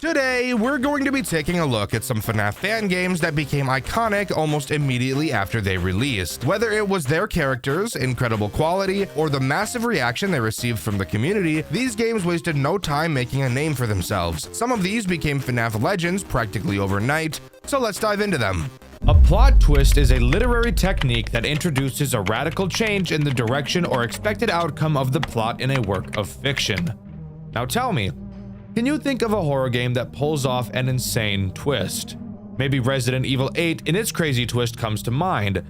Today, we're going to be taking a look at some FNAF fan games that became iconic almost immediately after they released. Whether it was their characters, incredible quality, or the massive reaction they received from the community, these games wasted no time making a name for themselves. Some of these became FNAF legends practically overnight, so let's dive into them. A plot twist is a literary technique that introduces a radical change in the direction or expected outcome of the plot in a work of fiction. Now tell me, can you think of a horror game that pulls off an insane twist? Maybe Resident Evil 8 in its crazy twist comes to mind.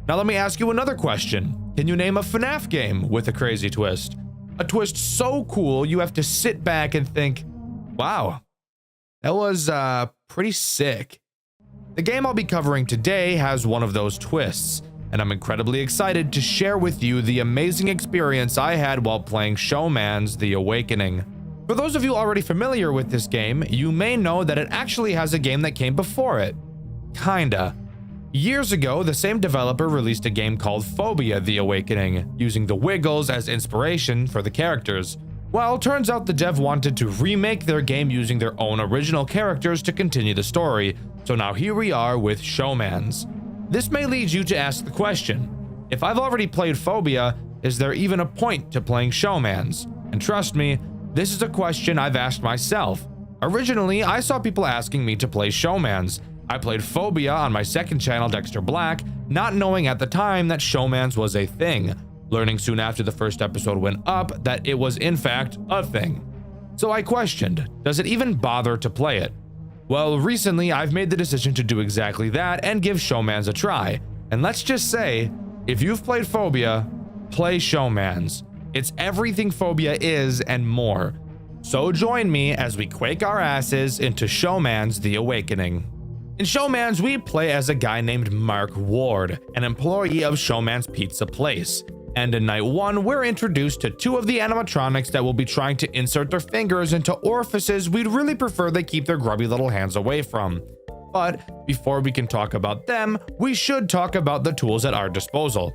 Now let me ask you another question. Can you name a FNAF game with a crazy twist? A twist so cool you have to sit back and think, wow, that was pretty sick. The game I'll be covering today has one of those twists, and I'm incredibly excited to share with you the amazing experience I had while playing Showman's The Awakening. For those of you already familiar with this game, you may know that it actually has a game that came before it. Kinda. Years ago, the same developer released a game called Phobia: The Awakening, using the Wiggles as inspiration for the characters. Well, turns out the dev wanted to remake their game using their own original characters to continue the story, so now here we are with Showman's. This may lead you to ask the question, if I've already played Phobia, is there even a point to playing Showman's? And trust me, this is a question I've asked myself. Originally, I saw people asking me to play Showman's. I played Phobia on my second channel, Dxtr Black, not knowing at the time that Showman's was a thing, learning soon after the first episode went up that it was in fact a thing. So I questioned, does it even bother to play it? Well, recently I've made the decision to do exactly that and give Showman's a try. And let's just say, if you've played Phobia, play Showman's. It's everything Phobia is and more. So join me as we quake our asses into Showman's The Awakening. In Showman's, we play as a guy named Mark Ward, an employee of Showman's Pizza Place. And in night one, we're introduced to two of the animatronics that will be trying to insert their fingers into orifices we'd really prefer they keep their grubby little hands away from. But before we can talk about them, we should talk about the tools at our disposal.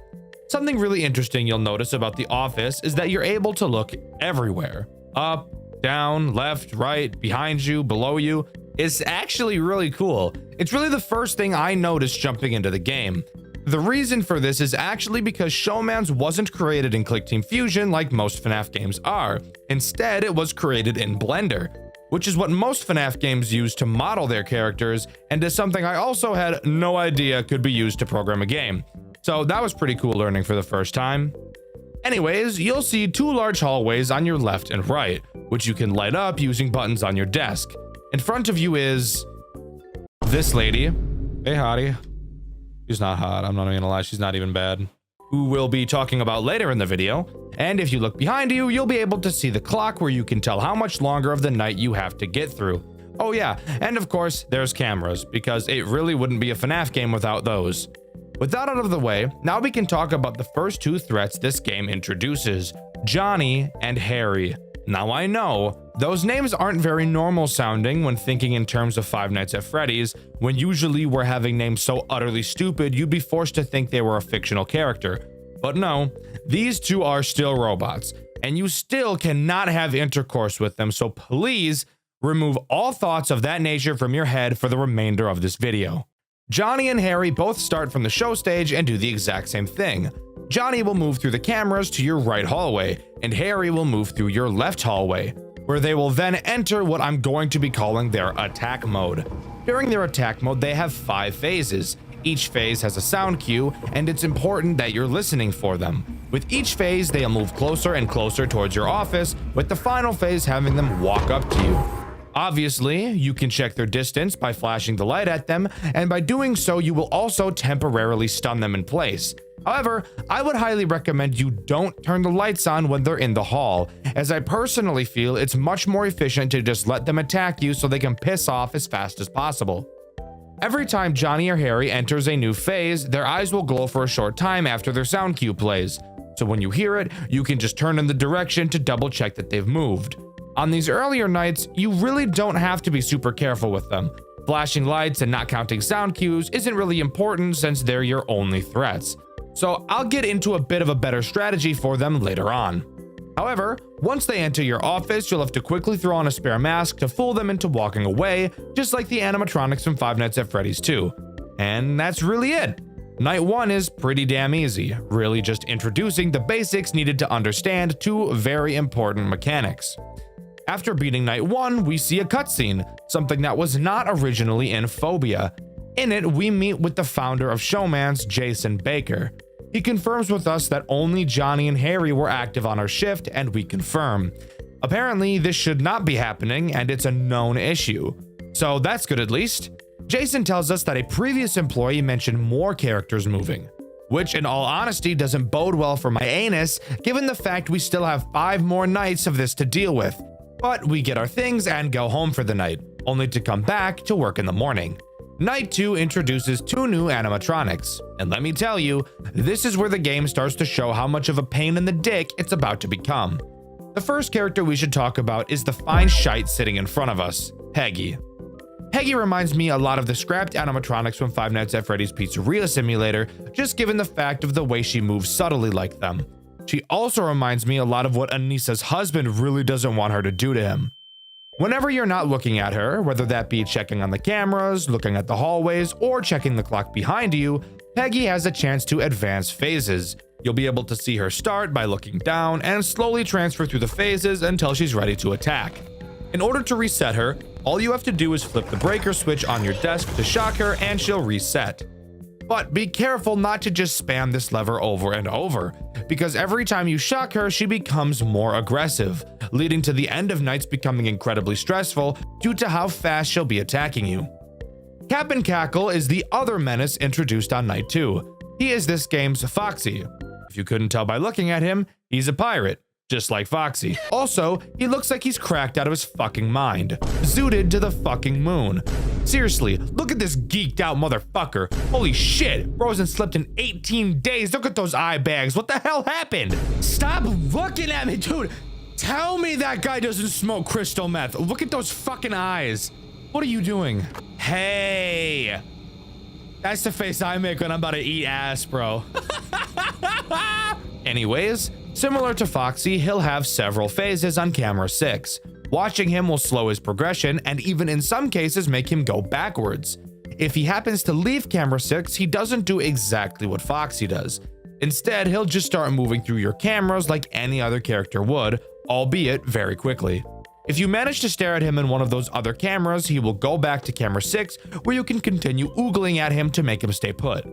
Something really interesting you'll notice about the office is that you're able to look everywhere. Up, down, left, right, behind you, below you. It's actually really cool. It's really the first thing I noticed jumping into the game. The reason for this is actually because Showman's wasn't created in ClickTeam Fusion like most FNAF games are. Instead, it was created in Blender, which is what most FNAF games use to model their characters, and is something I also had no idea could be used to program a game. So that was pretty cool learning for the first time. Anyways, you'll see two large hallways on your left and right, which you can light up using buttons on your desk. In front of you is this lady. Hey, hottie. She's not hot, I'm not even gonna lie, she's not even bad. Who we'll be talking about later in the video. And if you look behind you, you'll be able to see the clock where you can tell how much longer of the night you have to get through. Oh yeah, and of course, there's cameras, because it really wouldn't be a FNAF game without those. With that out of the way, now we can talk about the first two threats this game introduces, Johnny and Harry. Now I know, those names aren't very normal sounding when thinking in terms of Five Nights at Freddy's, when usually we're having names so utterly stupid you'd be forced to think they were a fictional character. But no, these two are still robots, and you still cannot have intercourse with them, so please remove all thoughts of that nature from your head for the remainder of this video. Johnny and Harry both start from the show stage and do the exact same thing. Johnny will move through the cameras to your right hallway, and Harry will move through your left hallway, where they will then enter what I'm going to be calling their attack mode. During their attack mode, they have 5 phases. Each phase has a sound cue, and it's important that you're listening for them. With each phase, they'll move closer and closer towards your office, with the final phase having them walk up to you. Obviously, you can check their distance by flashing the light at them, and by doing so, you will also temporarily stun them in place. However, I would highly recommend you don't turn the lights on when they're in the hall, as I personally feel it's much more efficient to just let them attack you so they can piss off as fast as possible. Every time Johnny or Harry enters a new phase, their eyes will glow for a short time after their sound cue plays. So when you hear it, you can just turn in the direction to double check that they've moved. On these earlier nights, you really don't have to be super careful with them. Flashing lights and not counting sound cues isn't really important since they're your only threats. So I'll get into a bit of a better strategy for them later on. However, once they enter your office, you'll have to quickly throw on a spare mask to fool them into walking away, just like the animatronics from Five Nights at Freddy's 2. And that's really it. Night 1 is pretty damn easy, really just introducing the basics needed to understand two very important mechanics. After beating Night 1, we see a cutscene, something that was not originally in Phobia. In it, we meet with the founder of Showman's, Jason Baker. He confirms with us that only Johnny and Harry were active on our shift, and we confirm. Apparently, this should not be happening, and it's a known issue. So that's good at least. Jason tells us that a previous employee mentioned more characters moving, which in all honesty doesn't bode well for my anus, given the fact we still have 5 more nights of this to deal with. But we get our things and go home for the night, only to come back to work in the morning. Night 2 introduces 2 new animatronics, and let me tell you, this is where the game starts to show how much of a pain in the dick it's about to become. The first character we should talk about is the fine shite sitting in front of us, Peggy. Peggy reminds me a lot of the scrapped animatronics from Five Nights at Freddy's Pizzeria Simulator, just given the fact of the way she moves subtly like them. She also reminds me a lot of what Anissa's husband really doesn't want her to do to him. Whenever you're not looking at her, whether that be checking on the cameras, looking at the hallways, or checking the clock behind you, Peggy has a chance to advance phases. You'll be able to see her start by looking down and slowly transfer through the phases until she's ready to attack. In order to reset her, all you have to do is flip the breaker switch on your desk to shock her and she'll reset. But be careful not to just spam this lever over and over, because every time you shock her, she becomes more aggressive, leading to the end of nights becoming incredibly stressful due to how fast she'll be attacking you. Cap'n Cackle is the other menace introduced on Night 2. He is this game's Foxy. If you couldn't tell by looking at him, he's a pirate, just like Foxy. Also, he looks like he's cracked out of his fucking mind, zooted to the fucking moon. Seriously, look at this geeked out motherfucker. Holy shit, bro hasn't slept in 18 days. Look at those eye bags. What the hell happened? Stop looking at me, dude. Tell me that guy doesn't smoke crystal meth. Look at those fucking eyes. What are you doing? Hey. That's the face I make when I'm about to eat ass, bro. Anyways, similar to Foxy, he'll have several phases on camera 6. Watching him will slow his progression and even in some cases make him go backwards. If he happens to leave camera 6, he doesn't do exactly what Foxy does. Instead, he'll just start moving through your cameras like any other character would, albeit very quickly. If you manage to stare at him in one of those other cameras, he will go back to camera 6 where you can continue oogling at him to make him stay put.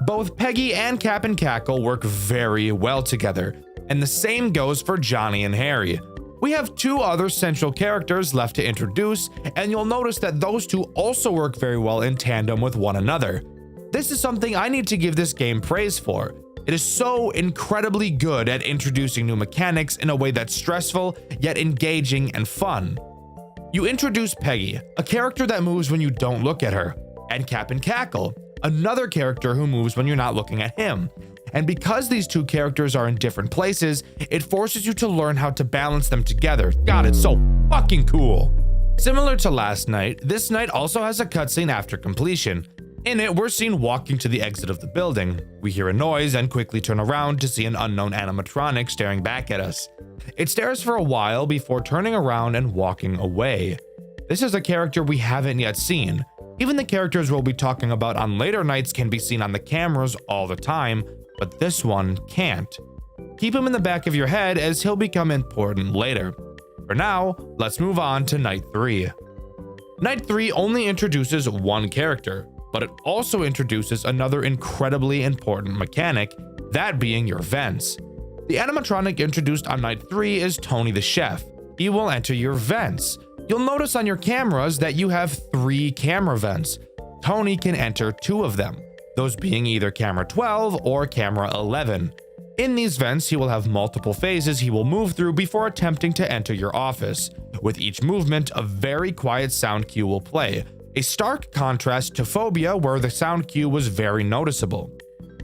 Both Peggy and Cap'n Cackle work very well together, and the same goes for Johnny and Harry. We have 2 other central characters left to introduce, and you'll notice that those 2 also work very well in tandem with one another. This is something I need to give this game praise for. It is so incredibly good at introducing new mechanics in a way that's stressful, yet engaging and fun. You introduce Peggy, a character that moves when you don't look at her, and Cap'n Cackle, another character who moves when you're not looking at him. And because these 2 characters are in different places, it forces you to learn how to balance them together. God, it's so fucking cool. Similar to last night, this night also has a cutscene after completion. In it, we're seen walking to the exit of the building. We hear a noise and quickly turn around to see an unknown animatronic staring back at us. It stares for a while before turning around and walking away. This is a character we haven't yet seen. Even the characters we'll be talking about on later nights can be seen on the cameras all the time, but this one can't. Keep him in the back of your head as he'll become important later. For now, let's move on to Night 3. Night 3 only introduces one character, but it also introduces another incredibly important mechanic, that being your vents. The animatronic introduced on Night 3 is Tony the Chef. He will enter your vents. You'll notice on your cameras that you have 3 camera vents. Tony can enter 2 of them, those being either camera 12 or camera 11. In these vents, he will have multiple phases he will move through before attempting to enter your office. With each movement, a very quiet sound cue will play, a stark contrast to Phobia where the sound cue was very noticeable.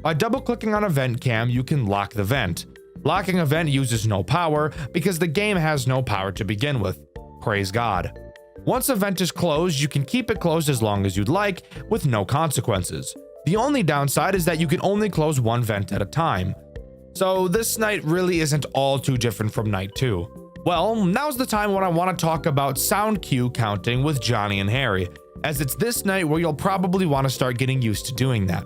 By double-clicking on a vent cam, you can lock the vent. Locking a vent uses no power because the game has no power to begin with. Praise God. Once a vent is closed, you can keep it closed as long as you'd like, with no consequences. The only downside is that you can only close one vent at a time. So this night really isn't all too different from night 2. Well, now's the time when I want to talk about sound cue counting with Johnny and Harry, as it's this night where you'll probably want to start getting used to doing that.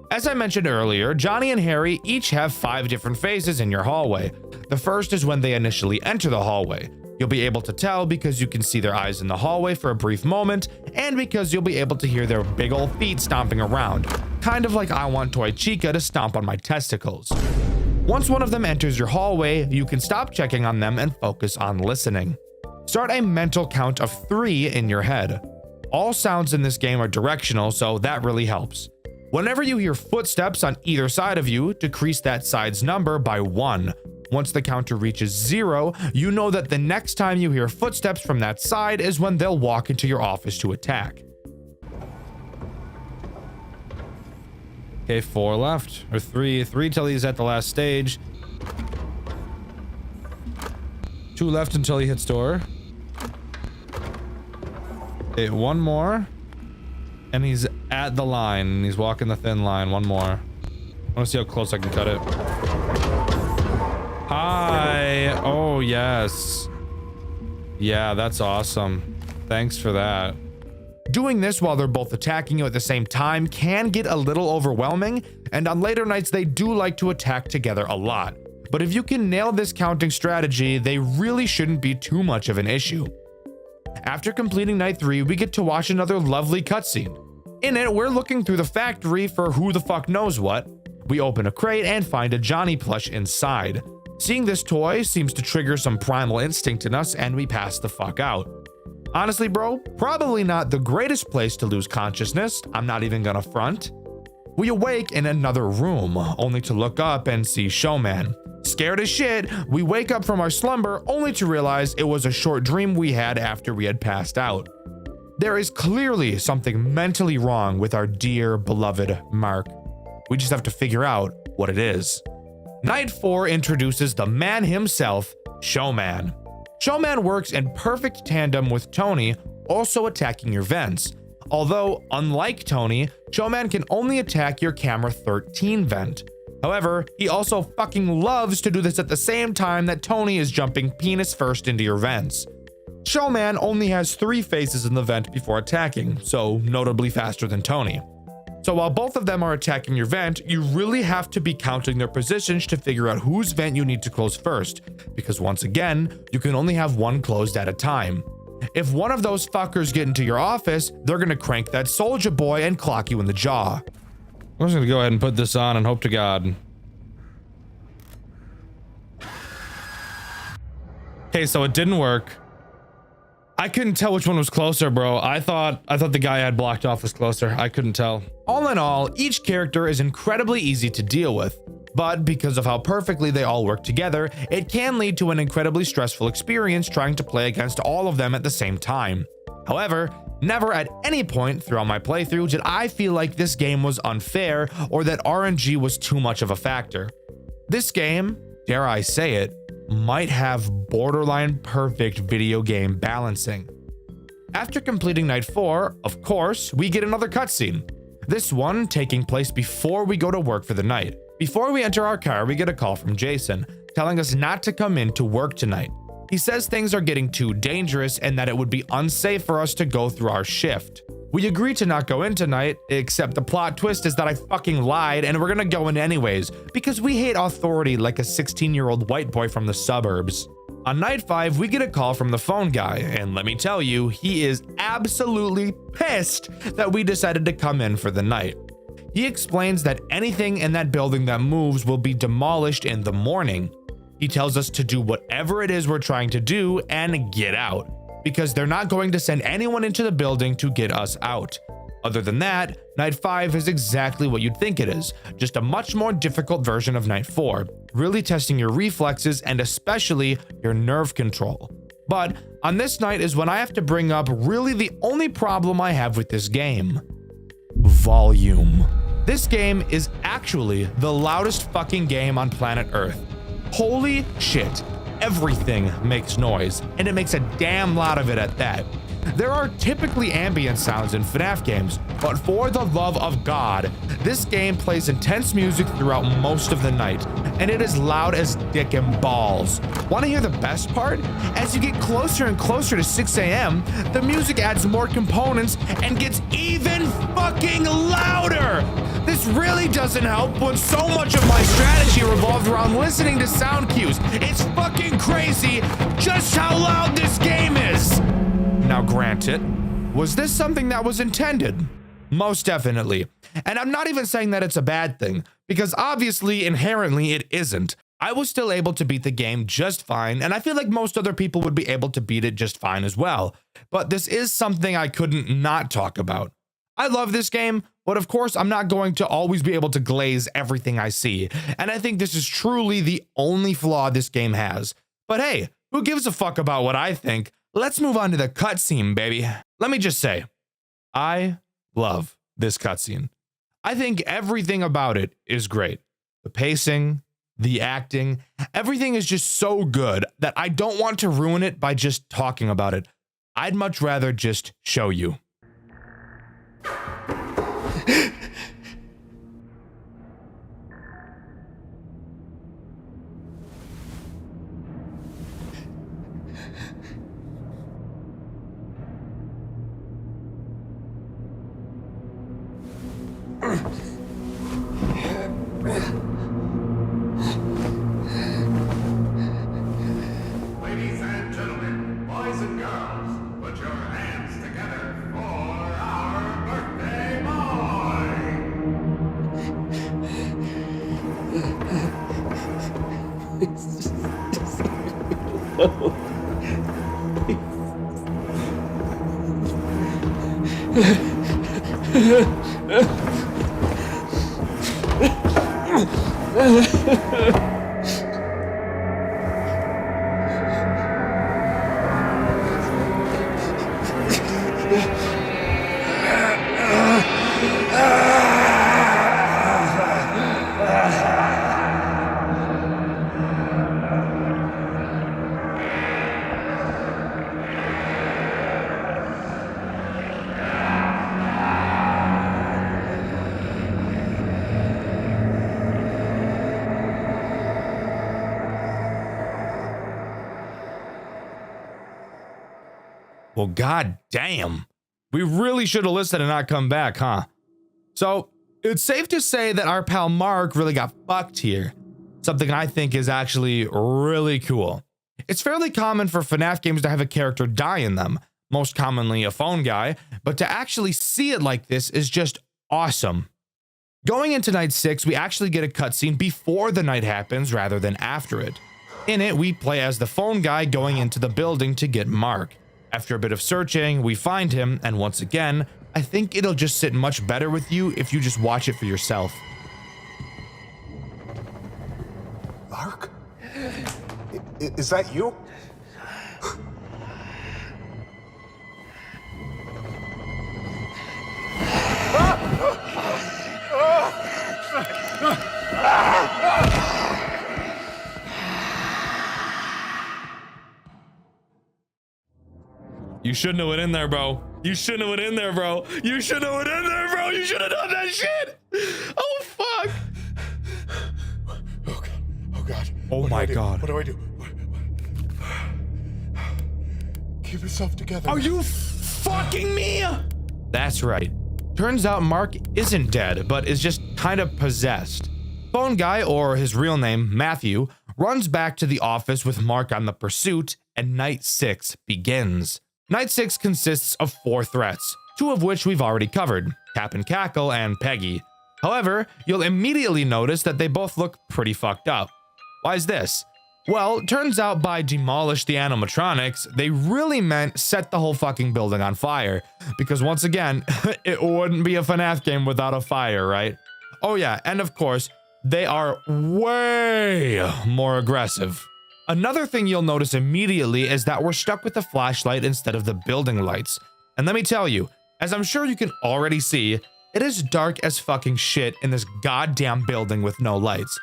As I mentioned earlier, Johnny and Harry each have 5 different phases in your hallway. The first is when they initially enter the hallway. You'll be able to tell because you can see their eyes in the hallway for a brief moment, and because you'll be able to hear their big ol' feet stomping around, kind of like I want Toy Chica to stomp on my testicles. Once one of them enters your hallway, you can stop checking on them and focus on listening. Start a mental count of 3 in your head. All sounds in this game are directional, so that really helps. Whenever you hear footsteps on either side of you, decrease that side's number by 1. Once the counter reaches 0, you know that the next time you hear footsteps from that side is when they'll walk into your office to attack. Okay, 4 left, or 3 till he's at the last stage. 2 left until he hits door. Okay, 1 more. And he's at the line. He's walking the thin line. 1 more. I want to see how close I can cut it. Hi. Oh, yes. Yeah, that's awesome. Thanks for that. Doing this while they're both attacking you at the same time can get a little overwhelming, and on later nights they do like to attack together a lot. But if you can nail this counting strategy, they really shouldn't be too much of an issue. After completing night 3, we get to watch another lovely cutscene. In it, we're looking through the factory for who the fuck knows what. We open a crate and find a Johnny plush inside. Seeing this toy seems to trigger some primal instinct in us, and we pass the fuck out. Honestly, bro, probably not the greatest place to lose consciousness. I'm not even gonna front. We awake in another room, only to look up and see Showman. Scared as shit, we wake up from our slumber only to realize it was a short dream we had after we had passed out. There is clearly something mentally wrong with our dear beloved Mark. We just have to figure out what it is. Night 4 introduces the man himself, Showman. Showman works in perfect tandem with Tony, also attacking your vents. Although, unlike Tony, Showman can only attack your camera 13 vent. However, he also fucking loves to do this at the same time that Tony is jumping penis first into your vents. Showman only has 3 faces in the vent before attacking, so notably faster than Tony. So while both of them are attacking your vent, you really have to be counting their positions to figure out whose vent you need to close first, because once again, you can only have one closed at a time. If one of those fuckers get into your office, they're gonna crank that soldier boy and clock you in the jaw. I'm just gonna go ahead and put this on and hope to God. Okay, so it didn't work. I couldn't tell which one was closer, bro. I thought the guy I had blocked off was closer. I couldn't tell. All in all, each character is incredibly easy to deal with, but because of how perfectly they all work together, it can lead to an incredibly stressful experience trying to play against all of them at the same time. However, never at any point throughout my playthrough did I feel like this game was unfair or that RNG was too much of a factor. This game, dare I say it, might have borderline perfect video game balancing. After completing night 4, of course, we get another cutscene. This one taking place before we go to work for the night. Before we enter our car, we get a call from Jason, telling us not to come in to work tonight. He says things are getting too dangerous and that it would be unsafe for us to go through our shift. We agree to not go in tonight, except the plot twist is that I fucking lied and we're gonna go in anyways, because we hate authority like a 16-year-old white boy from the suburbs. On night 5, we get a call from the phone guy, and let me tell you, he is absolutely pissed that we decided to come in for the night. He explains that anything in that building that moves will be demolished in the morning. He tells us to do whatever it is we're trying to do and get out, because they're not going to send anyone into the building to get us out. Other than that, Night 5 is exactly what you'd think it is, just a much more difficult version of Night 4, really testing your reflexes and especially your nerve control. But on this night is when I have to bring up really the only problem I have with this game: volume. This game is actually the loudest fucking game on planet Earth. Holy shit. Everything makes noise, and it makes a damn lot of it at that. There are typically ambient sounds in FNAF games, but for the love of God, this game plays intense music throughout most of the night, and it is loud as dick and balls. Want to hear the best part? As you get closer and closer to 6 a.m., the music adds more components and gets even fucking louder. This really doesn't help when so much of my strategy revolved around listening to sound cues. It's fucking crazy just how loud this game is. Now granted, was this something that was intended? Most definitely. And I'm not even saying that it's a bad thing, because obviously inherently it isn't. I was still able to beat the game just fine, and I feel like most other people would be able to beat it just fine as well. But this is something I couldn't not talk about. I love this game, but of course I'm not going to always be able to glaze everything I see, and I think this is truly the only flaw this game has. But hey, who gives a fuck about what I think? Let's move on to the cutscene, baby. Let me just say, I love this cutscene. I think everything about it is great. The pacing, the acting, everything is just so good that I don't want to ruin it by just talking about it. I'd much rather just show you. Ladies and gentlemen, boys and girls, put your hands together for our birthday Well, god damn. We really should have listened and not come back, huh? So, it's safe to say that our pal Mark really got fucked here. Something I think is actually really cool. It's fairly common for FNAF games to have a character die in them, most commonly a phone guy, but to actually see it like this is just awesome. Going into night 6, we actually get a cutscene before the night happens rather than after it. In it, we play as the phone guy going into the building to get Mark. After a bit of searching, we find him, and once again, I think it'll just sit much better with you if you just watch it for yourself. Mark? Is that you? You shouldn't have went in there, bro. You shouldn't have went in there, bro. You shouldn't have went in there, bro. You should have done that shit. Oh, fuck. Oh, God. Oh, God. Oh, What do my I do? God. What do I do? Keep yourself together. Are you fucking me? That's right. Turns out Mark isn't dead, but is just kind of possessed. Phone guy, or his real name, Matthew, runs back to the office with Mark on the pursuit, and night 6 begins. Night 6 consists of 4 threats, 2 of which we've already covered, Cap and Cackle and Peggy. However, you'll immediately notice that they both look pretty fucked up. Why is this? Well, turns out by demolish the animatronics, they really meant set the whole fucking building on fire. Because once again, it wouldn't be a FNAF game without a fire, right? Oh yeah, and of course, they are way more aggressive. Another thing you'll notice immediately is that we're stuck with the flashlight instead of the building lights. And let me tell you, as I'm sure you can already see, it is dark as fucking shit in this goddamn building with no lights.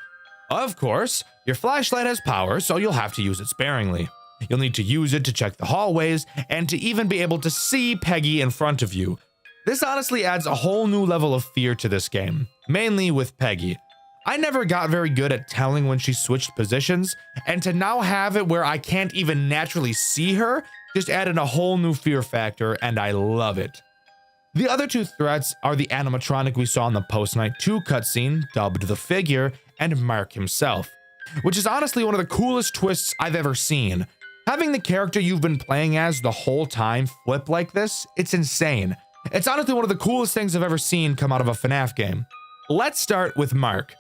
Of course, your flashlight has power, so you'll have to use it sparingly. You'll need to use it to check the hallways and to even be able to see Peggy in front of you. This honestly adds a whole new level of fear to this game, mainly with Peggy. I never got very good at telling when she switched positions, and to now have it where I can't even naturally see her just added a whole new fear factor, and I love it. The other two threats are the animatronic we saw in the post-night 2 cutscene, dubbed the Figure, and Mark himself, which is honestly one of the coolest twists I've ever seen. Having the character you've been playing as the whole time flip like this, it's insane. It's honestly one of the coolest things I've ever seen come out of a FNAF game. Let's start with Mark.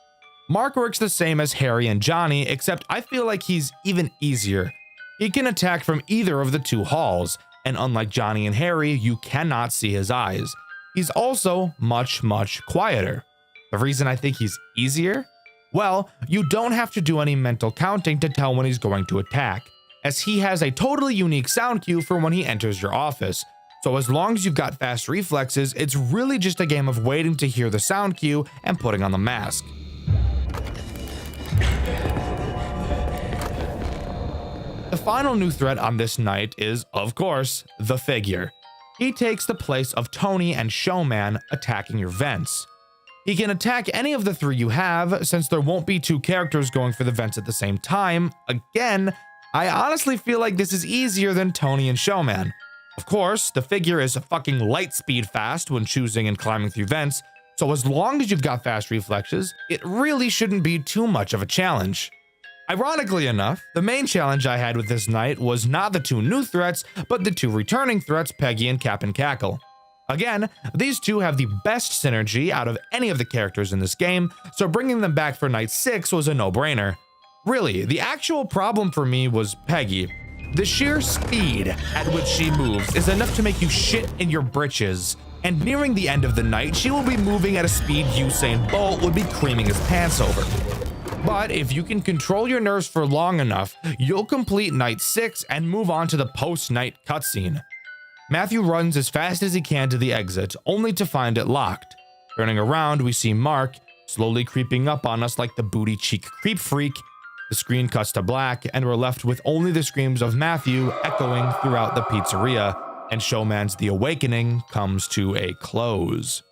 Mark works the same as Harry and Johnny, except I feel like he's even easier. He can attack from either of the 2 halls, and unlike Johnny and Harry, you cannot see his eyes. He's also much quieter. The reason I think he's easier? Well, you don't have to do any mental counting to tell when he's going to attack, as he has a totally unique sound cue for when he enters your office. So as long as you've got fast reflexes, it's really just a game of waiting to hear the sound cue and putting on the mask. The final new threat on this night is, of course, the Figure. He takes the place of Tony and Showman attacking your vents. He can attack any of the 3 you have, since there won't be 2 characters going for the vents at the same time. Again, I honestly feel like this is easier than Tony and Showman. Of course, the Figure is fucking light speed fast when choosing and climbing through vents, so as long as you've got fast reflexes, it really shouldn't be too much of a challenge. Ironically enough, the main challenge I had with this night was not the 2 new threats, but the 2 returning threats, Peggy and Cap and Cackle. Again, these 2 have the best synergy out of any of the characters in this game, so bringing them back for night 6 was a no-brainer. Really, the actual problem for me was Peggy. The sheer speed at which she moves is enough to make you shit in your britches, and nearing the end of the night, she will be moving at a speed Usain Bolt would be creaming his pants over. But if you can control your nerves for long enough, you'll complete night 6 and move on to the post-night cutscene. Matthew runs as fast as he can to the exit, only to find it locked. Turning around, we see Mark slowly creeping up on us like the booty cheek creep freak. The screen cuts to black, and we're left with only the screams of Matthew echoing throughout the pizzeria, and Showman's The Awakening comes to a close.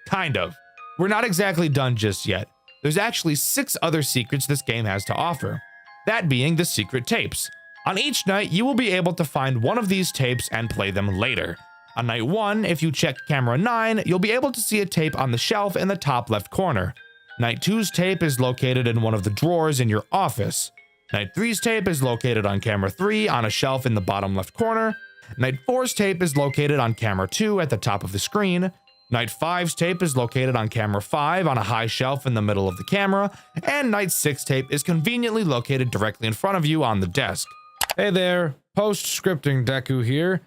Kind of. We're not exactly done just yet. There's actually 6 other secrets this game has to offer, that being the secret tapes. On each night, you will be able to find one of these tapes and play them later. On night 1, if you check camera 9, you'll be able to see a tape on the shelf in the top left corner. Night 2's tape is located in one of the drawers in your office. Night 3's tape is located on camera 3 on a shelf in the bottom left corner. Night 4's tape is located on camera 2 at the top of the screen. Night 5's tape is located on camera 5 on a high shelf in the middle of the camera, and Night 6 tape is conveniently located directly in front of you on the desk. Hey there, post-scripting Deku here.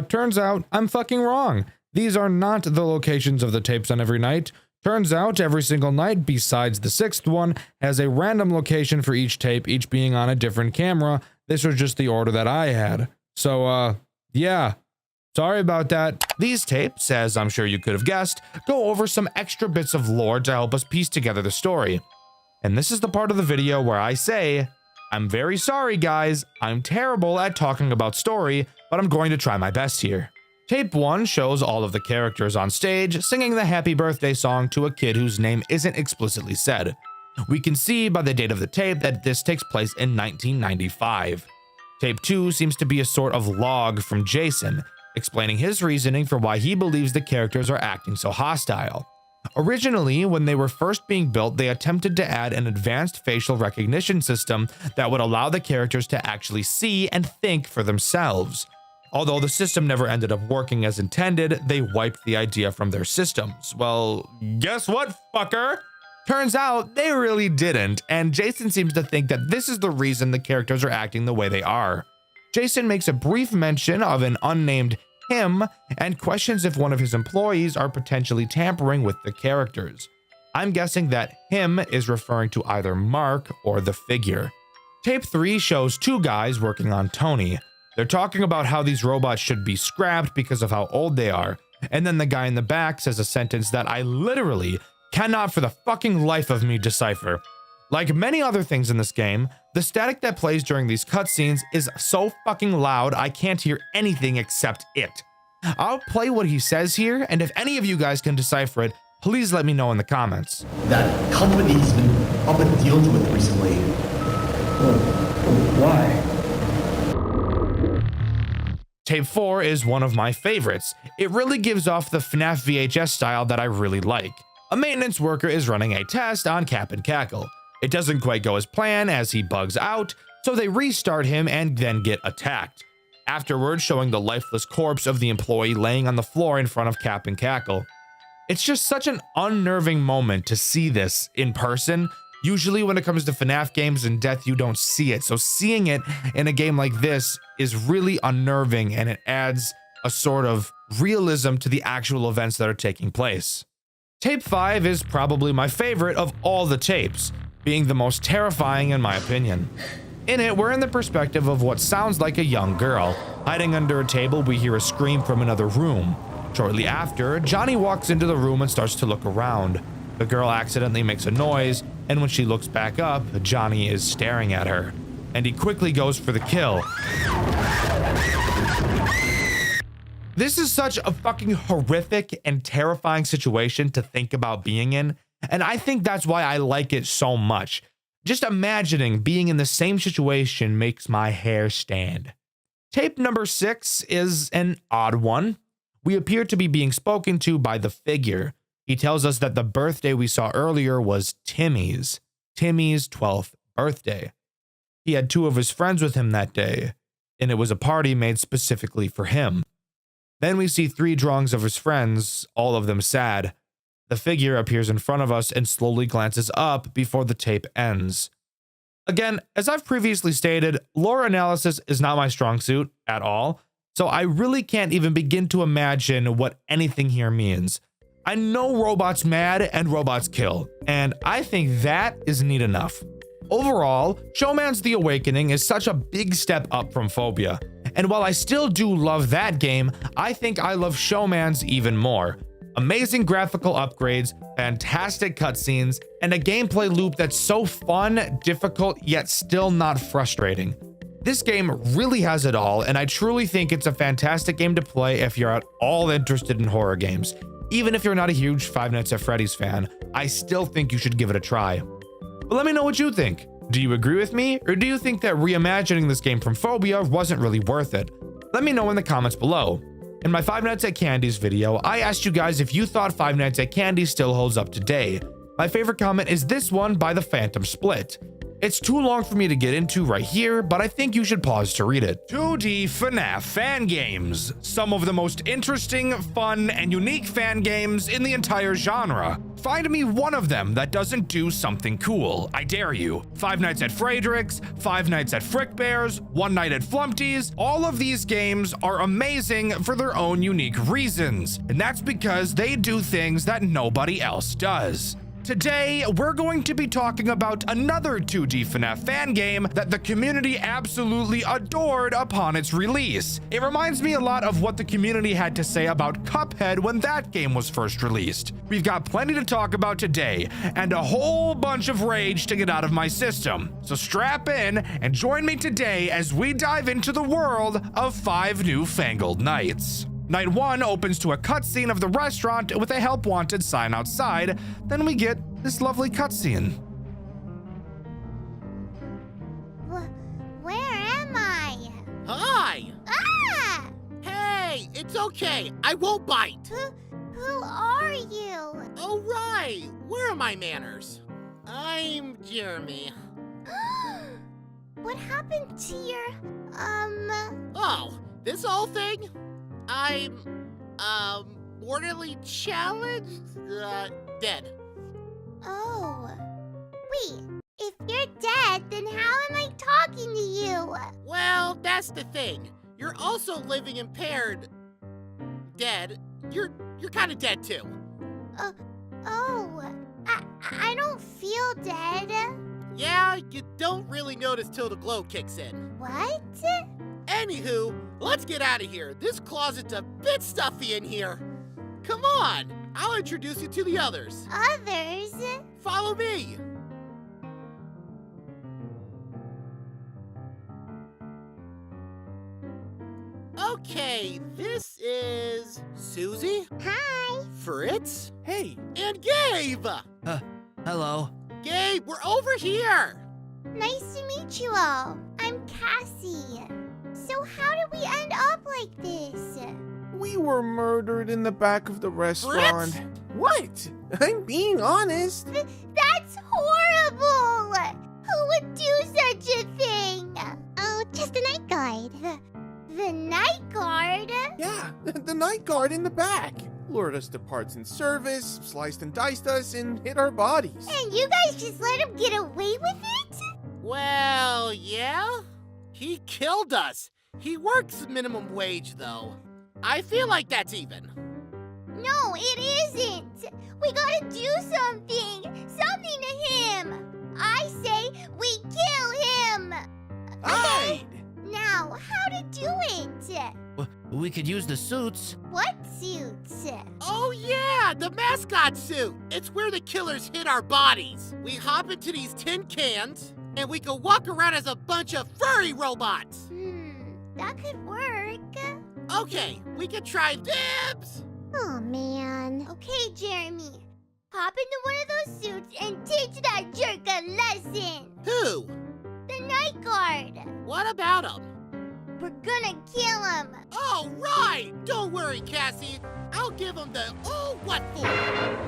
Turns out I'm fucking wrong. These are not the locations of the tapes on every night. Turns out every single night, besides the 6th one, has a random location for each tape, each being on a different camera. This was just the order that I had. So, yeah. Sorry about that. These tapes, as I'm sure you could have guessed, go over some extra bits of lore to help us piece together the story. And this is the part of the video where I say, I'm very sorry guys, I'm terrible at talking about story, but I'm going to try my best here. Tape 1 shows all of the characters on stage singing the happy birthday song to a kid whose name isn't explicitly said. We can see by the date of the tape that this takes place in 1995. Tape 2 seems to be a sort of log from Jason, explaining his reasoning for why he believes the characters are acting so hostile. Originally, when they were first being built, they attempted to add an advanced facial recognition system that would allow the characters to actually see and think for themselves. Although the system never ended up working as intended, they wiped the idea from their systems. Well, guess what, fucker? Turns out they really didn't, and Jason seems to think that this is the reason the characters are acting the way they are. Jason makes a brief mention of an unnamed him and questions if one of his employees are potentially tampering with the characters. I'm guessing that him is referring to either Mark or the Figure. Tape 3 shows 2 guys working on Tony. They're talking about how these robots should be scrapped because of how old they are, and then the guy in the back says a sentence that I literally cannot for the fucking life of me decipher. Like many other things in this game, the static that plays during these cutscenes is so fucking loud I can't hear anything except it. I'll play what he says here, and if any of you guys can decipher it, please let me know in the comments. That company's been up in deals with recently. Why? Tape 4 is one of my favorites. It really gives off the FNAF VHS style that I really like. A maintenance worker is running a test on Cap and Cackle. It doesn't quite go as planned as he bugs out, so they restart him and then get attacked. Afterwards, showing the lifeless corpse of the employee laying on the floor in front of Cap and Cackle. It's just such an unnerving moment to see this in person. Usually when it comes to FNAF games and death, you don't see it. So seeing it in a game like this is really unnerving, and it adds a sort of realism to the actual events that are taking place. Tape 5 is probably my favorite of all the tapes, being the most terrifying in my opinion. In it, we're in the perspective of what sounds like a young girl. Hiding under a table, we hear a scream from another room. Shortly after, Johnny walks into the room and starts to look around. The girl accidentally makes a noise, and when she looks back up, Johnny is staring at her, and he quickly goes for the kill. This is such a fucking horrific and terrifying situation to think about being in, and I think that's why I like it so much. Just imagining being in the same situation makes my hair stand. Tape number 6 is an odd one. We appear to be being spoken to by the figure. He tells us that the birthday we saw earlier was Timmy's 12th birthday. He had 2 of his friends with him that day, and it was a party made specifically for him. Then we see 3 drawings of his friends, all of them sad. The figure appears in front of us and slowly glances up before the tape ends. Again, as I've previously stated, lore analysis is not my strong suit at all, so I really can't even begin to imagine what anything here means. I know robots mad and robots kill, and I think that is neat enough. Overall, Showman's The Awakening is such a big step up from Phobia, and while I still do love that game, I think I love Showman's even more. Amazing graphical upgrades, fantastic cutscenes, and a gameplay loop that's so fun, difficult, yet still not frustrating. This game really has it all, and I truly think it's a fantastic game to play if you're at all interested in horror games. Even if you're not a huge Five Nights at Freddy's fan, I still think you should give it a try. But let me know what you think. Do you agree with me, or do you think that reimagining this game from Phobia wasn't really worth it? Let me know in the comments below. In my Five Nights at Candy's video, I asked you guys if you thought Five Nights at Candy still holds up today. My favorite comment is this one by the Phantom Split. It's too long for me to get into right here, but I think you should pause to read it. 2D FNAF fan games. Some of the most interesting, fun, and unique fan games in the entire genre. Find me one of them that doesn't do something cool. I dare you. Five Nights at Frederick's, Five Nights at Frick Bear's, One Night at Flumpty's. All of these games are amazing for their own unique reasons, and that's because they do things that nobody else does. Today, we're going to be talking about another 2D FNAF fan game that the community absolutely adored upon its release. It reminds me a lot of what the community had to say about Cuphead when that game was first released. We've got plenty to talk about today, and a whole bunch of rage to get out of my system. So strap in and join me today as we dive into the world of 5 Newfangled Nights. Night 1 opens to a cutscene of the restaurant with a help wanted sign outside. Then we get this lovely cutscene. Where am I? Hi! Ah! Hey, it's okay. I won't bite. Who are you? Oh, right. Where are my manners? I'm Jeremy. What happened to your, Oh, this whole thing? I'm, mortally challenged? Dead. Oh. Wait, if you're dead, then how am I talking to you? Well, that's the thing. You're also living impaired. Dead. You're kind of dead too. I don't feel dead. Yeah, you don't really notice till the glow kicks in. What? Anywho, let's get out of here. This closet's a bit stuffy in here. Come on, I'll introduce you to the others. Others? Follow me. Okay, this is Susie, Hi. Fritz, Hey, and Gabe. hello. Gabe, we're over here. Nice to meet you all. I'm Cassie. So how did we end up like this? We were murdered in the back of the restaurant. Fritz? What? I'm being honest. That's horrible! Who would do such a thing? Oh, just the night guard. The night guard? Yeah, the night guard in the back. Lured us to parts and service, sliced and diced us, and hit our bodies. And you guys just let him get away with it? Well, yeah. He killed us. He works minimum wage, though. I feel like that's even. No, it isn't. We gotta do something. Something to him. I say we kill him. Hide! Now, how to do it? We could use the suits. What suits? Oh, yeah, the mascot suit. It's where the killers hit our bodies. We hop into these tin cans, and we can walk around as a bunch of furry robots. That could work. Okay, we can try dibs. Oh, man. Okay, Jeremy. Hop into one of those suits and teach that jerk a lesson. Who? The night guard. What about him? We're gonna kill him. Oh, right! Don't worry, Cassie. I'll give him the what for.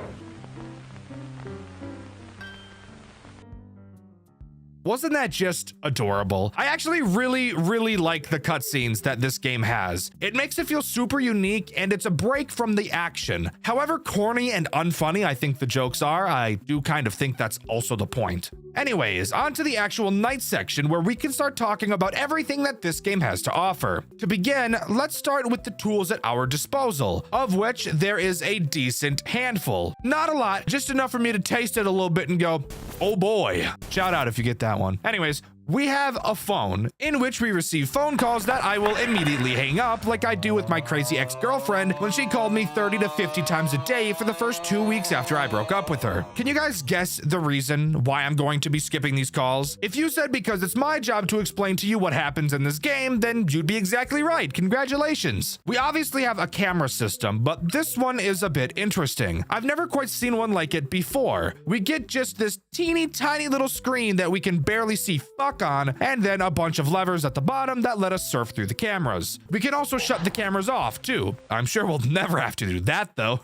Wasn't that just adorable? I actually really like the cutscenes that this game has. It makes it feel super unique and it's a break from the action. However corny and unfunny I think the jokes are, I do kind of think that's also the point. Anyways, on to the actual night section where we can start talking about everything that this game has to offer. To begin, let's start with the tools at our disposal, of which there is a decent handful. Not a lot, just enough for me to taste it a little bit and go, oh boy. Shout out if you get that one. Anyways, we have a phone in which we receive phone calls that I will immediately hang up like I do with my crazy ex-girlfriend when she called me 30 to 50 times a day for the first 2 weeks after I broke up with her. Can you guys guess the reason why I'm going to be skipping these calls? If you said because it's my job to explain to you what happens in this game, then you'd be exactly right. Congratulations. We obviously have a camera system, but this one is a bit interesting. I've never quite seen one like it before. We get just this teeny tiny little screen that we can barely see fuck on, and then a bunch of levers at the bottom that let us surf through the cameras. We can also shut the cameras off too. I'm sure we'll never have to do that though.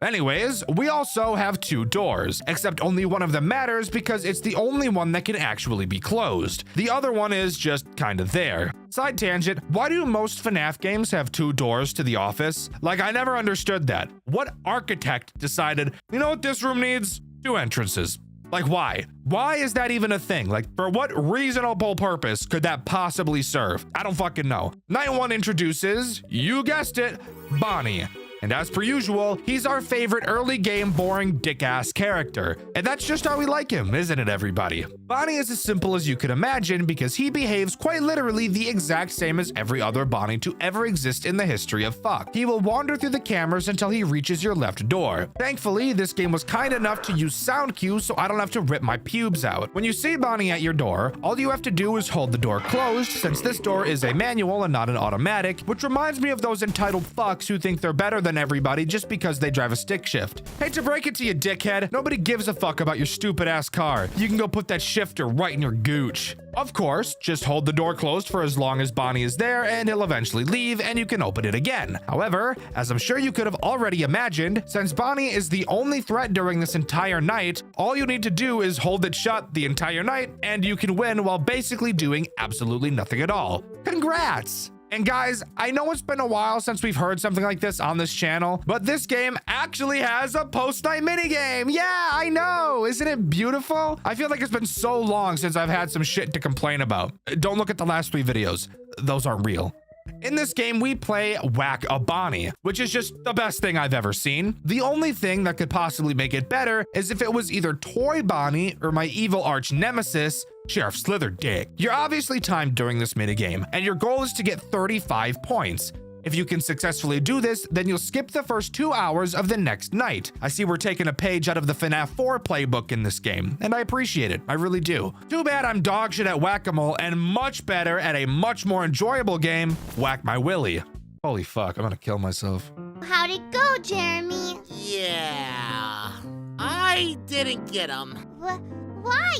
Anyways, we also have 2 doors, except only one of them matters because it's the only one that can actually be closed. The other one is just kind of there. Side tangent, why do most FNAF games have 2 doors to the office? Like, I never understood that. What architect decided, you know what this room needs? 2 entrances. Like, why? Why is that even a thing? Like, for what reasonable purpose could that possibly serve? I don't fucking know. Night 1 introduces, you guessed it, Bonnie. And as per usual, he's our favorite early game boring dick-ass character. And that's just how we like him, isn't it, everybody? Bonnie is as simple as you could imagine because he behaves quite literally the exact same as every other Bonnie to ever exist in the history of fuck. He will wander through the cameras until he reaches your left door. Thankfully, this game was kind enough to use sound cues so I don't have to rip my pubes out. When you see Bonnie at your door, all you have to do is hold the door closed since this door is a manual and not an automatic, which reminds me of those entitled fucks who think they're better than everybody just because they drive a stick shift. Hate to break it to you, dickhead. Nobody gives a fuck about your stupid ass car. You can go put that shifter right in your gooch. Of course, just hold the door closed for as long as Bonnie is there and he'll eventually leave and you can open it again. However, as I'm sure you could have already imagined, since Bonnie is the only threat during this entire night, all you need to do is hold it shut the entire night and you can win while basically doing absolutely nothing at all. Congrats! And guys, I know it's been a while since we've heard something like this on this channel, but this game actually has a post-night minigame. Yeah, I know. Isn't it beautiful? I feel like it's been so long since I've had some shit to complain about. Don't look at the last 3 videos. Those aren't real. In this game, we play Whack a Bonnie, which is just the best thing I've ever seen. The only thing that could possibly make it better is if it was either Toy Bonnie or my evil arch nemesis, Sheriff Slitherdick. You're obviously timed during this minigame, and your goal is to get 35 points. If you can successfully do this, then you'll skip the first 2 hours of the next night. I see we're taking a page out of the FNAF 4 playbook in this game, and I appreciate it. I really do. Too bad I'm dog shit at whack-a-mole and much better at a much more enjoyable game, Whack My Willy. Holy fuck, I'm gonna kill myself. How'd it go, Jeremy? Yeah. I didn't get him. Why?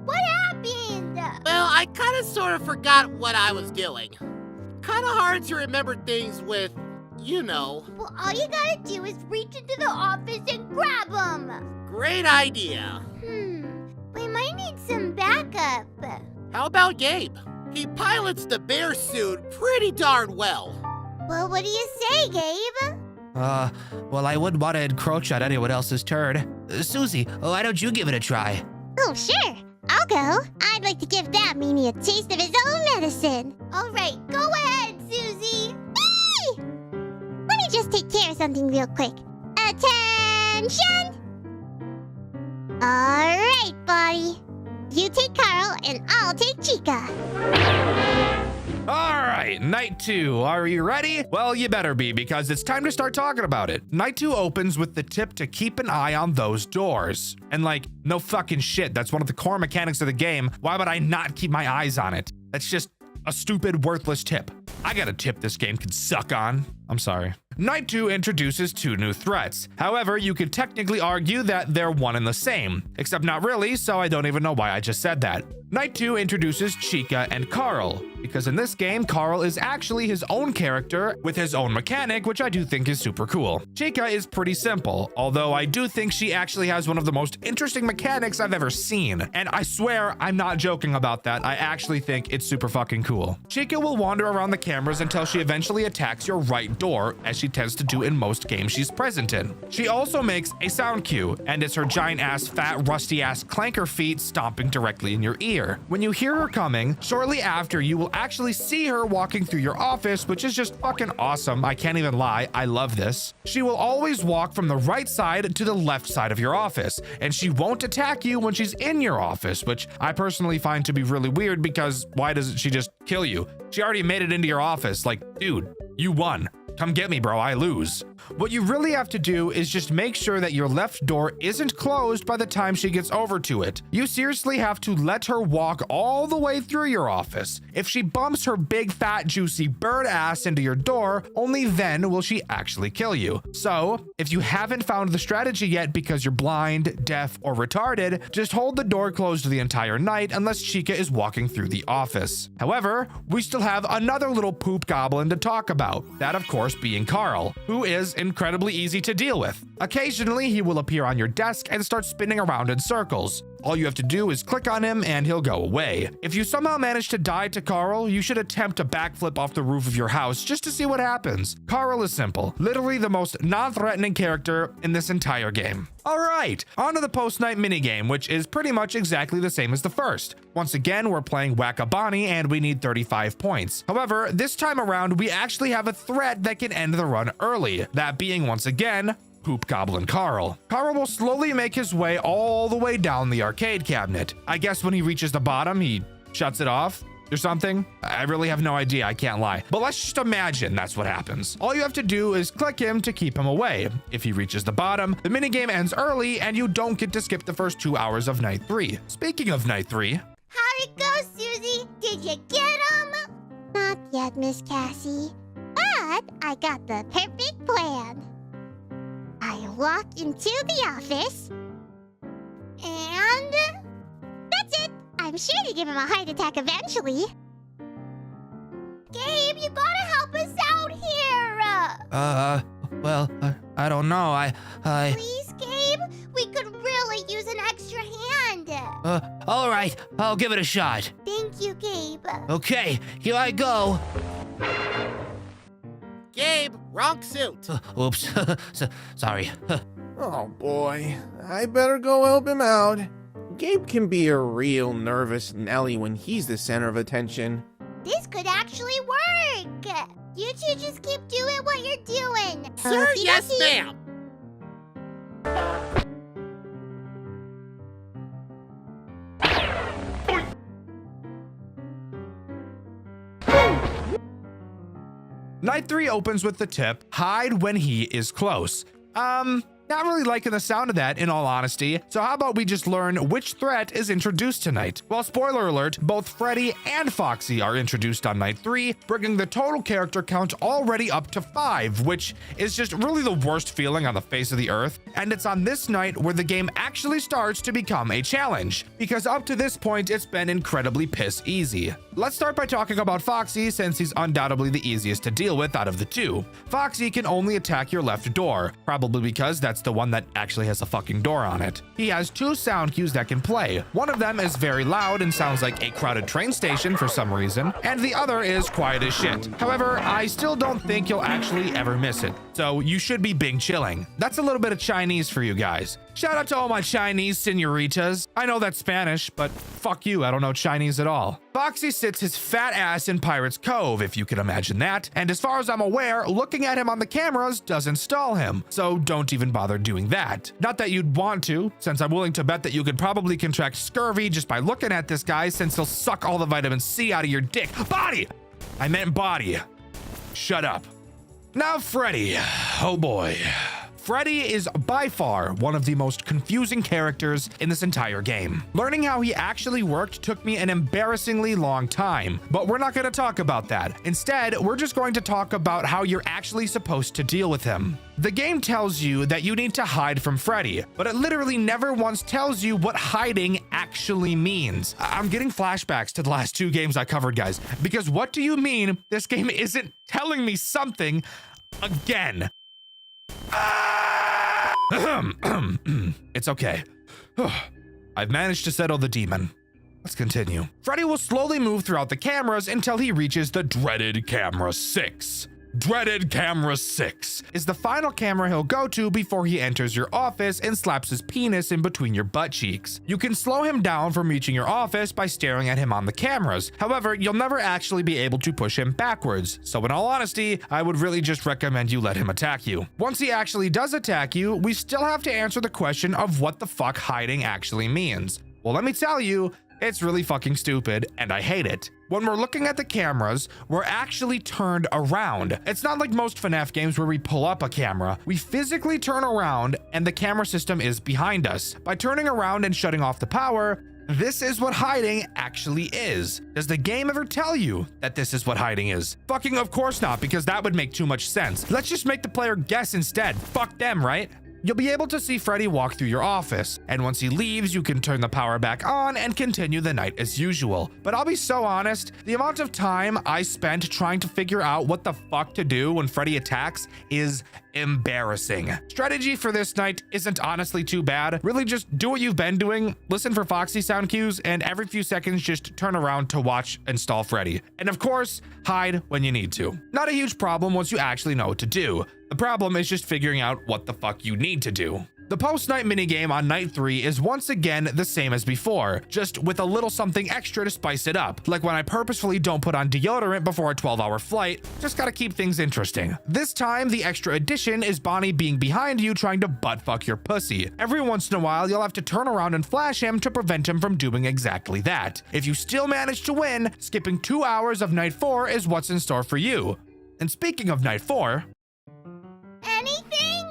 What happened? Well, I kind of sort of forgot what I was doing. Kind of hard to remember things with, you know. Well, all you gotta do is reach into the office and grab him. Great idea. We might need some backup. How about Gabe? He pilots the bear suit pretty darn well. Well, what do you say, Gabe? Well, I wouldn't want to encroach on anyone else's turn. Susie, why don't you give it a try? Oh, sure. I'll go. I'd like to give that meanie a taste of his own medicine. All right, go ahead, Susie. Eee! Let me just take care of something real quick. Attention! All right, buddy. You take Carl, and I'll take Chica. All right, night 2. Are you ready? Well, you better be, because it's time to start talking about it. Night 2 opens with the tip to keep an eye on those doors. And like, no fucking shit, that's one of the core mechanics of the game. Why would I not keep my eyes on it? That's just a stupid, worthless tip. I got a tip this game can suck on. I'm sorry. Night 2 introduces 2 new threats. However, you could technically argue that they're one and the same, except not really, so I don't even know why I just said that. Night 2 introduces Chica and Carl, because in this game, Carl is actually his own character with his own mechanic, which I do think is super cool. Chica is pretty simple, although I do think she actually has one of the most interesting mechanics I've ever seen. And I swear I'm not joking about that. I actually think it's super fucking cool. Chica will wander around the cameras until she eventually attacks your right door, as she tends to do in most games she's present in. She also makes a sound cue, and it's her giant ass, fat, rusty ass clanker feet stomping directly in your ear. When you hear her coming, shortly after, you will actually see her walking through your office, which is just fucking awesome. I can't even lie. I love this. She will always walk from the right side to the left side of your office, and she won't attack you when she's in your office, which I personally find to be really weird, because why doesn't she just kill you? She already made it into your office. Like, dude, you won. Come get me, bro. I lose. What you really have to do is just make sure that your left door isn't closed by the time she gets over to it. You seriously have to let her walk all the way through your office. If she bumps her big, fat, juicy bird ass into your door, only then will she actually kill you. So, if you haven't found the strategy yet because you're blind, deaf, or retarded, just hold the door closed the entire night unless Chica is walking through the office. However, we still have another little poop goblin to talk about. That, of course, being Carl, who is incredibly easy to deal with. Occasionally, he will appear on your desk and start spinning around in circles. All you have to do is click on him and he'll go away. If you somehow manage to die to Carl, you should attempt a backflip off the roof of your house just to see what happens. Carl is simple, literally the most non-threatening character in this entire game. All right, on to the post-night minigame, which is pretty much exactly the same as the first. Once again, we're playing Whack-A-Bonnie and we need 35 points. However, this time around, we actually have a threat that can end the run early. That being, once again, Poop Goblin Carl. Carl will slowly make his way all the way down the arcade cabinet. I guess when he reaches the bottom, he shuts it off or something. I really have no idea, I can't lie. But let's just imagine that's what happens. All you have to do is click him to keep him away. If he reaches the bottom, the minigame ends early and you don't get to skip the first 2 hours of night 3. Speaking of night 3, How'd it go, Susie? Did you get him? Not yet, Miss Cassie. But I got the perfect plan. I walk into the office, and that's it. I'm sure to give him a heart attack eventually. Gabe, you gotta help us out here. Well, I don't know. Please, Gabe? We could really use an extra hand. All right, I'll give it a shot. Thank you, Gabe. Okay, here I go. Gabe, wrong suit. Oops, sorry. Oh boy, I better go help him out. Gabe can be a real nervous Nelly when he's the center of attention. This could actually work. You two just keep doing what you're doing. Sir, Okie yes, dokie. ma'am. Night 3 opens with the tip, hide when he is close. Not really liking the sound of that, in all honesty. So how about we just learn which threat is introduced tonight? Well, spoiler alert, both Freddy and Foxy are introduced on night 3, bringing the total character count already up to 5, which is just really the worst feeling on the face of the earth. And it's on this night where the game actually starts to become a challenge, because up to this point, it's been incredibly piss easy. Let's start by talking about Foxy, since he's undoubtedly the easiest to deal with out of the two. Foxy can only attack your left door, probably because that's the one that actually has a fucking door on it. He has 2 sound cues that can play. One of them is very loud and sounds like a crowded train station for some reason, and the other is quiet as shit. However, I still don't think you'll actually ever miss it, so you should be bing chilling. That's a little bit of Chinese for you guys. Shout out to all my Chinese senoritas. I know that's Spanish, but fuck you, I don't know Chinese at all. Foxy sits his fat ass in Pirate's Cove, if you can imagine that, and as far as I'm aware, looking at him on the cameras doesn't stall him, so don't even bother doing that. Not that you'd want to, since I'm willing to bet that you could probably contract scurvy just by looking at this guy, since he'll suck all the vitamin C out of your dick. Body! I meant body. Shut up. Now Freddy. Oh boy. Freddy is by far one of the most confusing characters in this entire game. Learning how he actually worked took me an embarrassingly long time, but we're not going to talk about that. Instead, we're just going to talk about how you're actually supposed to deal with him. The game tells you that you need to hide from Freddy, but it literally never once tells you what hiding actually means. I'm getting flashbacks to the last 2 games I covered, guys, because what do you mean this game isn't telling me something again? It's okay. I've managed to settle the demon. Let's continue. Freddy will slowly move throughout the cameras until he reaches the dreaded camera 6. Dreaded camera 6 is the final camera he'll go to before he enters your office and slaps his penis in between your butt cheeks. You can slow him down from reaching your office by staring at him on the cameras. However, you'll never actually be able to push him backwards. So in all honesty, I would really just recommend you let him attack you. Once he actually does attack you, we still have to answer the question of what the fuck hiding actually means. Well, let me tell you, it's really fucking stupid, and I hate it. When we're looking at the cameras, we're actually turned around. It's not like most FNAF games where we pull up a camera. We physically turn around, and the camera system is behind us. By turning around and shutting off the power, this is what hiding actually is. Does the game ever tell you that this is what hiding is? Fucking of course not, because that would make too much sense. Let's just make the player guess instead. Fuck them, right? You'll be able to see Freddy walk through your office, and once he leaves, you can turn the power back on and continue the night as usual. But I'll be so honest, the amount of time I spent trying to figure out what the fuck to do when Freddy attacks is embarrassing. Strategy for this night isn't honestly too bad. Really just do what you've been doing, listen for Foxy sound cues, and every few seconds just turn around to watch and stall Freddy. And of course, hide when you need to. Not a huge problem once you actually know what to do. The problem is just figuring out what the fuck you need to do. The post-night minigame on night 3 is once again the same as before, just with a little something extra to spice it up, like when I purposefully don't put on deodorant before a 12-hour flight. Just gotta keep things interesting. This time, the extra addition is Bonnie being behind you trying to butt-fuck your pussy. Every once in a while, you'll have to turn around and flash him to prevent him from doing exactly that. If you still manage to win, skipping 2 hours of night 4 is what's in store for you. And speaking of night 4... Anything?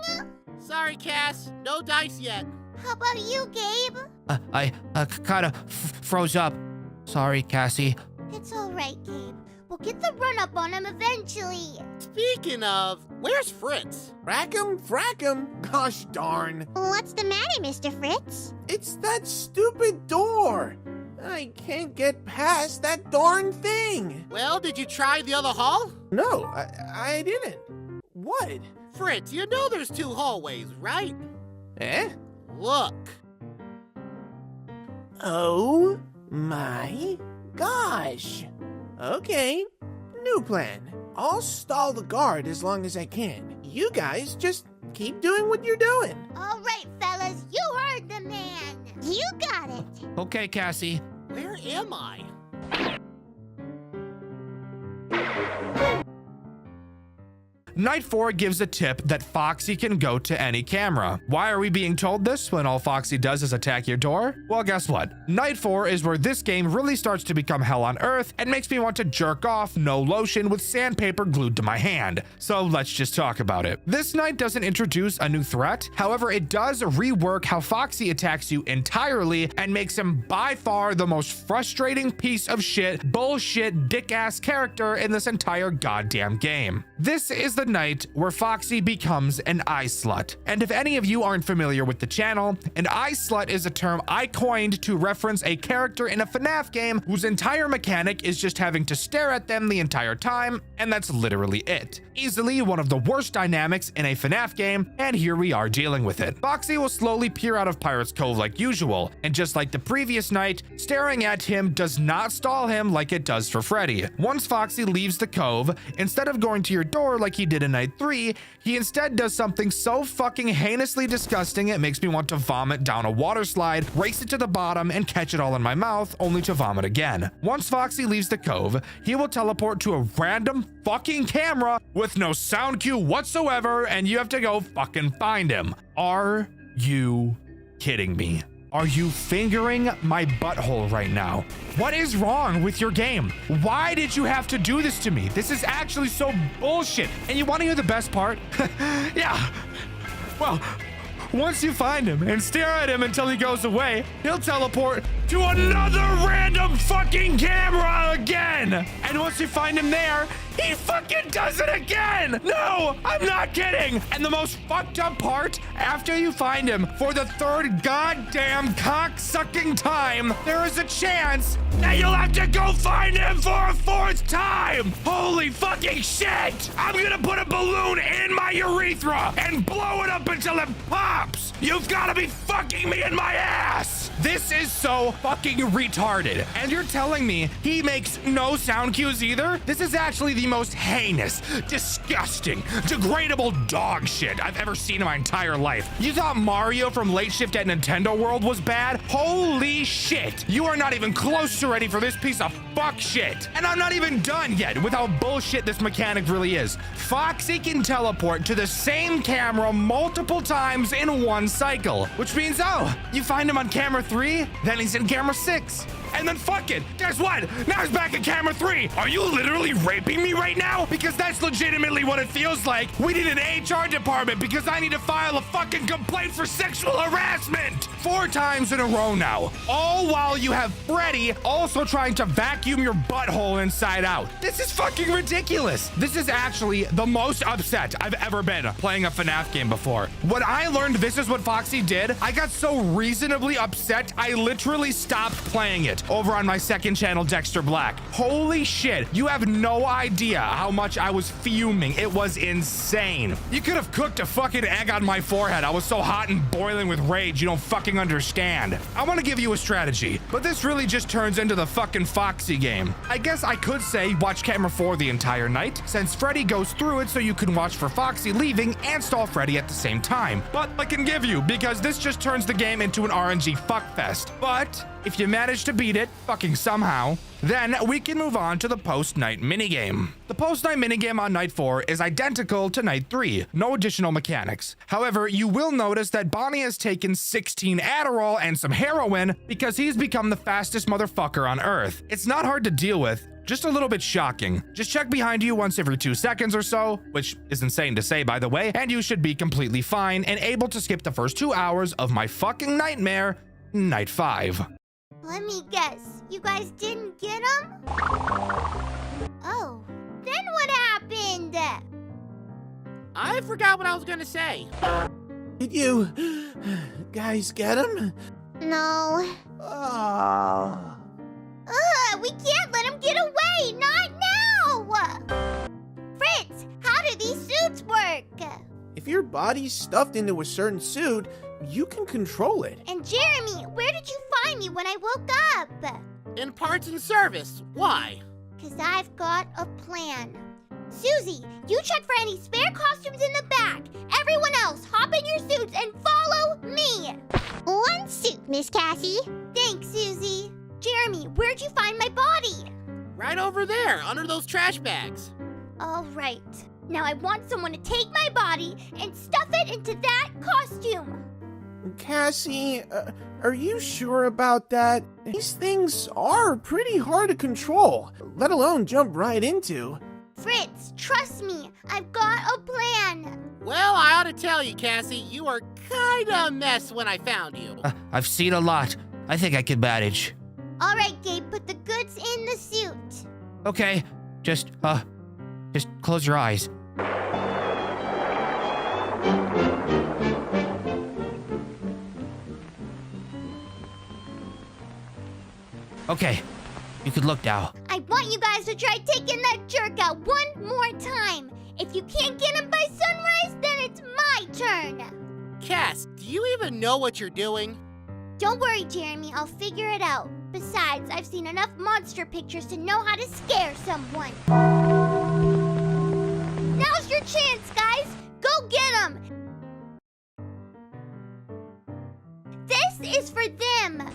Sorry, Cass. No dice yet. How about you, Gabe? I kind of froze up. Sorry, Cassie. It's all right, Gabe. We'll get the run-up on him eventually. Speaking of, where's Fritz? Frackum. Gosh darn. What's the matter, Mr. Fritz? It's that stupid door. I can't get past that darn thing. Well, did you try the other hall? No, I didn't. What? Fritz, you know there's 2 hallways, right? Eh? Look. Oh my gosh. Okay, new plan. I'll stall the guard as long as I can. You guys just keep doing what you're doing. All right, fellas, you heard the man. You got it. Okay, Cassie. Where am I? Night 4 gives a tip that Foxy can go to any camera. Why are we being told this when all Foxy does is attack your door? Well, guess what? Night 4 is where this game really starts to become hell on earth and makes me want to jerk off no lotion with sandpaper glued to my hand. So let's just talk about it. This night doesn't introduce a new threat. However, it does rework how Foxy attacks you entirely and makes him by far the most frustrating piece of shit, bullshit, dick-ass character in this entire goddamn game. This is the night where Foxy becomes an eye slut. And if any of you aren't familiar with the channel, an eye slut is a term I coined to reference a character in a FNAF game whose entire mechanic is just having to stare at them the entire time, and that's literally it. Easily one of the worst dynamics in a FNAF game, and here we are dealing with it. Foxy will slowly peer out of Pirate's Cove like usual, and just like the previous night, staring at him does not stall him like it does for Freddy. Once Foxy leaves the cove, instead of going to your door like he did in night 3, he instead does something so fucking heinously disgusting it makes me want to vomit down a water slide, race it to the bottom, and catch it all in my mouth, only to vomit again. Once Foxy leaves the cove, he will teleport to a random fucking camera with no sound cue whatsoever, and you have to go fucking find him. Are you kidding me? Are you fingering my butthole right now? What is wrong with your game? Why did you have to do this to me? This is actually so bullshit. And you want to hear the best part? Yeah. Well, once you find him and stare at him until he goes away, he'll teleport to another random fucking camera again. And once you find him there, he fucking does it again! No, I'm not kidding! And the most fucked up part, after you find him for the third goddamn cock-sucking time, there is a chance that you'll have to go find him for a fourth time! Holy fucking shit! I'm gonna put a balloon in my urethra and blow it up until it pops! You've gotta be fucking me in my ass! This is so fucking retarded. And you're telling me he makes no sound cues either? This is actually the most heinous, disgusting, degradable dog shit I've ever seen in my entire life. You thought Mario from Late Shift at Nintendo World was bad? Holy shit. You are not even close to ready for this piece of fuck shit. And I'm not even done yet with how bullshit this mechanic really is. Foxy can teleport to the same camera multiple times in one cycle, which means, oh, you find him on camera 3, then he's in camera 6. And then fuck it, guess what? Now he's back at camera 3. Are you literally raping me right now? Because that's legitimately what it feels like. We need an HR department because I need to file a fucking complaint for sexual harassment 4 times in a row now. All while you have Freddy also trying to vacuum your butthole inside out. This is fucking ridiculous. This is actually the most upset I've ever been playing a FNAF game before. When I learned this is what Foxy did, I got so reasonably upset, I literally stopped playing it over on my second channel, Dxtr Black. Holy shit, you have no idea how much I was fuming. It was insane. You could have cooked a fucking egg on my forehead. I was so hot and boiling with rage, you don't fucking understand. I want to give you a strategy, but this really just turns into the fucking Foxy game. I guess I could say watch camera 4 the entire night, since Freddy goes through it so you can watch for Foxy leaving and stall Freddy at the same time. But I can give you, because this just turns the game into an RNG fuckfest. But if you manage to beat it, fucking somehow, then we can move on to the post-night minigame. The post-night minigame on night 4 is identical to night 3, no additional mechanics. However, you will notice that Bonnie has taken 16 Adderall and some heroin because he's become the fastest motherfucker on Earth. It's not hard to deal with, just a little bit shocking. Just check behind you once every 2 seconds or so, which is insane to say by the way, and you should be completely fine and able to skip the first 2 hours of my fucking nightmare, night 5. Let me guess. You guys didn't get him? Oh, then what happened? I forgot what I was gonna say. Did you guys get him? No. Oh. We can't let him get away! Not now! Fritz, how do these suits work? If your body's stuffed into a certain suit, you can control it. And Jeremy, where did you find me when I woke up? In parts and service. Why? 'Cause I've got a plan. Susie, you check for any spare costumes in the back. Everyone else, hop in your suits and follow me. One suit, Miss Cassie. Thanks, Susie. Jeremy, where'd you find my body? Right over there, under those trash bags. All right. Now I want someone to take my body and stuff it into that costume. Cassie, are you sure about that? These things are pretty hard to control, let alone jump right into. Fritz, trust me, I've got a plan. Well, I ought to tell you, Cassie, you were kinda a mess when I found you. I've seen a lot. I think I can manage. All right, Gabe, put the goods in the suit. Okay, just close your eyes. Okay, you can look now. I want you guys to try taking that jerk out one more time. If you can't get him by sunrise, then it's my turn. Cass, do you even know what you're doing? Don't worry, Jeremy, I'll figure it out. Besides, I've seen enough monster pictures to know how to scare someone. Now's your chance, guys. Go get him. This is for them.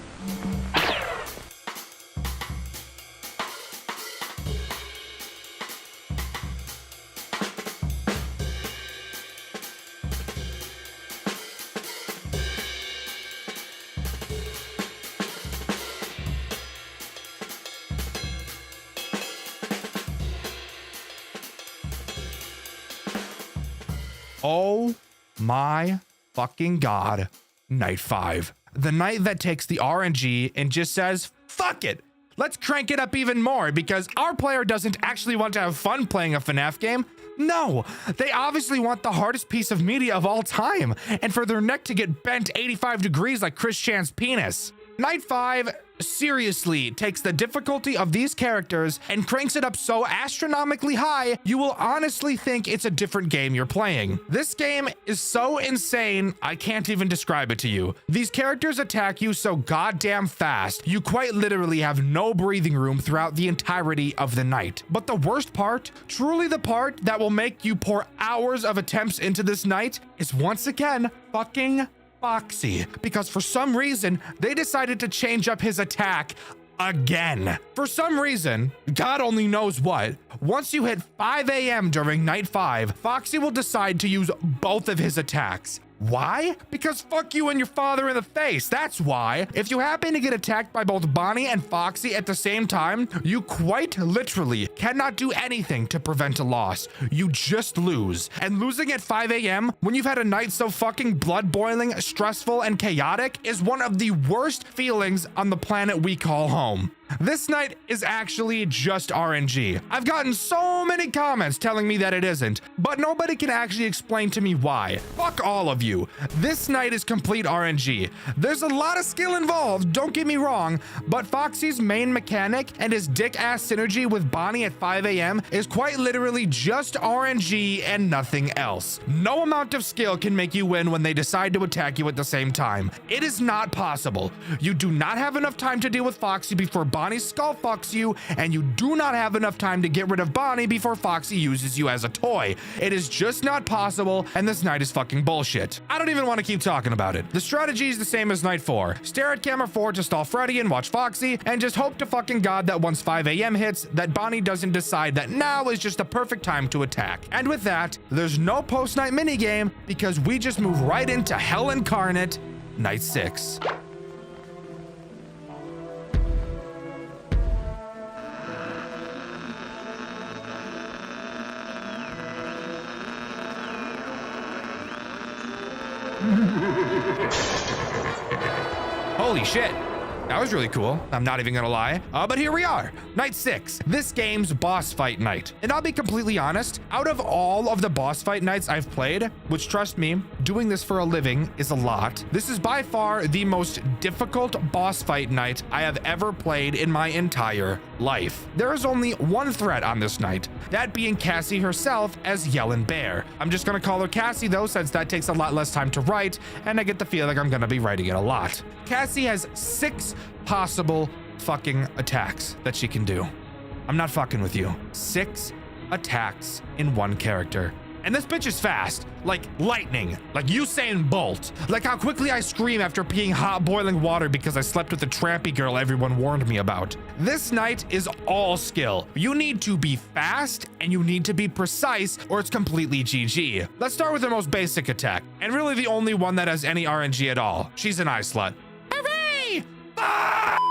Oh my fucking God. Night 5. The night that takes the RNG and just says, fuck it. Let's crank it up even more because our player doesn't actually want to have fun playing a FNAF game. No, they obviously want the hardest piece of media of all time and for their neck to get bent 85 degrees like Chris Chan's penis. Night 5 seriously takes the difficulty of these characters and cranks it up so astronomically high, you will honestly think it's a different game you're playing. This game is so insane, I can't even describe it to you. These characters attack you so goddamn fast, you quite literally have no breathing room throughout the entirety of the night. But the worst part, truly the part that will make you pour hours of attempts into this night, is once again fucking Foxy, because for some reason they decided to change up his attack again. For some reason, God only knows what, once you hit 5 a.m. during night 5, Foxy will decide to use both of his attacks. Why? Because fuck you and your father in the face. That's why. If you happen to get attacked by both Bonnie and Foxy at the same time, you quite literally cannot do anything to prevent a loss. You just lose. And losing at 5 a.m. when you've had a night so fucking blood boiling, stressful, and chaotic is one of the worst feelings on the planet we call home. This night is actually just RNG. I've gotten so many comments telling me that it isn't, but nobody can actually explain to me why. Fuck all of you. This night is complete RNG. There's a lot of skill involved, don't get me wrong, but Foxy's main mechanic and his dick-ass synergy with Bonnie at 5 a.m. is quite literally just RNG and nothing else. No amount of skill can make you win when they decide to attack you at the same time. It is not possible. You do not have enough time to deal with Foxy before Bonnie skull fucks you, and you do not have enough time to get rid of Bonnie before Foxy uses you as a toy. It is just not possible, and this night is fucking bullshit. I don't even want to keep talking about it. The strategy is the same as night 4. Stare at camera 4 to stall Freddy and watch Foxy, and just hope to fucking God that once 5 a.m. hits, that Bonnie doesn't decide that now is just the perfect time to attack. And with that, there's no post-night minigame because we just move right into hell incarnate, night 6. Holy shit. That was really cool. I'm not even gonna lie. But here we are, night 6, this game's boss fight night. And I'll be completely honest, out of all of the boss fight nights I've played, which trust me, doing this for a living is a lot, this is by far the most difficult boss fight night I have ever played in my entire life. There is only one threat on this night, that being Cassie herself as Yellin' Bear. I'm just gonna call her Cassie though, since that takes a lot less time to write, and I get the feeling I'm gonna be writing it a lot. Cassie has 6 possible fucking attacks that she can do. I'm not fucking with you. 6 attacks in one character. And this bitch is fast, like lightning, like Usain Bolt. Like how quickly I scream after peeing hot boiling water because I slept with the trampy girl everyone warned me about. This knight is all skill. You need to be fast and you need to be precise or it's completely GG. Let's start with the most basic attack, and really the only one that has any RNG at all. She's an eye slut. Hooray!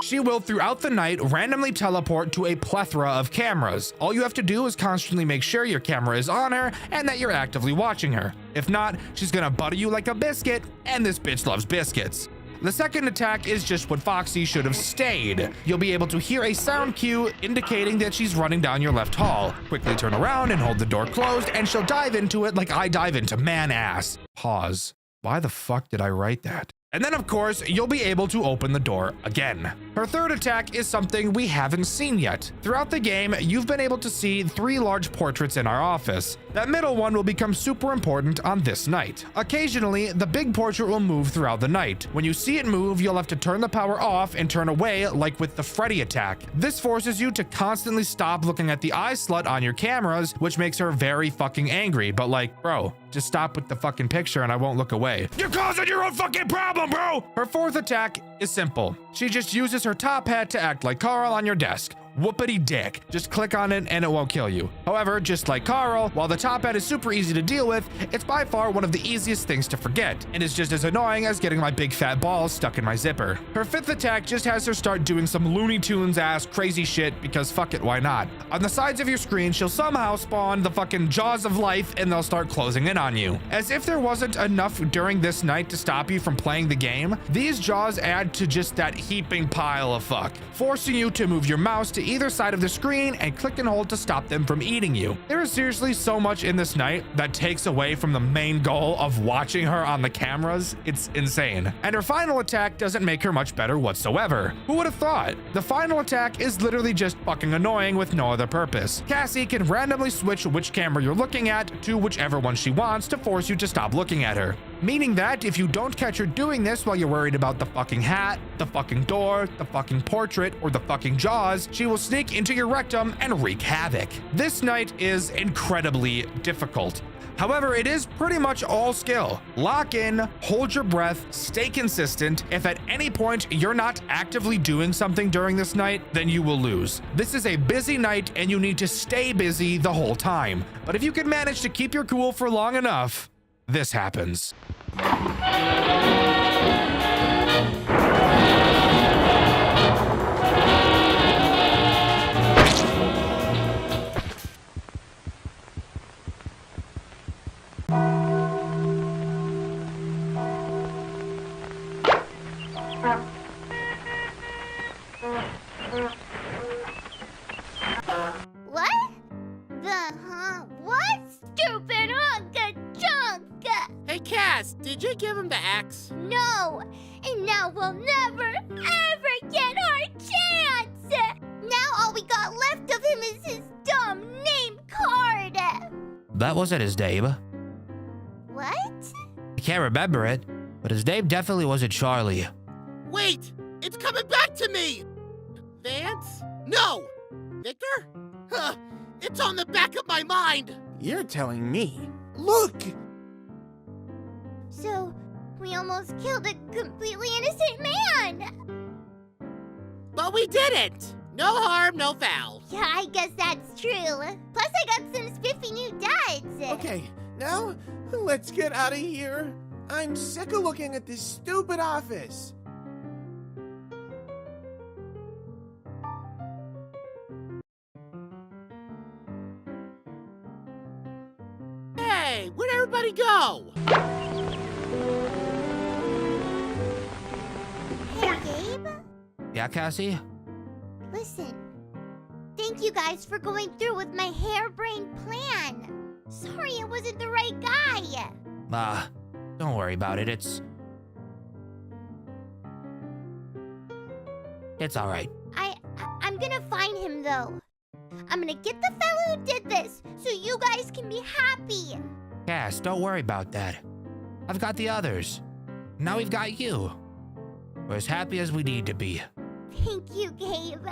She will, throughout the night, randomly teleport to a plethora of cameras. All you have to do is constantly make sure your camera is on her and that you're actively watching her. If not, she's gonna butter you like a biscuit, and this bitch loves biscuits. The second attack is just what Foxy should have stayed. You'll be able to hear a sound cue indicating that she's running down your left hall. Quickly turn around and hold the door closed, and she'll dive into it like I dive into man ass. Pause. Why the fuck did I write that? And then, of course, you'll be able to open the door again. Her third attack is something we haven't seen yet. Throughout the game, you've been able to see 3 large portraits in our office. That middle one will become super important on this night. Occasionally, the big portrait will move throughout the night. When you see it move, you'll have to turn the power off and turn away like with the Freddy attack. This forces you to constantly stop looking at the eye slut on your cameras, which makes her very fucking angry. But like, bro, just stop with the fucking picture and I won't look away. You're causing your own fucking problem, bro! Her fourth attack is simple. She just uses her top hat to act like Carl on your desk. Whoopity dick. Just click on it and it won't kill you. However, just like Carl, while the top hat is super easy to deal with, it's by far one of the easiest things to forget, and it's just as annoying as getting my big fat balls stuck in my zipper. Her fifth attack just has her start doing some Looney Tunes ass crazy shit because fuck it, why not? On the sides of your screen, she'll somehow spawn the fucking jaws of life and they'll start closing in on you. As if there wasn't enough during this night to stop you from playing the game, these jaws add to just that heaping pile of fuck, forcing you to move your mouse to either side of the screen and click and hold to stop them from eating you. There is seriously so much in this night that takes away from the main goal of watching her on the cameras. It's insane. And her final attack doesn't make her much better whatsoever. Who would have thought? The final attack is literally just fucking annoying with no other purpose. Cassie can randomly switch which camera you're looking at to whichever one she wants to force you to stop looking at her. Meaning that if you don't catch her doing this while you're worried about the fucking hat, the fucking door, the fucking portrait, or the fucking jaws, she will sneak into your rectum and wreak havoc. This night is incredibly difficult. However, it is pretty much all skill. Lock in, hold your breath, stay consistent. If at any point you're not actively doing something during this night, then you will lose. This is a busy night and you need to stay busy the whole time. But if you can manage to keep your cool for long enough, this happens. What? What? Stupid Uncle Chunk! Hey, Cass, did you give him the axe? No! And now we'll never, ever get our chance! Now all we got left of him is his dumb name card! That wasn't his name. What? I can't remember it, but his name definitely wasn't Charlie. Wait, it's coming back to me! Vance? No! Victor? Huh, it's on the back of my mind! You're telling me. Look! So, we almost killed a completely innocent man! But we didn't! No harm, no foul. Yeah, I guess that's true. Plus, I got some spiffy new duds. Okay, now let's get out of here. I'm sick of looking at this stupid office. Hey, where'd everybody go? Hey, Gabe? Yeah, Cassie? Listen. Thank you guys for going through with my harebrained plan. Sorry it wasn't the right guy. Don't worry about it. It's all right. I'm gonna find him, though. I'm gonna get the fellow who did this, so you guys can be happy. Cass, don't worry about that. I've got the others. Now we've got you. We're as happy as we need to be. Thank you, Gabe.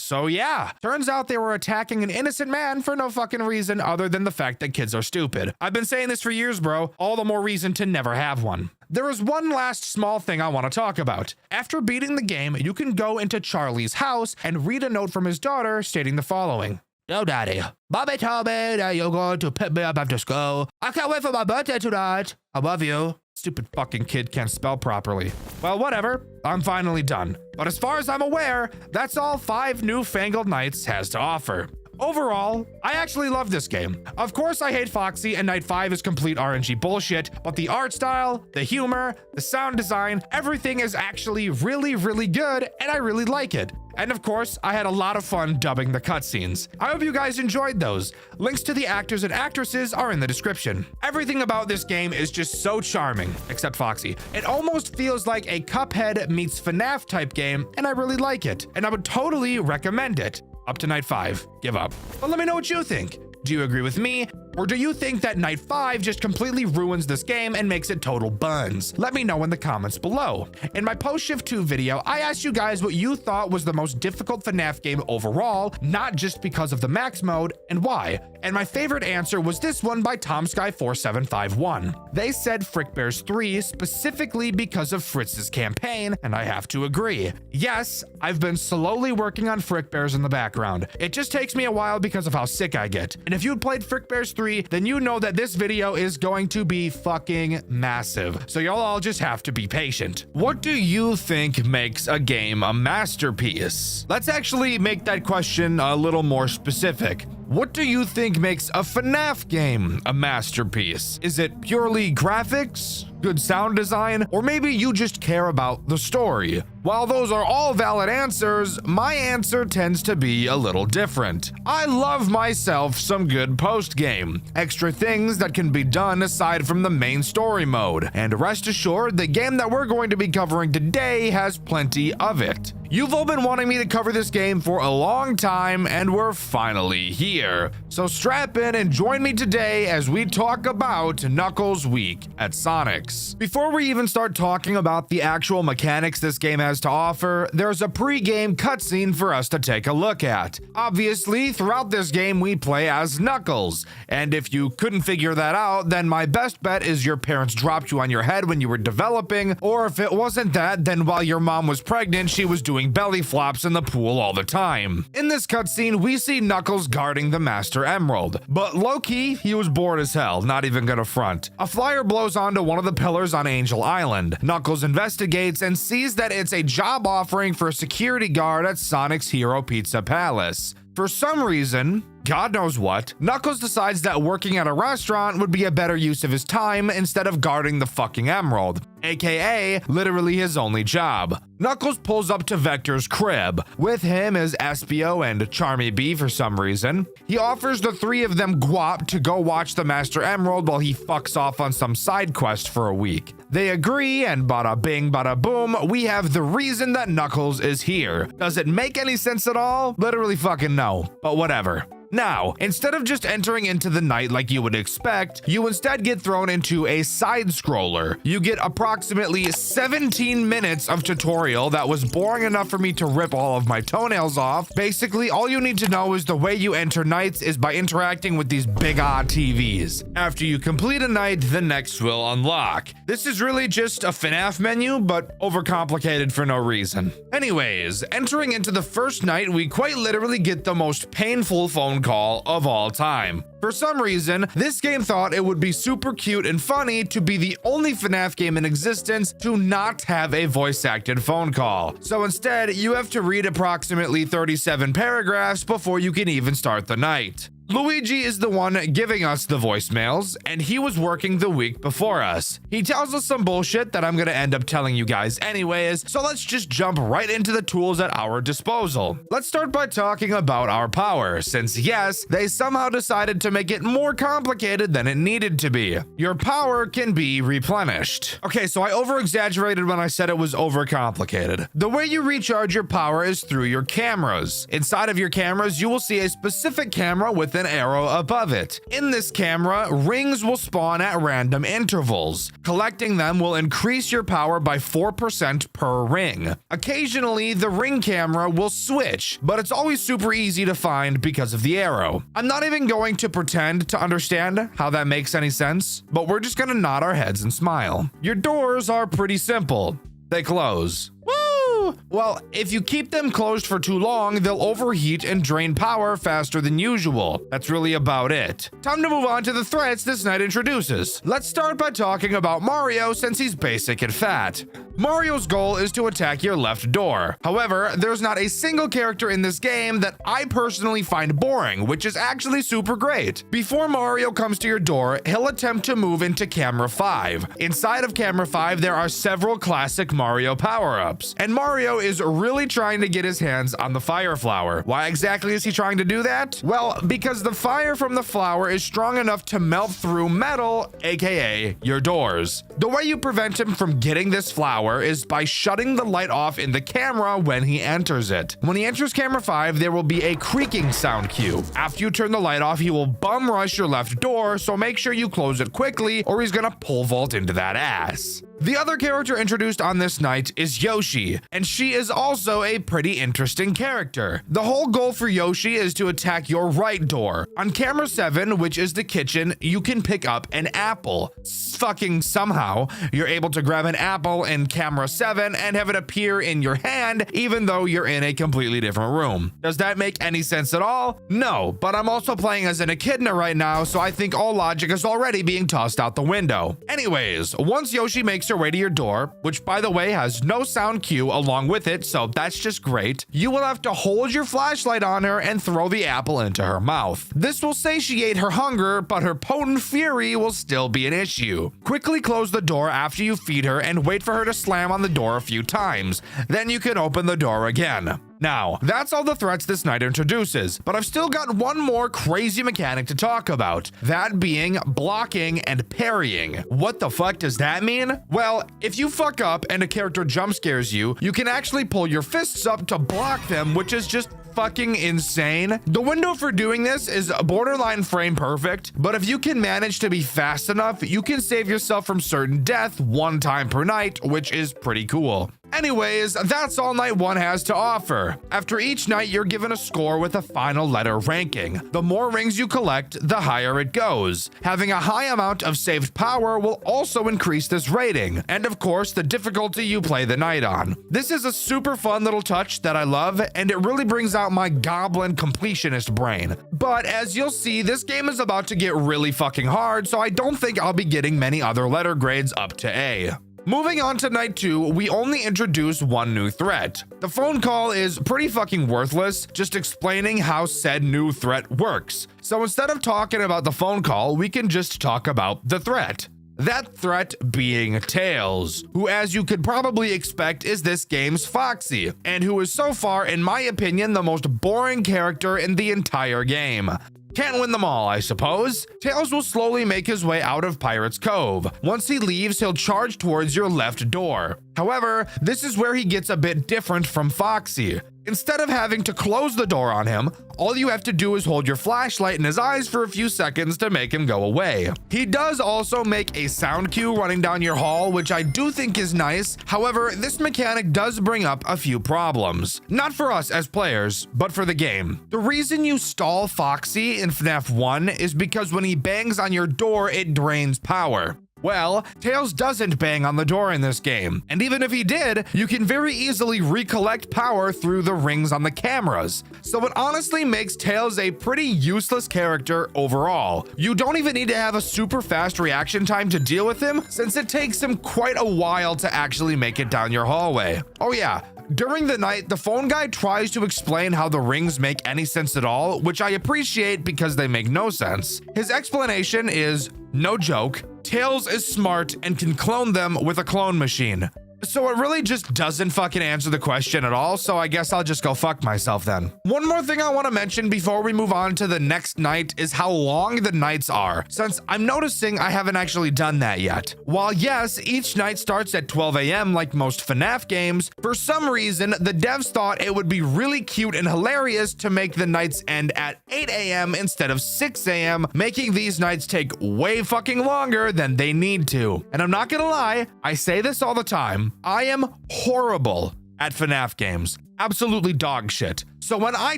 So yeah, turns out they were attacking an innocent man for no fucking reason other than the fact that kids are stupid. I've been saying this for years, bro. All the more reason to never have one. There is one last small thing I want to talk about. After beating the game, you can go into Charlie's house and read a note from his daughter stating the following. Yo, Daddy. Mommy told me that you're going to pick me up after school. I can't wait for my birthday tonight. I love you. Stupid fucking kid can't spell properly. Well, whatever. I'm finally done. But as far as I'm aware, that's all 5 newfangled nights has to offer. Overall, I actually love this game. Of course, I hate Foxy and Night 5 is complete RNG bullshit, but the art style, the humor, the sound design, everything is actually really, really good, and I really like it. And of course, I had a lot of fun dubbing the cutscenes. I hope you guys enjoyed those. Links to the actors and actresses are in the description. Everything about this game is just so charming, except Foxy. It almost feels like a Cuphead meets FNAF type game, and I really like it. And I would totally recommend it. Up to Night 5, give up. But let me know what you think. Do you agree with me? Or do you think that Night 5 just completely ruins this game and makes it total buns? Let me know in the comments below. In my Post Shift 2 video, I asked you guys what you thought was the most difficult FNAF game overall, not just because of the max mode, and why. And my favorite answer was this one by TomSky4751. They said Frick Bears 3 specifically because of Fritz's campaign, and I have to agree. Yes, I've been slowly working on Frick Bears in the background. It just takes me a while because of how sick I get. And if you'd played Frick Bears 3, then you know that this video is going to be fucking massive. So y'all all just have to be patient. What do you think makes a game a masterpiece? Let's actually make that question a little more specific. What do you think makes a FNAF game a masterpiece? Is it purely graphics, good sound design, or maybe you just care about the story? While those are all valid answers, my answer tends to be a little different. I love myself some good post-game, extra things that can be done aside from the main story mode, and rest assured, the game that we're going to be covering today has plenty of it. You've all been wanting me to cover this game for a long time, and we're finally here. So strap in and join me today as we talk about Knuckles Week at Sonic's. Before we even start talking about the actual mechanics this game has to offer, there's a pre-game cutscene for us to take a look at. Obviously, throughout this game, we play as Knuckles, and if you couldn't figure that out, then my best bet is your parents dropped you on your head when you were developing, or if it wasn't that, then while your mom was pregnant, she was doing belly flops in the pool all the time. In this cutscene, we see Knuckles guarding the Master Emerald, but low-key, he was bored as hell, not even gonna front. A flyer blows onto one of the pillars on Angel Island. Knuckles investigates and sees that it's a job offering for a security guard at Sonic's Hero Pizza Palace. For some reason, God knows what, Knuckles decides that working at a restaurant would be a better use of his time instead of guarding the fucking emerald, aka literally his only job. Knuckles pulls up to Vector's crib. With him is Espio and Charmy B for some reason. He offers the 3 of them guap to go watch the Master Emerald while he fucks off on some side quest for a week. They agree, and bada bing bada boom, we have the reason that Knuckles is here. Does it make any sense at all? Literally fucking no, but whatever. Now, instead of just entering into the night like you would expect, you instead get thrown into a side-scroller. You get approximately 17 minutes of tutorial that was boring enough for me to rip all of my toenails off. Basically, all you need to know is the way you enter nights is by interacting with these big-odd TVs. After you complete a night, the next will unlock. This is really just a FNAF menu, but overcomplicated for no reason. Anyways, entering into the first night, we quite literally get the most painful phone call of all time. For some reason, this game thought it would be super cute and funny to be the only FNAF game in existence to not have a voice-acted phone call. So instead, you have to read approximately 37 paragraphs before you can even start the night. Luigi is the one giving us the voicemails, and he was working the week before us. He tells us some bullshit that I'm gonna end up telling you guys anyways, so let's just jump right into the tools at our disposal. Let's start by talking about our power, since yes, they somehow decided to make it more complicated than it needed to be. Your power can be replenished. Okay, so I over-exaggerated when I said it was overcomplicated. The way you recharge your power is through your cameras. Inside of your cameras, you will see a specific camera with an arrow above it. In this camera, rings will spawn at random intervals. Collecting them will increase your power by 4% per ring. Occasionally, the ring camera will switch, but it's always super easy to find because of the arrow. I'm not even going to pretend to understand how that makes any sense, but we're just gonna nod our heads and smile. Your doors are pretty simple. They close. Woo! Well, if you keep them closed for too long, they'll overheat and drain power faster than usual. That's really about it. Time to move on to the threats this night introduces. Let's start by talking about Mario since he's basic and fat. Mario's goal is to attack your left door. However, there's not a single character in this game that I personally find boring, which is actually super great. Before Mario comes to your door, he'll attempt to move into Camera 5. Inside of Camera 5, there are several classic Mario power-ups, and Mario is really trying to get his hands on the fire flower. Why exactly is he trying to do that? Well, because the fire from the flower is strong enough to melt through metal, aka your doors. The way you prevent him from getting this flower is by shutting the light off in the camera when he enters it. When he enters Camera 5, there will be a creaking sound cue. After you turn the light off, he will bum rush your left door, so make sure you close it quickly or he's gonna pole vault into that ass. The other character introduced on this night is Yoshi, and she is also a pretty interesting character. The whole goal for Yoshi is to attack your right door. On Camera 7, which is the kitchen, you can pick up an apple. Fucking somehow, you're able to grab an apple in Camera 7 and have it appear in your hand, even though you're in a completely different room. Does that make any sense at all? No, but I'm also playing as an echidna right now, so I think all logic is already being tossed out the window. Anyways, once Yoshi makes her way to your door, which by the way has no sound cue along with it, so that's just great, you will have to hold your flashlight on her and throw the apple into her mouth. This will satiate her hunger, but her potent fury will still be an issue. Quickly close the door after you feed her and wait for her to slam on the door a few times. Then you can open the door again. Now, that's all the threats this night introduces, but I've still got one more crazy mechanic to talk about, that being blocking and parrying. What the fuck does that mean? Well, if you fuck up and a character jump scares you, you can actually pull your fists up to block them, which is just fucking insane. The window for doing this is borderline frame perfect, but if you can manage to be fast enough, you can save yourself from certain death one time per night, which is pretty cool. Anyways, that's all night 1 has to offer. After each night, you're given a score with a final letter ranking. The more rings you collect, the higher it goes. Having a high amount of saved power will also increase this rating, and of course, the difficulty you play the night on. This is a super fun little touch that I love, and it really brings out my goblin completionist brain. But as you'll see, this game is about to get really fucking hard, so I don't think I'll be getting many other letter grades up to A. Moving on to night 2, we only introduce one new threat. The phone call is pretty fucking worthless, just explaining how said new threat works. So instead of talking about the phone call, we can just talk about the threat. That threat being Tails, who as you could probably expect is this game's Foxy, and who is so far, in my opinion, the most boring character in the entire game. Can't win them all, I suppose. Tails will slowly make his way out of Pirate's Cove. Once he leaves, he'll charge towards your left door. However, this is where he gets a bit different from Foxy. Instead of having to close the door on him, all you have to do is hold your flashlight in his eyes for a few seconds to make him go away. He does also make a sound cue running down your hall, which I do think is nice. However, this mechanic does bring up a few problems. Not for us as players, but for the game. The reason you stall Foxy in FNAF 1 is because when he bangs on your door, it drains power. Well, Tails doesn't bang on the door in this game, and even if he did, you can very easily recollect power through the rings on the cameras. So it honestly makes Tails a pretty useless character overall. You don't even need to have a super fast reaction time to deal with him, since it takes him quite a while to actually make it down your hallway. Oh yeah, during the night, the phone guy tries to explain how the rings make any sense at all, which I appreciate because they make no sense. His explanation is, no joke, Tails is smart and can clone them with a clone machine. So it really just doesn't fucking answer the question at all, so I guess I'll just go fuck myself then. One more thing I want to mention before we move on to the next night is how long the nights are, since I'm noticing I haven't actually done that yet. While yes, each night starts at 12 a.m. like most FNAF games, for some reason the devs thought it would be really cute and hilarious to make the nights end at 8 a.m. instead of 6 a.m., making these nights take way fucking longer than they need to. And I'm not gonna lie, I say this all the time, I am horrible at FNAF games. Absolutely dog shit. So when I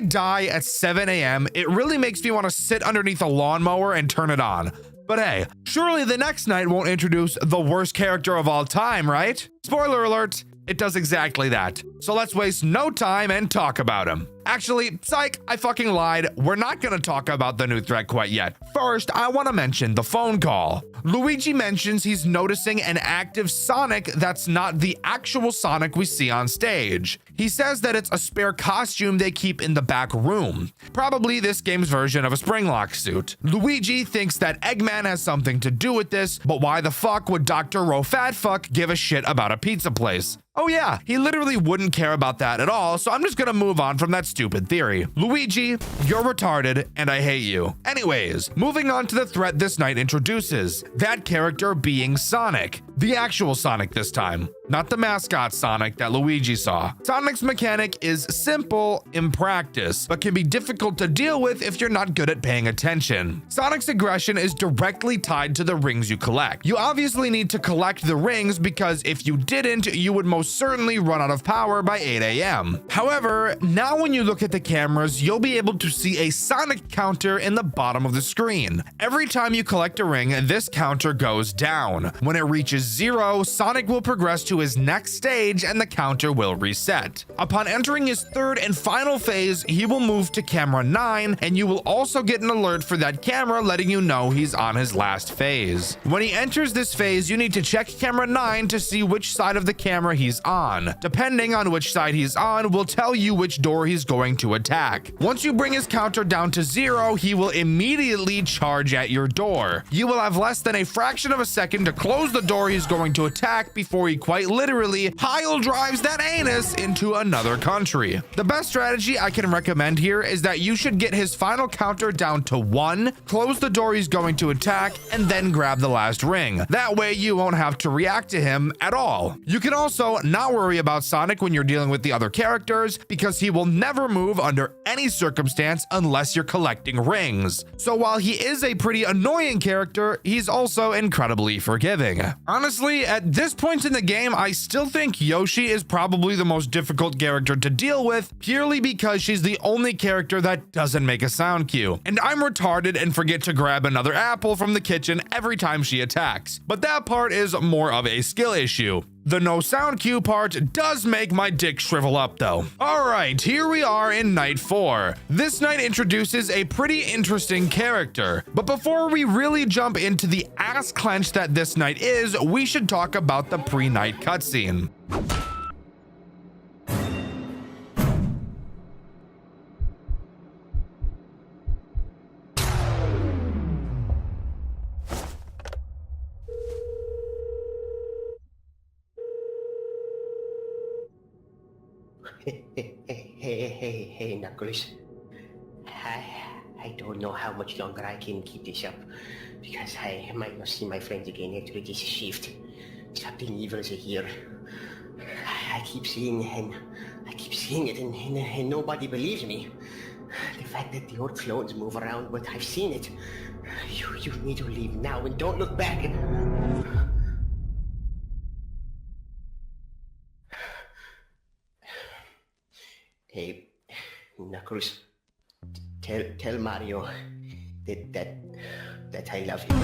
die at 7 a.m., it really makes me want to sit underneath a lawnmower and turn it on. But hey, surely the next night won't introduce the worst character of all time, right? Spoiler alert, it does exactly that. So let's waste no time and talk about him. Actually, psych, I fucking lied. We're not gonna talk about the new threat quite yet. First, I want to mention the phone call. Luigi mentions he's noticing an active Sonic that's not the actual Sonic we see on stage. He says that it's a spare costume they keep in the back room, probably this game's version of a Springlock suit. Luigi thinks that Eggman has something to do with this, but why the fuck would Dr. Rofatfuck give a shit about a pizza place? Oh yeah, he literally wouldn't care about that at all, so I'm just gonna move on from that stupid theory. Luigi, you're retarded, and I hate you. Anyways, moving on to the threat this night introduces, that character being Sonic. The actual Sonic this time, not the mascot Sonic that Luigi saw. Sonic's mechanic is simple in practice, but can be difficult to deal with if you're not good at paying attention. Sonic's aggression is directly tied to the rings you collect. You obviously need to collect the rings because if you didn't, you would most certainly run out of power by 8 a.m. However, now when you look at the cameras, you'll be able to see a Sonic counter in the bottom of the screen. Every time you collect a ring, this counter goes down. When it reaches 0, Sonic will progress to his next stage and the counter will reset. Upon entering his third and final phase, he will move to camera 9, and you will also get an alert for that camera letting you know he's on his last phase. When he enters this phase, you need to check camera 9 to see which side of the camera he's on. Depending on which side he's on will tell you which door he's going to attack. Once you bring his counter down to 0, he will immediately charge at your door. You will have less than a fraction of a second to close the door he's going to attack before he quite literally pile drives that anus into another country. The best strategy I can recommend here is that you should get his final counter down to 1, close the door he's going to attack, and then grab the last ring. That way you won't have to react to him at all. You can also not worry about Sonic when you're dealing with the other characters because he will never move under any circumstance unless you're collecting rings. So while he is a pretty annoying character, he's also incredibly forgiving. Honestly, at this point in the game, I still think Yoshi is probably the most difficult character to deal with, purely because she's the only character that doesn't make a sound cue. And I'm retarded and forget to grab another apple from the kitchen every time she attacks. But that part is more of a skill issue. The no sound cue part does make my dick shrivel up though. Alright, here we are in night 4. This night introduces a pretty interesting character. But before we really jump into the ass clench that this night is, we should talk about the pre-night cutscene. Hey, Knuckles. I don't know how much longer I can keep this up, because I might not see my friends again after this shift. Something evil is here. I keep seeing it, and nobody believes me. The fact that the old clones move around, but I've seen it. You need to leave now and don't look back. Hey, Knuckles, tell Mario that I love him.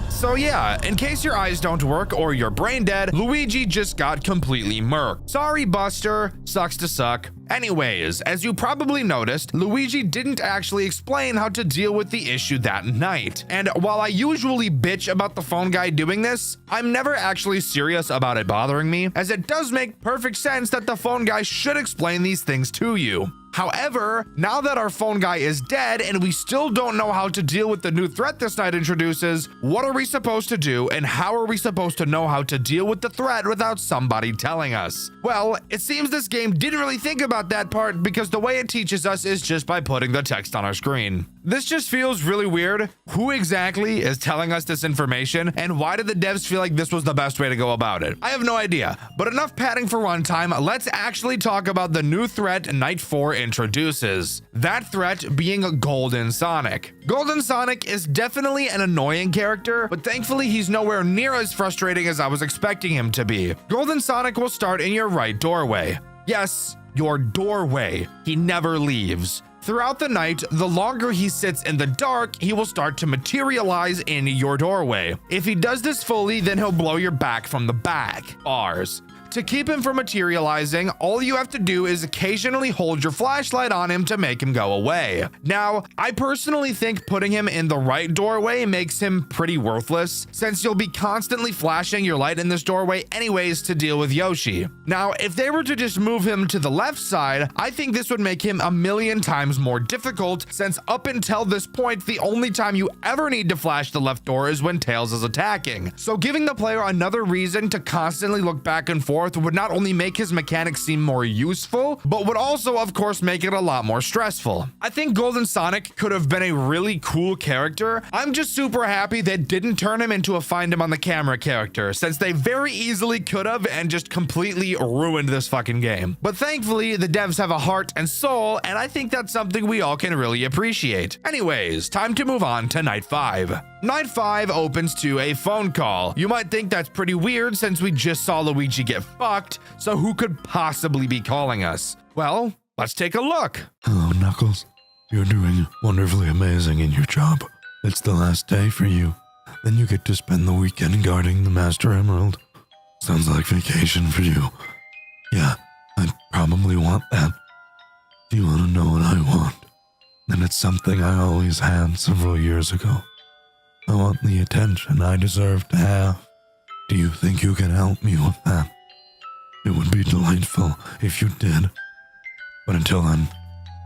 So yeah, in case your eyes don't work or you're brain dead, Luigi just got completely murked. Sorry, Buster. Sucks to suck. Anyways, as you probably noticed, Luigi didn't actually explain how to deal with the issue that night. And while I usually bitch about the phone guy doing this, I'm never actually serious about it bothering me, as it does make perfect sense that the phone guy should explain these things to you. However, now that our phone guy is dead and we still don't know how to deal with the new threat this night introduces, what are we supposed to do and how are we supposed to know how to deal with the threat without somebody telling us? Well, it seems this game didn't really think about that part because the way it teaches us is just by putting the text on our screen. This just feels really weird. Who exactly is telling us this information and why did the devs feel like this was the best way to go about it? I have no idea, but enough padding for runtime. Let's actually talk about the new threat Night 4 introduces. That threat being Golden Sonic. Golden Sonic is definitely an annoying character, but thankfully he's nowhere near as frustrating as I was expecting him to be. Golden Sonic will start in your right doorway. Yes, your doorway. He never leaves. Throughout the night, the longer he sits in the dark, he will start to materialize in your doorway. If he does this fully, then he'll blow your back from the back. Bars. To keep him from materializing, all you have to do is occasionally hold your flashlight on him to make him go away. Now, I personally think putting him in the right doorway makes him pretty worthless, since you'll be constantly flashing your light in this doorway anyways to deal with Yoshi. Now, if they were to just move him to the left side, I think this would make him a million times more difficult, since up until this point, the only time you ever need to flash the left door is when Tails is attacking. So giving the player another reason to constantly look back and forth would not only make his mechanics seem more useful, but would also, of course, make it a lot more stressful. I think Golden Sonic could have been a really cool character. I'm just super happy they didn't turn him into a find him on the camera character, since they very easily could have and just completely ruined this fucking game. But thankfully, the devs have a heart and soul, and I think that's something we all can really appreciate. Anyways, time to move on to Night 5. Night 5 opens to a phone call. You might think that's pretty weird since we just saw Luigi get fucked, so who could possibly be calling us? Well, let's take a look. Hello, Knuckles. You're doing wonderfully amazing in your job. It's the last day for you. Then you get to spend the weekend guarding the Master Emerald. Sounds like vacation for you. Yeah, I'd probably want that. Do you want to know what I want? And it's something I always had several years ago. I want the attention I deserve to have. Do you think you can help me with that? It would be delightful if you did. But until then...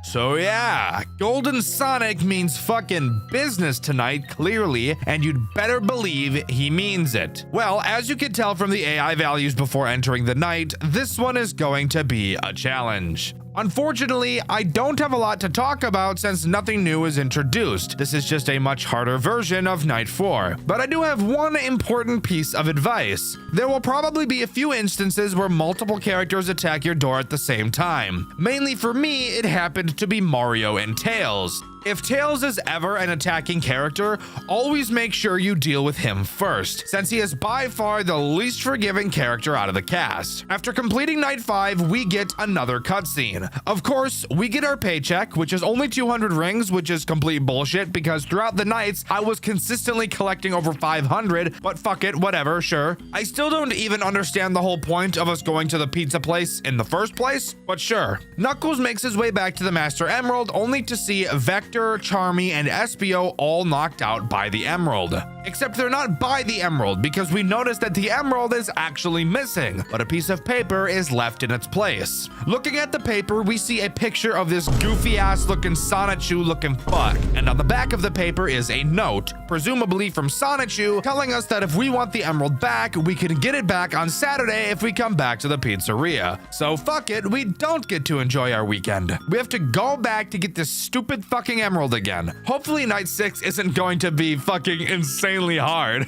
So yeah, Golden Sonic means fucking business tonight, clearly, and you'd better believe he means it. Well, as you can tell from the AI values before entering the night, this one is going to be a challenge. Unfortunately, I don't have a lot to talk about since nothing new is introduced. This is just a much harder version of Night 4. But I do have one important piece of advice. There will probably be a few instances where multiple characters attack your door at the same time. Mainly for me, it happened to be Mario and Tails. If Tails is ever an attacking character, always make sure you deal with him first, since he is by far the least forgiving character out of the cast. After completing Night 5, we get another cutscene. Of course, we get our paycheck, which is only 200 rings, which is complete bullshit because throughout the nights, I was consistently collecting over 500, but fuck it, whatever, sure. I still don't even understand the whole point of us going to the pizza place in the first place, but sure. Knuckles makes his way back to the Master Emerald only to see Vector, Charmy, and Espio all knocked out by the emerald. Except they're not by the emerald because we noticed that the emerald is actually missing, but a piece of paper is left in its place. Looking at the paper, we see a picture of this goofy ass looking Sonichu looking fuck, and on the back of the paper is a note, presumably from Sonichu, telling us that if we want the emerald back, we can get it back on Saturday if we come back to the pizzeria. So fuck it, we don't get to enjoy our weekend. We have to go back to get this stupid fucking emerald again. Hopefully Night 6 isn't going to be fucking insanely hard.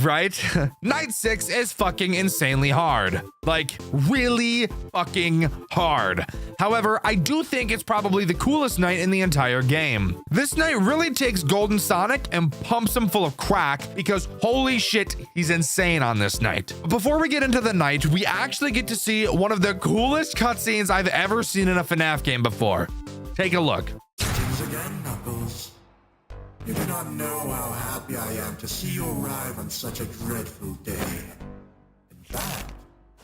Right? Night 6 is fucking insanely hard. Like, really fucking hard. However, I do think it's probably the coolest night in the entire game. This night really takes Golden Sonic and pumps him full of crack because holy shit, he's insane on this night. But before we get into the night, we actually get to see one of the coolest cutscenes I've ever seen in a FNAF game before. Take a look. Greetings again, Knuckles. You do not know how happy I am to see you arrive on such a dreadful day. In fact,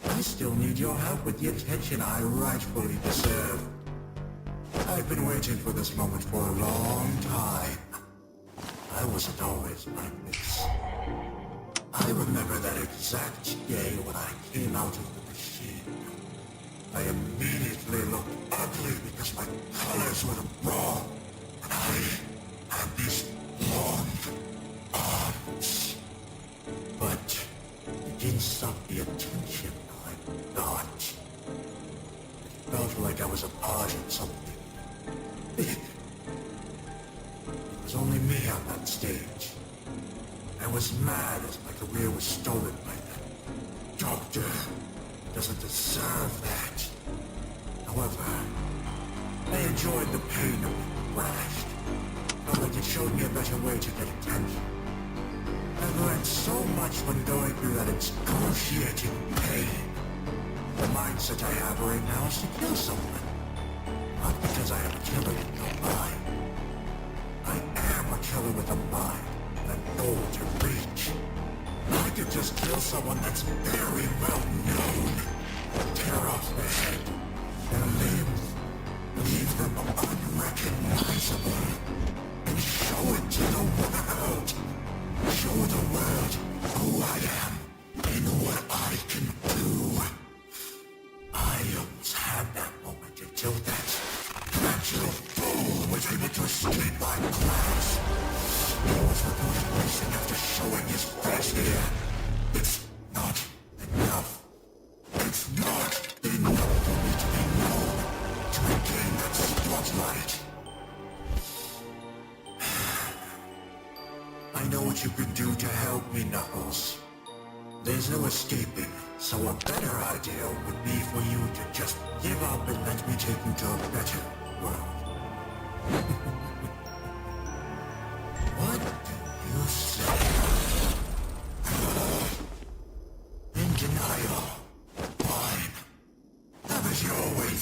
I still need your help with the attention I rightfully deserve. I've been waiting for this moment for a long time. I wasn't always like this. I remember that exact day when I came out of the machine. I immediately looked ugly because my colors were wrong. And I had these long arms. But it didn't stop the attention I got. It felt like I was a part of something big. It was only me on that stage. I was mad as my career was stolen by that doctor. Doesn't deserve that. However, I enjoyed the pain of being thrashed. Felt like it showed me a better way to get attention. I learned so much when going through that excruciating pain. The mindset I have right now is to kill someone. Not because I have a killer with no mind. I am a killer with a mind and a goal to reach. I could just kill someone that's very well known. Tear off their head, their limbs, leave them unrecognizable, and show it to the world. Show the world who I am and what I can do. I almost had that moment until that little fool was able to escape my class. He was reported missing after showing his face here. It's not enough. It's not enough for me to be known, to regain that spotlight. I know what you could do to help me, Knuckles. There's no escaping, so a better idea would be for you to just give up and let me take you to a better world. What do you say? In denial. Fine. Have it your way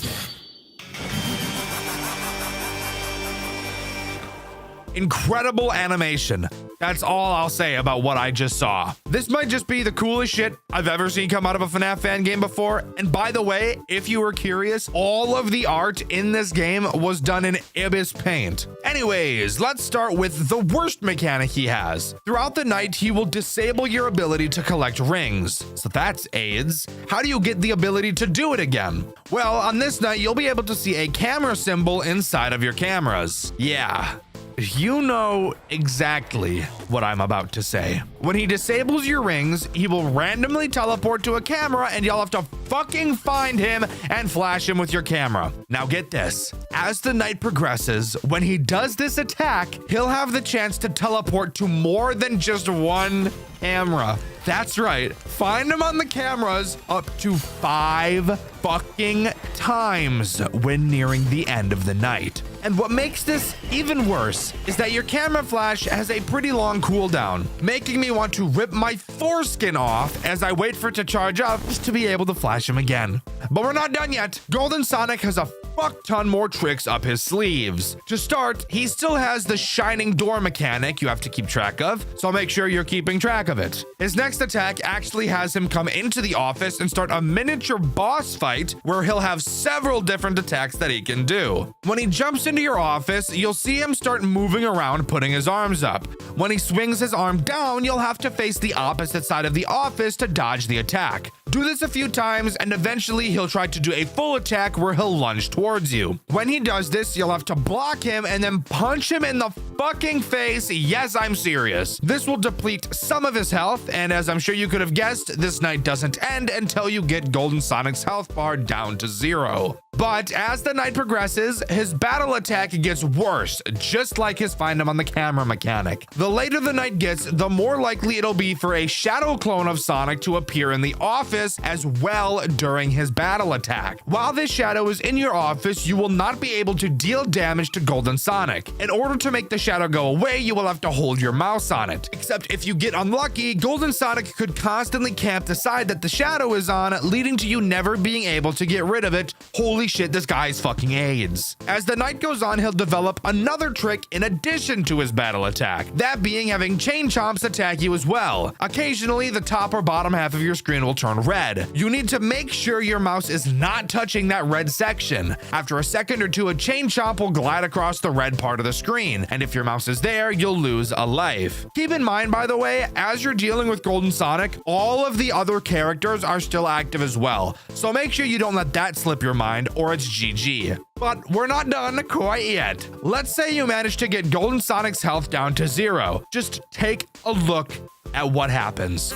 then. Incredible animation. That's all I'll say about what I just saw. This might just be the coolest shit I've ever seen come out of a FNAF fan game before. And by the way, if you were curious, all of the art in this game was done in Ibis Paint. Anyways, let's start with the worst mechanic he has. Throughout the night, he will disable your ability to collect rings. So that's AIDS. How do you get the ability to do it again? Well, on this night, you'll be able to see a camera symbol inside of your cameras. Yeah. You know exactly what I'm about to say. When he disables your rings, he will randomly teleport to a camera and you'll have to fucking find him and flash him with your camera. Now get this. As the night progresses, when he does this attack, he'll have the chance to teleport to more than just one camera. That's right. Find him on the cameras up to 5 fucking times when nearing the end of the night. And what makes this even worse is that your camera flash has a pretty long cooldown, making me want to rip my foreskin off as I wait for it to charge up just to be able to flash him again. But we're not done yet. Golden Sonic has a fuck ton more tricks up his sleeves. To start, he still has the shining door mechanic you have to keep track of, so make sure you're keeping track of it. His next attack actually has him come into the office and start a miniature boss fight where he'll have several different attacks that he can do. When he jumps into your office, you'll see him start moving around, putting his arms up. When he swings his arm down, you'll have to face the opposite side of the office to dodge the attack. Do this a few times and eventually he'll try to do a full attack where he'll lunge towards you. When he does this, you'll have to block him and then punch him in the fucking face. Yes, I'm serious. This will deplete some of his health, and as I'm sure you could have guessed, this night doesn't end until you get Golden Sonic's health bar down to 0. But as the night progresses, his battle attack gets worse, just like his find him on the camera mechanic. The later the night gets, the more likely it'll be for a shadow clone of Sonic to appear in the office as well during his battle attack. While this shadow is in your office, you will not be able to deal damage to Golden Sonic. In order to make the shadow go away, you will have to hold your mouse on it. Except if you get unlucky, Golden Sonic could constantly camp the side that the shadow is on, leading to you never being able to get rid of it. Holy shit, this guy is fucking AIDS. As the night goes on, he'll develop another trick in addition to his battle attack, that being having Chain Chomps attack you as well. Occasionally, the top or bottom half of your screen will turn red. You need to make sure your mouse is not touching that red section. After a second or two, a Chain Chomp will glide across the red part of the screen, and if if your mouse is there, you'll lose a life. Keep in mind, by the way, as you're dealing with Golden Sonic, all of the other characters are still active as well. So make sure you don't let that slip your mind or it's GG. But we're not done quite yet. Let's say you manage to get Golden Sonic's health down to 0. Just take a look at what happens.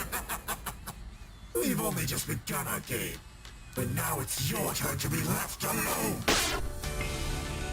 We've only just begun our game, but now it's your turn to be left alone.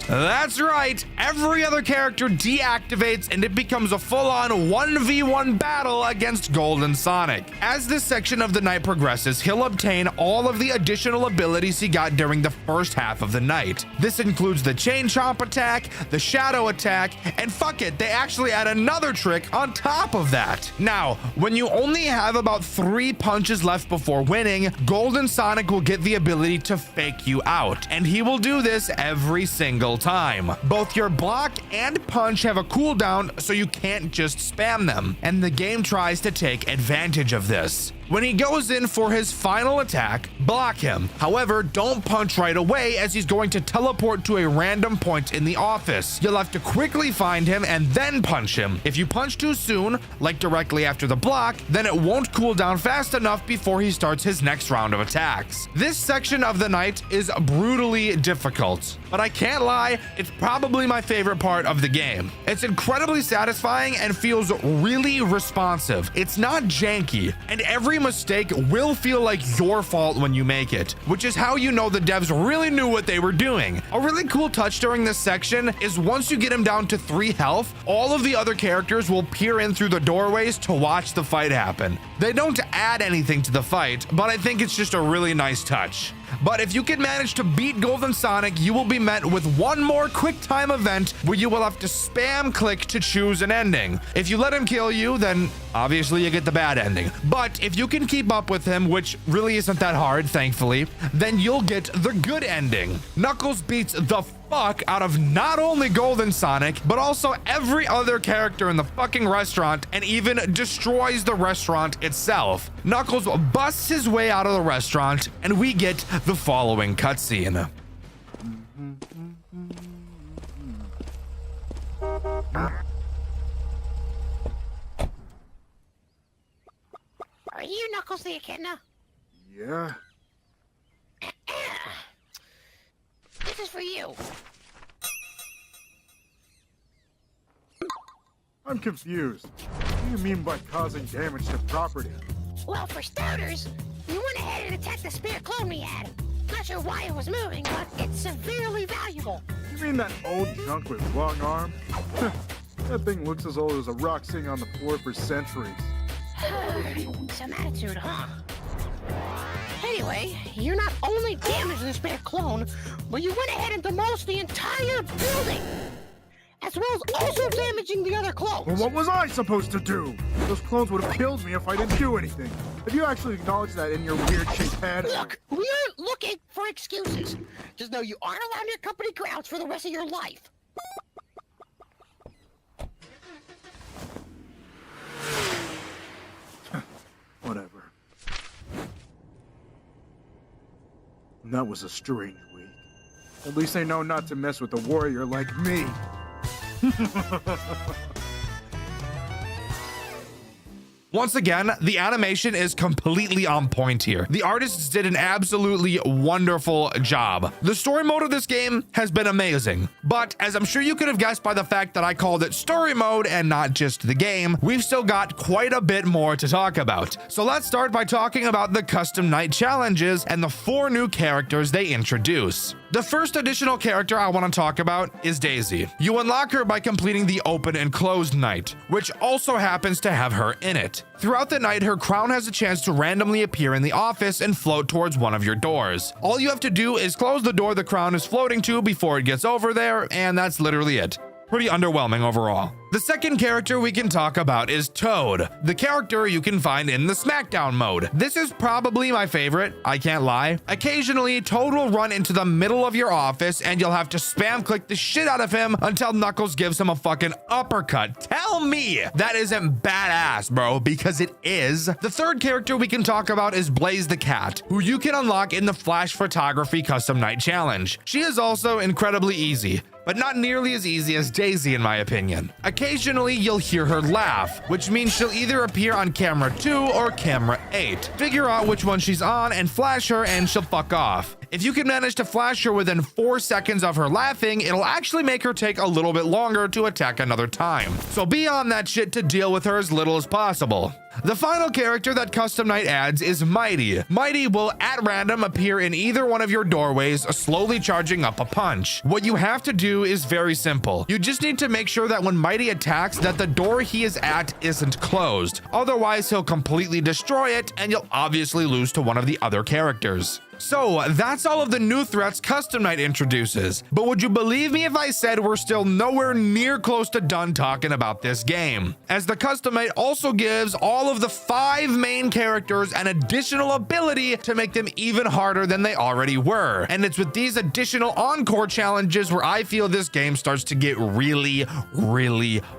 That's right, every other character deactivates and it becomes a full-on 1v1 battle against Golden Sonic. As this section of the night progresses, he'll obtain all of the additional abilities he got during the first half of the night. This includes the Chain Chomp attack, the Shadow attack, and fuck it, they actually add another trick on top of that. Now, when you only have about 3 punches left before winning, Golden Sonic will get the ability to fake you out, and he will do this every single time. Both your block and punch have a cooldown, so you can't just spam them, and the game tries to take advantage of this. When he goes in for his final attack, block him. However, don't punch right away as he's going to teleport to a random point in the office. You'll have to quickly find him and then punch him. If you punch too soon, like directly after the block, then it won't cool down fast enough before he starts his next round of attacks. This section of the night is brutally difficult, but I can't lie, it's probably my favorite part of the game. It's incredibly satisfying and feels really responsive. It's not janky, and every mistake will feel like your fault when you make it, which is how you know the devs really knew what they were doing. A really cool touch during this section is once you get him down to 3 health, all of the other characters will peer in through the doorways to watch the fight happen. They don't add anything to the fight, but I think it's just a really nice touch. But if you can manage to beat Golden Sonic, you will be met with one more quick time event where you will have to spam click to choose an ending. If you let him kill you, then obviously you get the bad ending. But if you can keep up with him, which really isn't that hard, thankfully, then you'll get the good ending. Knuckles beats the fuck out of not only Golden Sonic, but also every other character in the fucking restaurant and even destroys the restaurant itself. Knuckles busts his way out of the restaurant and we get the following cutscene. Are you Knuckles the Echidna? Yeah? This is for you. I'm confused. What do you mean by causing damage to property? Well, for starters, you went ahead and attacked the spare clone we had. Not sure why it was moving, but it's severely valuable. You mean that old junk with long arms? That thing looks as old as a rock sitting on the floor for centuries. Some attitude, huh? Anyway, you're not only damaged the spare clone, but you went ahead and demolished the entire building, as well as also damaging the other clones. Well, what was I supposed to do? Those clones would have killed me if I didn't do anything. Have you actually acknowledged that in your weird-shaped head? Look, we aren't looking for excuses. Just know you aren't allowed near company grounds for the rest of your life. Whatever. That was a strange week. At least they know not to mess with a warrior like me. Once again, the animation is completely on point here. The artists did an absolutely wonderful job. The story mode of this game has been amazing, but as I'm sure you could have guessed by the fact that I called it story mode and not just the game, we've still got quite a bit more to talk about. So let's start by talking about the custom night challenges and the 4 new characters they introduce. The first additional character I want to talk about is Daisy. You unlock her by completing the open and closed night, which also happens to have her in it. Throughout the night, her crown has a chance to randomly appear in the office and float towards one of your doors. All you have to do is close the door the crown is floating to before it gets over there, and that's literally it. Pretty underwhelming overall. The second character we can talk about is Toad, the character you can find in the SmackDown mode. This is probably my favorite, I can't lie. Occasionally, Toad will run into the middle of your office and you'll have to spam click the shit out of him until Knuckles gives him a fucking uppercut. Tell me that isn't badass, bro, because it is. The third character we can talk about is Blaze the Cat, who you can unlock in the Flash Photography Custom Night Challenge. She is also incredibly easy. but not nearly as easy as Daisy in my opinion. Occasionally, you'll hear her laugh, which means she'll either appear on camera 2 or camera 8. Figure out which one she's on and flash her and she'll fuck off. If you can manage to flash her within 4 seconds of her laughing, it'll actually make her take a little bit longer to attack another time. So be on that shit to deal with her as little as possible. The final character that Custom Night adds is Mighty. Mighty will at random appear in either one of your doorways, slowly charging up a punch. What you have to do is very simple. You just need to make sure that when Mighty attacks that the door he is at isn't closed. Otherwise, he'll completely destroy it and you'll obviously lose to one of the other characters. So that's all of the new threats Custom Night introduces, but would you believe me if I said we're still nowhere near close to done talking about this game, as the Custom Night also gives all of the 5 main characters an additional ability to make them even harder than they already were, and it's with these additional encore challenges where I feel this game starts to get really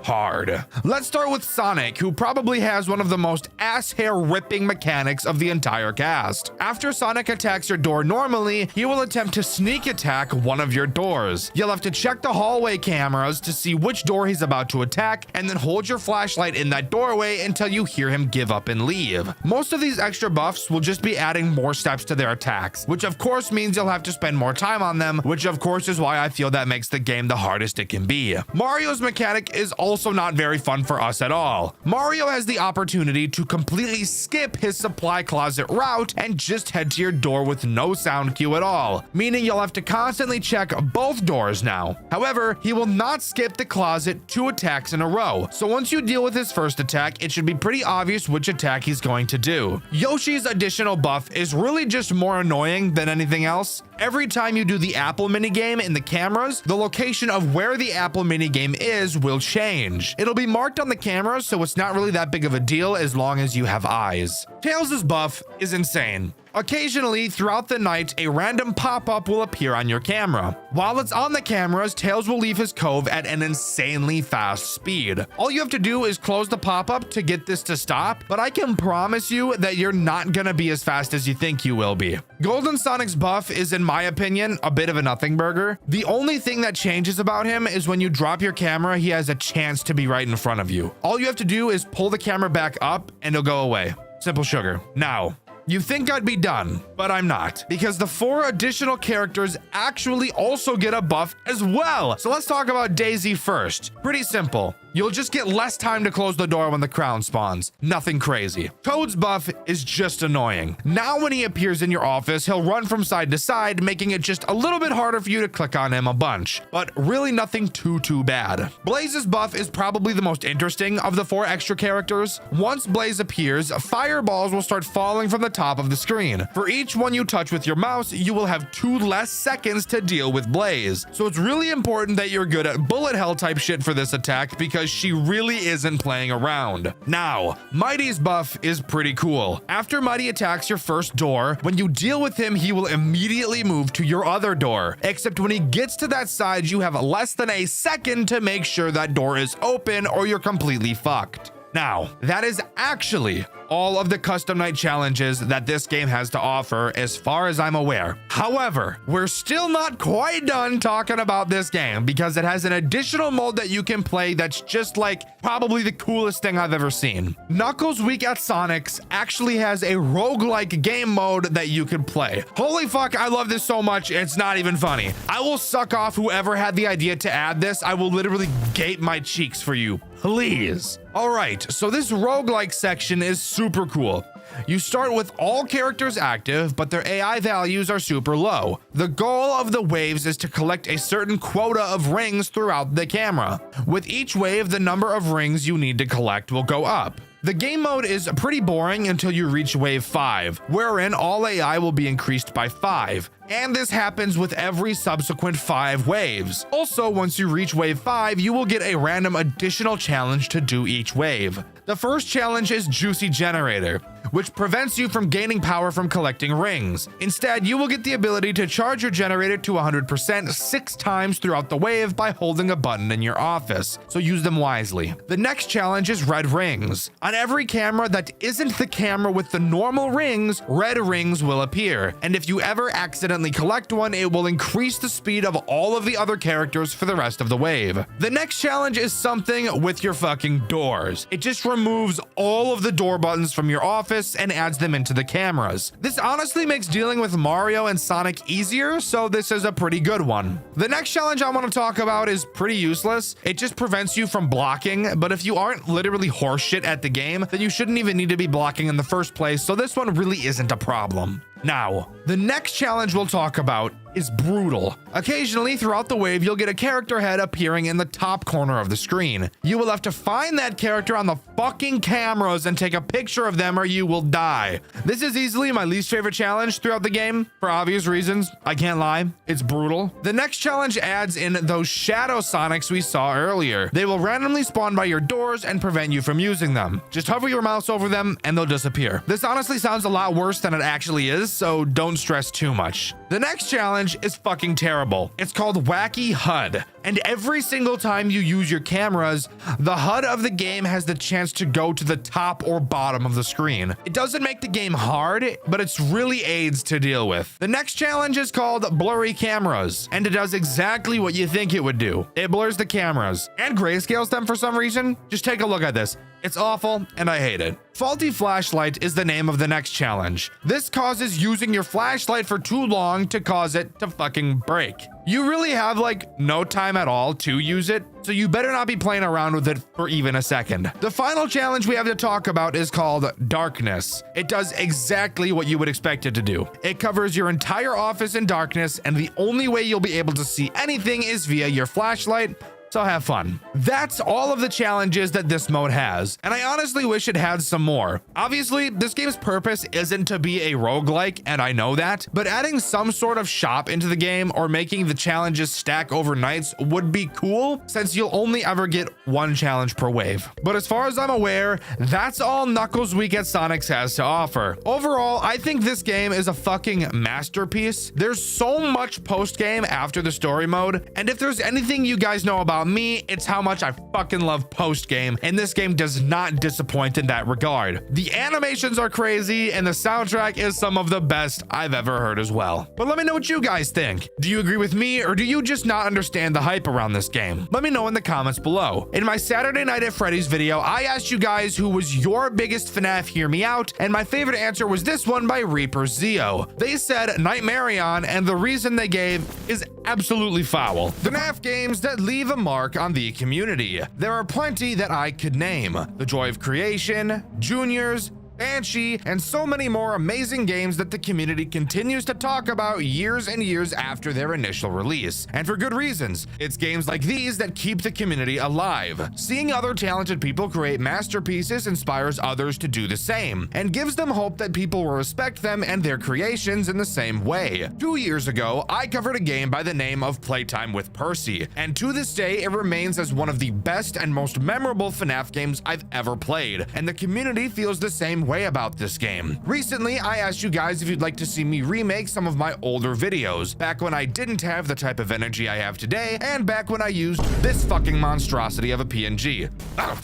hard. Let's start with Sonic, who probably has one of the most ass hair ripping mechanics of the entire cast. After Sonic attacks your door normally, he will attempt to sneak attack one of your doors. You'll have to check the hallway cameras to see which door he's about to attack, and then hold your flashlight in that doorway until you hear him give up and leave. Most of these extra buffs will just be adding more steps to their attacks, which of course means you'll have to spend more time on them, which of course is why I feel that makes the game the hardest it can be. Mario's mechanic is also not very fun for us at all. Mario has the opportunity to completely skip his supply closet route and just head to your door with no sound cue at all, meaning you'll have to constantly check both doors now. However, he will not skip the closet 2 attacks in a row, so once you deal with his first attack, it should be pretty obvious which attack he's going to do. Yoshi's additional buff is really just more annoying than anything else. Every time you do the apple minigame in the cameras, the location of where the apple minigame is will change. It'll be marked on the camera, so it's not really that big of a deal as long as you have eyes. Tails' buff is insane. Occasionally, throughout the night, a random pop-up will appear on your camera. While it's on the cameras, Tails will leave his cove at an insanely fast speed. All you have to do is close the pop-up to get this to stop, but I can promise you that you're not gonna be as fast as you think you will be. Golden Sonic's buff is, in my opinion, a bit of a nothing burger. The only thing that changes about him is when you drop your camera, he has a chance to be right in front of you. All you have to do is pull the camera back up and it'll go away. Simple sugar. Now, you think I'd be done, but I'm not, because the 4 additional characters actually also get a buff as well. So let's talk about Daisy first. Pretty simple. You'll just get less time to close the door when the crown spawns. Nothing crazy. Toad's buff is just annoying. Now when he appears in your office, he'll run from side to side, making it just a little bit harder for you to click on him a bunch, but really nothing too bad. Blaze's buff is probably the most interesting of the 4 extra characters. Once Blaze appears, fireballs will start falling from the top of the screen. For each one you touch with your mouse, you will have 2 less seconds to deal with Blaze. So it's really important that you're good at bullet hell type shit for this attack, because she really isn't playing around. Now, Mighty's buff is pretty cool. After Mighty attacks your first door, when you deal with him, he will immediately move to your other door. Except when he gets to that side, you have less than a second to make sure that door is open or you're completely fucked. Now, that is actually all of the Custom Night challenges that this game has to offer as far as I'm aware. However, we're still not quite done talking about this game, because it has an additional mode that you can play that's just like probably the coolest thing I've ever seen. Knuckles Week at Sonic's actually has a roguelike game mode that you can play. Holy fuck, I love this so much, it's not even funny. I will suck off whoever had the idea to add this. I will literally gape my cheeks for you, please. All right, so this roguelike section is super cool. You start with all characters active, but their AI values are super low. The goal of the waves is to collect a certain quota of rings throughout the camera. With each wave, the number of rings you need to collect will go up. The game mode is pretty boring until you reach wave 5, wherein all AI will be increased by 5. And this happens with every subsequent 5 waves. Also, once you reach wave 5, you will get a random additional challenge to do each wave. The first challenge is Juicy Generator. which prevents you from gaining power from collecting rings. Instead, you will get the ability to charge your generator to 100% 6 times throughout the wave by holding a button in your office, so use them wisely. The next challenge is red rings. On every camera that isn't the camera with the normal rings, red rings will appear, and if you ever accidentally collect one, it will increase the speed of all of the other characters for the rest of the wave. The next challenge is something with your fucking doors. It just removes all of the door buttons from your office and adds them into the cameras. This honestly makes dealing with Mario and Sonic easier, so this is a pretty good one. The next challenge I want to talk about is pretty useless. It just prevents you from blocking, but if you aren't literally horseshit at the game, then you shouldn't even need to be blocking in the first place, so this one really isn't a problem. Now, the next challenge we'll talk about is brutal. Occasionally throughout the wave, you'll get a character head appearing in the top corner of the screen. You will have to find that character on the fucking cameras and take a picture of them or you will die. This is easily my least favorite challenge throughout the game, for obvious reasons. I can't lie, it's brutal. The next challenge adds in those shadow Sonics we saw earlier. They will randomly spawn by your doors and prevent you from using them. Just hover your mouse over them and they'll disappear. This honestly sounds a lot worse than it actually is, so don't stress too much. The next challenge is fucking terrible. It's called Wacky HUD, and every single time you use your cameras, the HUD of the game has the chance to go to the top or bottom of the screen. It doesn't make the game hard, but it's really aids to deal with. The next challenge is called Blurry Cameras, and it does exactly what you think it would do. It blurs the cameras and grayscales them for some reason. Just take a look at this. It's awful, and I hate it. Faulty Flashlight is the name of the next challenge. This causes using your flashlight for too long to cause it to fucking break. You really have like no time at all to use it, so you better not be playing around with it for even a second. The final challenge we have to talk about is called Darkness. It does exactly what you would expect it to do. It covers your entire office in darkness, and the only way you'll be able to see anything is via your flashlight. So have fun. That's all of the challenges that this mode has, and I honestly wish it had some more. Obviously, this game's purpose isn't to be a roguelike, and I know that, but adding some sort of shop into the game or making the challenges stack over nights would be cool, since you'll only ever get one challenge per wave. But as far as I'm aware, that's all Knuckles Week at Sonic's has to offer. Overall, I think this game is a fucking masterpiece. There's so much post-game after the story mode, and if there's anything you guys know about me, it's how much I fucking love post-game, and this game does not disappoint in that regard. The animations are crazy, and the soundtrack is some of the best I've ever heard as well. But let me know what you guys think. Do you agree with me, or do you just not understand the hype around this game? Let me know in the comments below. In my Saturday Night at Freddy's video, I asked you guys who was your biggest FNAF Hear Me Out, and my favorite answer was this one by Reaper Zeo. They said Nightmarion, and the reason they gave is absolutely foul. FNAF games that leave a mark on the community. There are plenty that I could name. The Joy of Creation, Juniors, Banshee, and so many more amazing games that the community continues to talk about years and years after their initial release. And for good reasons. It's games like these that keep the community alive. Seeing other talented people create masterpieces inspires others to do the same, and gives them hope that people will respect them and their creations in the same way. 2 years ago, I covered a game by the name of Playtime with Percy, and to this day, it remains as one of the best and most memorable FNAF games I've ever played, and the community feels the same way about this game. Recently, I asked you guys if you'd like to see me remake some of my older videos, back when I didn't have the type of energy I have today, and back when I used this fucking monstrosity of a PNG. Ugh.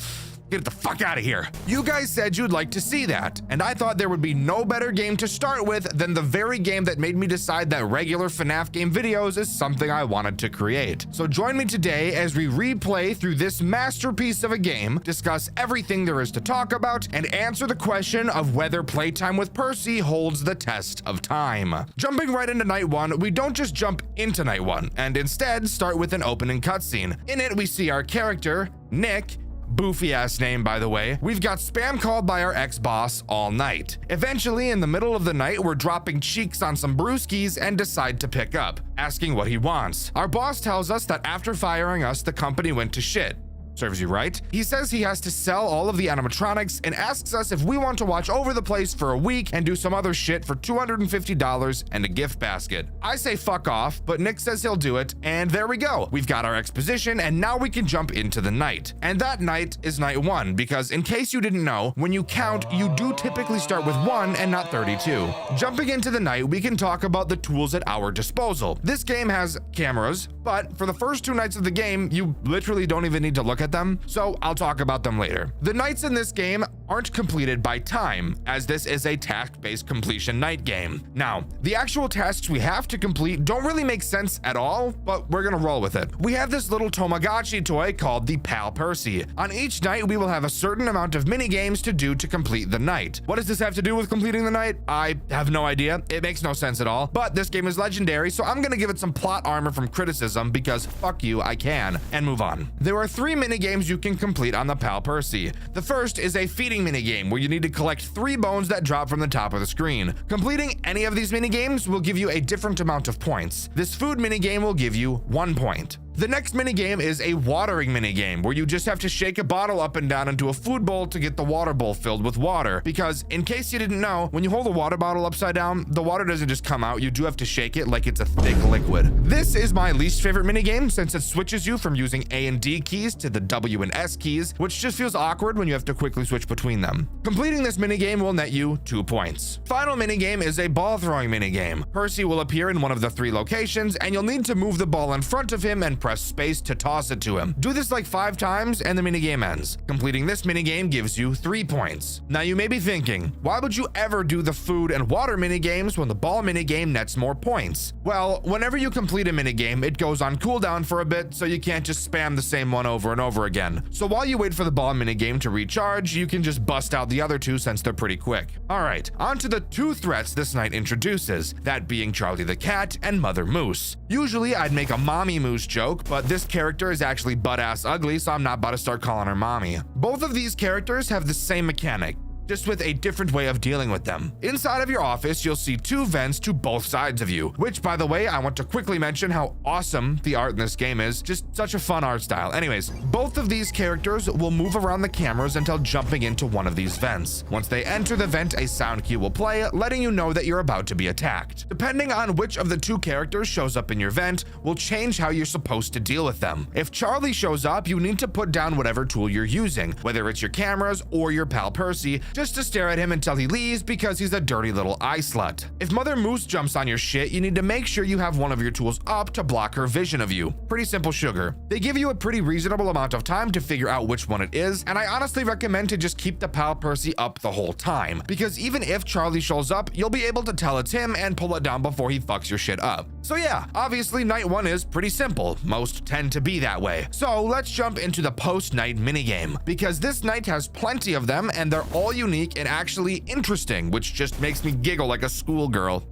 Get the fuck out of here. You guys said you'd like to see that, and I thought there would be no better game to start with than the very game that made me decide that regular FNAF game videos is something I wanted to create. So join me today as we replay through this masterpiece of a game, discuss everything there is to talk about, and answer the question of whether Playtime with Percy holds the test of time. Jumping right into night one, we don't just jump into night one, and instead start with an opening cutscene. In it, we see our character, Nick, boofy ass name, by the way. We've got spam called by our ex-boss all night. Eventually, in the middle of the night, we're dropping cheeks on some brewskis and decide to pick up, asking what he wants. Our boss tells us that after firing us, the company went to shit. Serves you right. He says he has to sell all of the animatronics and asks us if we want to watch over the place for a week and do some other shit for $250 and a gift basket. I say fuck off, but Nick says he'll do it, and there we go. We've got our exposition, and now we can jump into the night. And that night is night 1, because in case you didn't know, when you count, you do typically start with 1 and not 32. Jumping into the night, we can talk about the tools at our disposal. This game has cameras, but for the first 2 nights of the game, you literally don't even need to look at them, so I'll talk about them later. The nights in this game aren't completed by time, as this is a task-based completion night game. Now, the actual tasks we have to complete don't really make sense at all, but we're gonna roll with it. We have this little Tamagotchi toy called the Pal Percy. On each night, we will have a certain amount of mini games to do to complete the night. What does this have to do with completing the night? I have no idea. It makes no sense at all, but this game is legendary, so I'm gonna give it some plot armor from criticism because fuck you, I can, and move on. There are 3 mini games you can complete on the Pal Percy. The first is a feeding mini game where you need to collect 3 bones that drop from the top of the screen. Completing any of these mini games will give you a different amount of points. This food mini game will give you 1 point. The next minigame is a watering minigame where you just have to shake a bottle up and down into a food bowl to get the water bowl filled with water. Because in case you didn't know, when you hold a water bottle upside down, the water doesn't just come out, you do have to shake it like it's a thick liquid. This is my least favorite minigame since it switches you from using A and D keys to the W and S keys, which just feels awkward when you have to quickly switch between them. Completing this minigame will net you 2 points. Final minigame is a ball throwing minigame. Percy will appear in one of the 3 locations and you'll need to move the ball in front of him and press space to toss it to him. Do this like 5 times and the minigame ends. Completing this minigame gives you 3 points. Now you may be thinking, why would you ever do the food and water minigames when the ball minigame nets more points? Well, whenever you complete a minigame, it goes on cooldown for a bit, so you can't just spam the same one over and over again. So while you wait for the ball minigame to recharge, you can just bust out the other 2 since they're pretty quick. Alright, on to the 2 threats this night introduces, that being Charlie the Cat and Mother Moose. Usually I'd make a mommy moose joke, but this character is actually butt-ass ugly, so I'm not about to start calling her mommy. Both of these characters have the same mechanic, just with a different way of dealing with them. Inside of your office, you'll see 2 vents to both sides of you, which, by the way, I want to quickly mention how awesome the art in this game is. Just such a fun art style. Anyways, both of these characters will move around the cameras until jumping into one of these vents. Once they enter the vent, a sound cue will play, letting you know that you're about to be attacked. Depending on which of the 2 characters shows up in your vent will change how you're supposed to deal with them. If Charlie shows up, you need to put down whatever tool you're using, whether it's your cameras or your pal Percy, just to stare at him until he leaves because he's a dirty little eye slut. If Mother Moose jumps on your shit, you need to make sure you have one of your tools up to block her vision of you. Pretty simple sugar. They give you a pretty reasonable amount of time to figure out which one it is, and I honestly recommend to just keep the pal Percy up the whole time, because even if Charlie shows up, you'll be able to tell it's him and pull it down before he fucks your shit up. So yeah, obviously night 1 is pretty simple. Most tend to be that way. So let's jump into the post-night minigame, because this night has plenty of them and they're all unique and actually interesting, which just makes me giggle like a schoolgirl.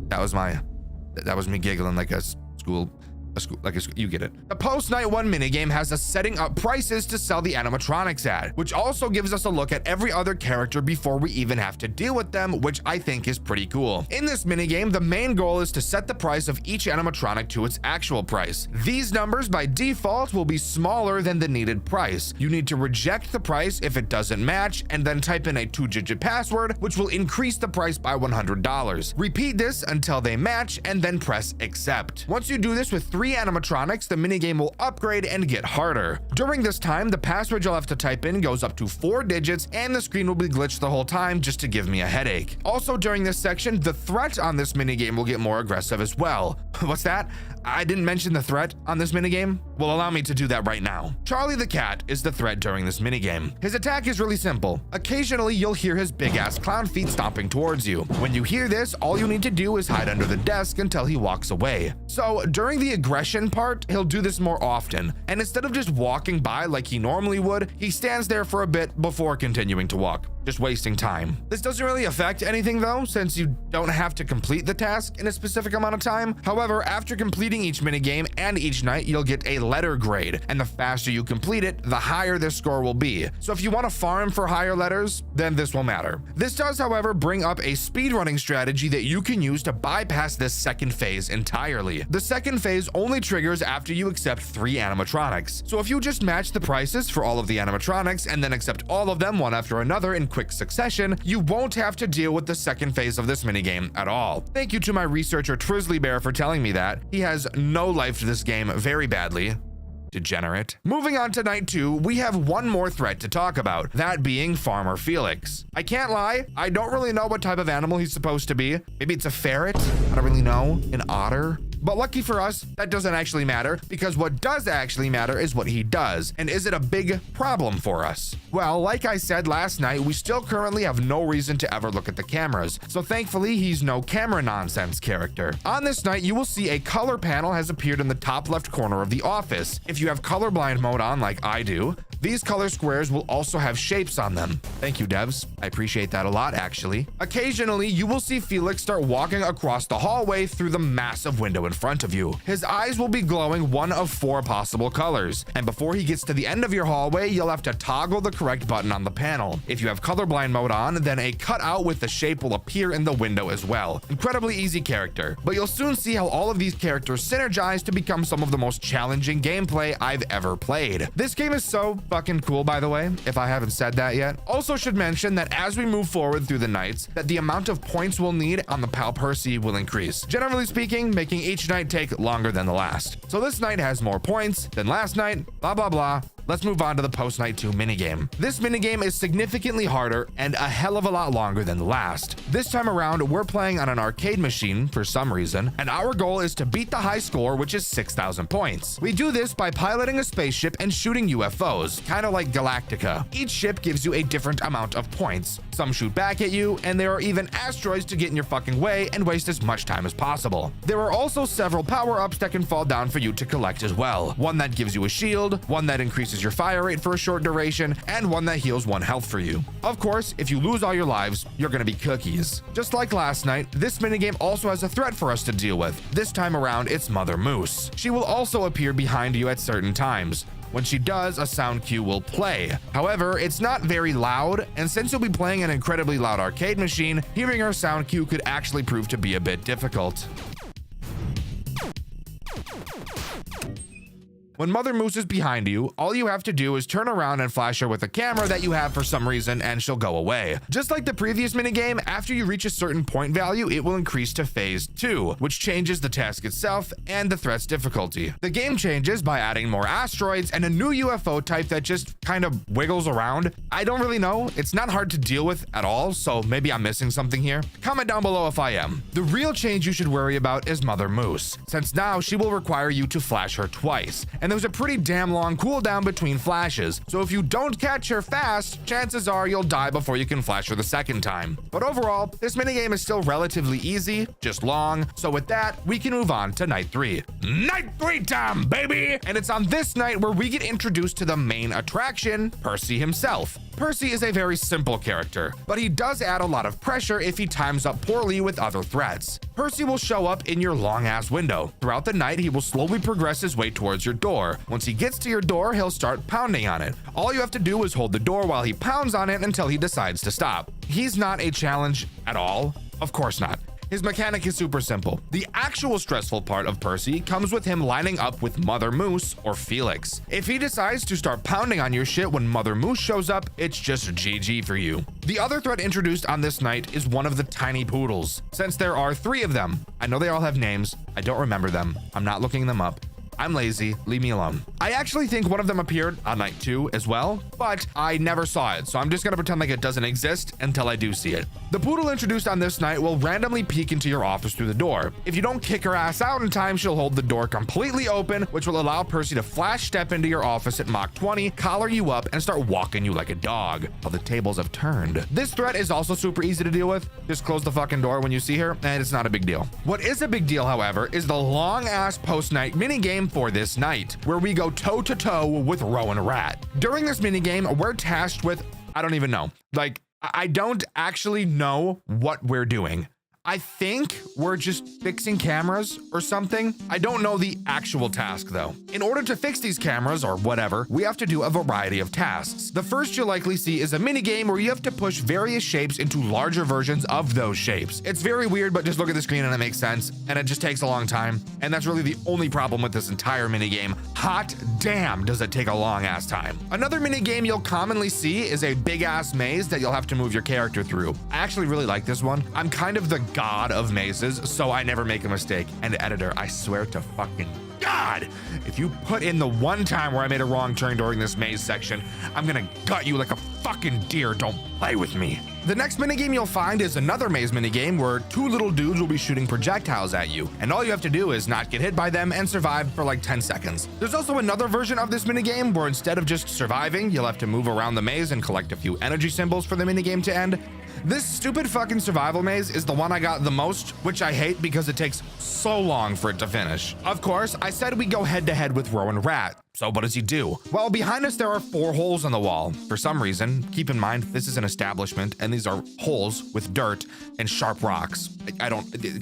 That was me giggling like a school, you get it. The post night 1 minigame has us setting up prices to sell the animatronics at, which also gives us a look at every other character before we even have to deal with them, which I think is pretty cool. In this minigame, the main goal is to set the price of each animatronic to its actual price. These numbers by default will be smaller than the needed price. You need to reject the price if it doesn't match, and then type in a 2-digit password, which will increase the price by $100. Repeat this until they match, and then press accept. Once you do this with 3 animatronics, the minigame will upgrade and get harder. During this time, the password you'll have to type in goes up to 4 digits, and the screen will be glitched the whole time just to give me a headache. Also, during this section, the threat on this minigame will get more aggressive as well. What's that? I didn't mention the threat on this minigame? Well, allow me to do that right now. Charlie the Cat is the threat during this minigame. His attack is really simple. Occasionally, you'll hear his big-ass clown feet stomping towards you. When you hear this, all you need to do is hide under the desk until he walks away. So, during the aggression part, he'll do this more often, and instead of just walking by like he normally would, he stands there for a bit before continuing to walk. just wasting time. This doesn't really affect anything though, since you don't have to complete the task in a specific amount of time. However, after completing each minigame and each night, you'll get a letter grade, and the faster you complete it, the higher the score will be. So if you want to farm for higher letters, then this will matter. This does, however, bring up a speedrunning strategy that you can use to bypass this second phase entirely. The second phase only triggers after you accept 3 animatronics. So if you just match the prices for all of the animatronics and then accept all of them one after another in quick succession, you won't have to deal with the second phase of this minigame at all. Thank you to my researcher Trizzly Bear for telling me that. He has no life to this game very badly. Degenerate. Moving on to night 2, we have one more threat to talk about, that being Farmer Felix. I can't lie, I don't really know what type of animal he's supposed to be. Maybe it's a ferret? I don't really know. An otter? But lucky for us, that doesn't actually matter, because what does actually matter is what he does. And is it a big problem for us? Well, like I said last night, we still currently have no reason to ever look at the cameras. So thankfully, he's no camera nonsense character. On this night, you will see a color panel has appeared in the top left corner of the office. If you have colorblind mode on like I do, these color squares will also have shapes on them. Thank you, devs. I appreciate that a lot, actually. Occasionally, you will see Felix start walking across the hallway through the massive window in front of you. His eyes will be glowing one of 4 possible colors, and before he gets to the end of your hallway, you'll have to toggle the correct button on the panel. If you have colorblind mode on, then a cutout with the shape will appear in the window as well. Incredibly easy character, but you'll soon see how all of these characters synergize to become some of the most challenging gameplay I've ever played. This game is so fucking cool, by the way, if I haven't said that yet. Also should mention that as we move forward through the nights, that the amount of points we'll need on the Pal Percy will increase. Generally speaking, making each night take longer than the last. So this night has more points than last night, blah blah blah. Let's move on to the post night 2 minigame. This minigame is significantly harder and a hell of a lot longer than the last. This time around, we're playing on an arcade machine for some reason, and our goal is to beat the high score, which is 6,000 points. We do this by piloting a spaceship and shooting UFOs, kind of like Galactica. Each ship gives you a different amount of points. Some shoot back at you, and there are even asteroids to get in your fucking way and waste as much time as possible. There are also several power-ups that can fall down for you to collect as well. One that gives you a shield, one that increases your fire rate for a short duration, and one that heals 1 health for you. Of course, if you lose all your lives, you're gonna be cookies. Just like last night, this minigame also has a threat for us to deal with. This time around, it's Mother Moose. She will also appear behind you at certain times. When she does, a sound cue will play. However, it's not very loud, and since you'll be playing an incredibly loud arcade machine, hearing her sound cue could actually prove to be a bit difficult. When Mother Moose is behind you, all you have to do is turn around and flash her with a camera that you have for some reason, and she'll go away. Just like the previous minigame, after you reach a certain point value, it will increase to phase 2, which changes the task itself and the threat's difficulty. The game changes by adding more asteroids and a new UFO type that just kind of wiggles around. I don't really know. It's not hard to deal with at all, so maybe I'm missing something here. Comment down below if I am. The real change you should worry about is Mother Moose, since now she will require you to flash her twice. And there's a pretty damn long cooldown between flashes, so if you don't catch her fast, chances are you'll die before you can flash her the second time. But overall, this minigame is still relatively easy, just long, so with that, we can move on to night 3. Night 3 time, baby! And it's on this night where we get introduced to the main attraction, Percy himself. Percy is a very simple character, but he does add a lot of pressure if he times up poorly with other threats. Percy will show up in your long-ass window. Throughout the night, he will slowly progress his way towards your door. Once he gets to your door, he'll start pounding on it. All you have to do is hold the door while he pounds on it until he decides to stop. He's not a challenge at all. Of course not. His mechanic is super simple. The actual stressful part of Percy comes with him lining up with Mother Moose or Felix. If he decides to start pounding on your shit when Mother Moose shows up, it's just GG for you. The other threat introduced on this night is one of the tiny poodles. Since there are 3 of them, I know they all have names. I don't remember them. I'm not looking them up. I'm lazy, leave me alone. I actually think one of them appeared on night 2 as well, but I never saw it, so I'm just gonna pretend like it doesn't exist until I do see it. The poodle introduced on this night will randomly peek into your office through the door. If you don't kick her ass out in time, she'll hold the door completely open, which will allow Percy to flash step into your office at Mach 20, collar you up, and start walking you like a dog. Well, the tables have turned. This threat is also super easy to deal with. Just close the fucking door when you see her, and it's not a big deal. What is a big deal, however, is the long-ass post-night minigame for this night, where we go toe-to-toe with Rowan Rat. During this minigame, we're tasked with, I don't even know, like I don't actually know what we're doing. I think we're just fixing cameras or something. I don't know the actual task though. In order to fix these cameras or whatever, we have to do a variety of tasks. The first you'll likely see is a mini game where you have to push various shapes into larger versions of those shapes. It's very weird, but just look at the screen and it makes sense. And it just takes a long time. And that's really the only problem with this entire mini game. Hot damn, does it take a long ass time. Another mini game you'll commonly see is a big ass maze that you'll have to move your character through. I actually really like this one. I'm kind of the god of mazes, so I never make a mistake. And editor, I swear to fucking God, if you put in the one time where I made a wrong turn during this maze section, I'm gonna gut you like a fucking deer. Don't play with me. The next minigame you'll find is another maze minigame where two little dudes will be shooting projectiles at you, and all you have to do is not get hit by them and survive for like 10 seconds. There's also another version of this minigame where instead of just surviving, you'll have to move around the maze and collect a few energy symbols for the minigame to end. This stupid fucking survival maze is the one I got the most, which I hate because it takes so long for it to finish. Of course, I said we go head to head with Rowan Rat. So what does he do? Well, behind us there are 4 holes in the wall. For some reason, keep in mind this is an establishment and these are holes with dirt and sharp rocks.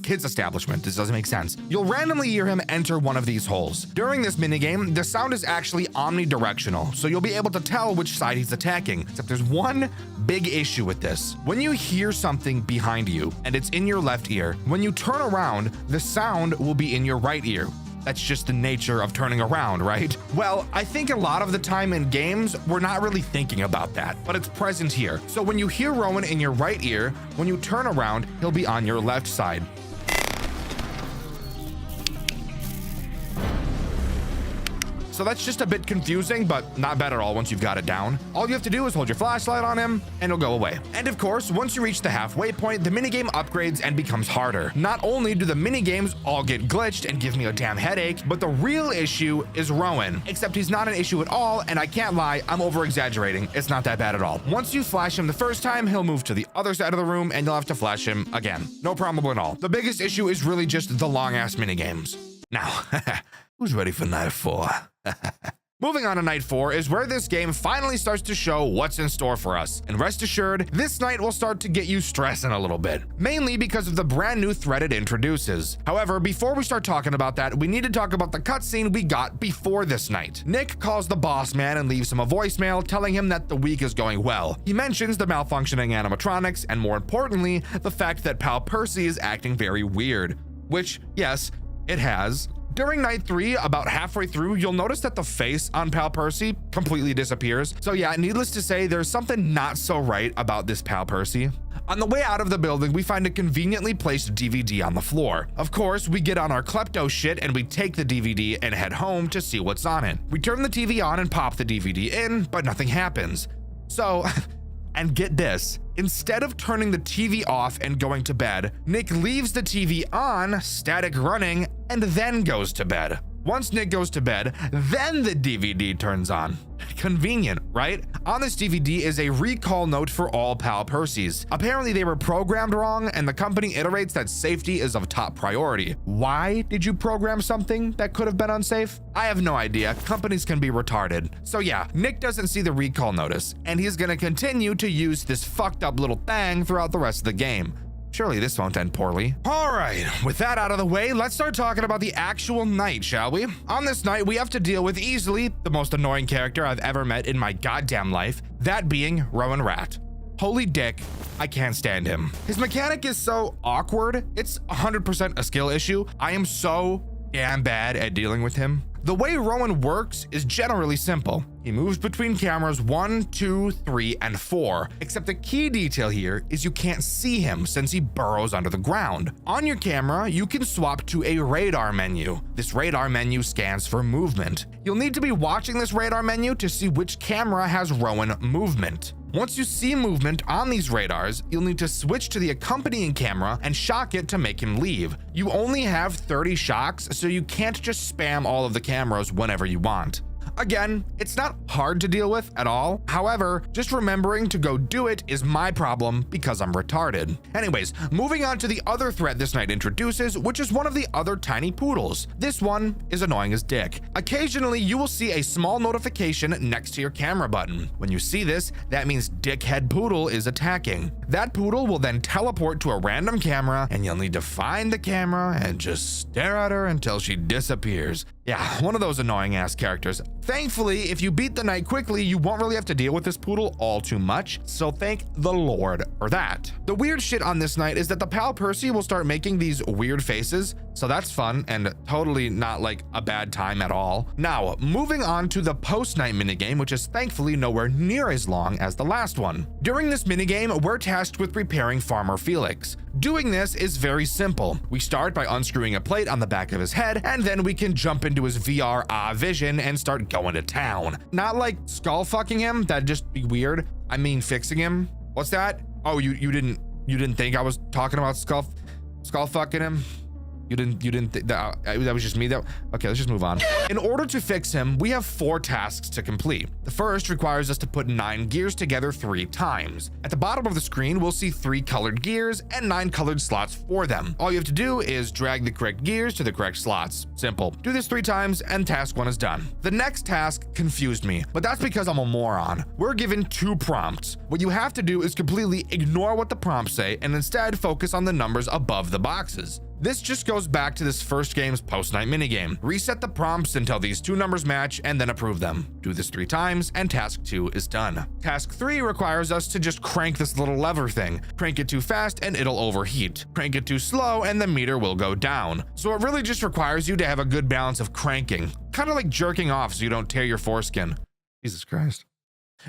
Kids establishment, this doesn't make sense. You'll randomly hear him enter one of these holes. During this minigame, the sound is actually omnidirectional, so you'll be able to tell which side he's attacking. Except there's one big issue with this. When you hear something behind you and it's in your left ear, when you turn around, the sound will be in your right ear. That's just the nature of turning around, right? Well, I think a lot of the time in games, we're not really thinking about that, but it's present here. So when you hear Rowan in your right ear, when you turn around, he'll be on your left side. So that's just a bit confusing, but not bad at all once you've got it down. All you have to do is hold your flashlight on him and it'll go away. And of course, once you reach the halfway point, the minigame upgrades and becomes harder. Not only do the minigames all get glitched and give me a damn headache, but the real issue is Rowan. Except he's not an issue at all, and I can't lie, I'm over exaggerating. It's not that bad at all. Once you flash him the first time, he'll move to the other side of the room and you'll have to flash him again. No problem at all. The biggest issue is really just the long ass minigames. Now, who's ready for night 4? Moving on to night 4 is where this game finally starts to show what's in store for us. And rest assured, this night will start to get you stressing a little bit, mainly because of the brand new threat it introduces. However, before we start talking about that, we need to talk about the cutscene we got before this night. Nick calls the boss man and leaves him a voicemail telling him that the week is going well. He mentions the malfunctioning animatronics and, more importantly, the fact that Pal Percy is acting very weird. Which, yes, it has. During night 3, about halfway through, you'll notice that the face on Pal Percy completely disappears. So yeah, needless to say, there's something not so right about this Pal Percy. On the way out of the building, we find a conveniently placed DVD on the floor. Of course, we get on our klepto shit and we take the DVD and head home to see what's on it. We turn the TV on and pop the DVD in, but nothing happens. So, and get this, instead of turning the TV off and going to bed, Nick leaves the TV on, static running, and then goes to bed. Once Nick goes to bed, then the DVD turns on. Convenient, right? On this DVD is a recall note for all Pal Percys. Apparently they were programmed wrong and the company iterates that safety is of top priority. Why did you program something that could have been unsafe? I have no idea. Companies can be retarded. So yeah, Nick doesn't see the recall notice and he's gonna continue to use this fucked up little thing throughout the rest of the game. Surely this won't end poorly. All right, with that out of the way, let's start talking about the actual night, shall we? On this night, we have to deal with easily the most annoying character I've ever met in my goddamn life, that being Rowan Rat. Holy dick, I can't stand him. His mechanic is so awkward, it's 100% a skill issue. I am so damn bad at dealing with him. The way Rowan works is generally simple. He moves between cameras 1, 2, 3, and 4, except the key detail here is you can't see him since he burrows under the ground. On your camera, you can swap to a radar menu. This radar menu scans for movement. You'll need to be watching this radar menu to see which camera has Rowan movement. Once you see movement on these radars, you'll need to switch to the accompanying camera and shock it to make him leave. You only have 30 shocks, so you can't just spam all of the cameras whenever you want. Again, it's not hard to deal with at all. However, just remembering to go do it is my problem because I'm retarded. Anyways, moving on to the other threat this night introduces, which is one of the other tiny poodles. This one is annoying as dick. Occasionally, you will see a small notification next to your camera button. When you see this, that means Dickhead Poodle is attacking. That poodle will then teleport to a random camera, and you'll need to find the camera and just stare at her until she disappears. Yeah, one of those annoying ass characters. Thankfully, if you beat the night quickly, you won't really have to deal with this poodle all too much, so thank the Lord for that. The weird shit on this night is that the pal Percy will start making these weird faces, so that's fun and totally not like a bad time at all. Now, moving on to the post-night minigame, which is thankfully nowhere near as long as the last one. During this minigame, we're tasked with repairing Farmer Felix. Doing this is very simple. We start by unscrewing a plate on the back of his head, and then we can jump into his VR vision and start going to town. Not like skull fucking him, that'd just be weird. I mean fixing him. What's that? Oh, you didn't think I was talking about skull fucking him? You didn't think that was just me though? Okay, let's just move on. In order to fix him, we have 4 tasks to complete. The first requires us to put 9 gears together 3 times. At the bottom of the screen, we'll see 3 colored gears and 9 colored slots for them. All you have to do is drag the correct gears to the correct slots. Simple. Do this 3 times and task 1 is done. The next task confused me, but that's because I'm a moron. We're given 2 prompts. What you have to do is completely ignore what the prompts say and instead focus on the numbers above the boxes. This just goes back to this first game's post-night minigame. Reset the prompts until these 2 numbers match and then approve them. Do this 3 times and task 2 is done. Task 3 requires us to just crank this little lever thing. Crank it too fast and it'll overheat. Crank it too slow and the meter will go down. So it really just requires you to have a good balance of cranking. Kind of like jerking off so you don't tear your foreskin. Jesus Christ.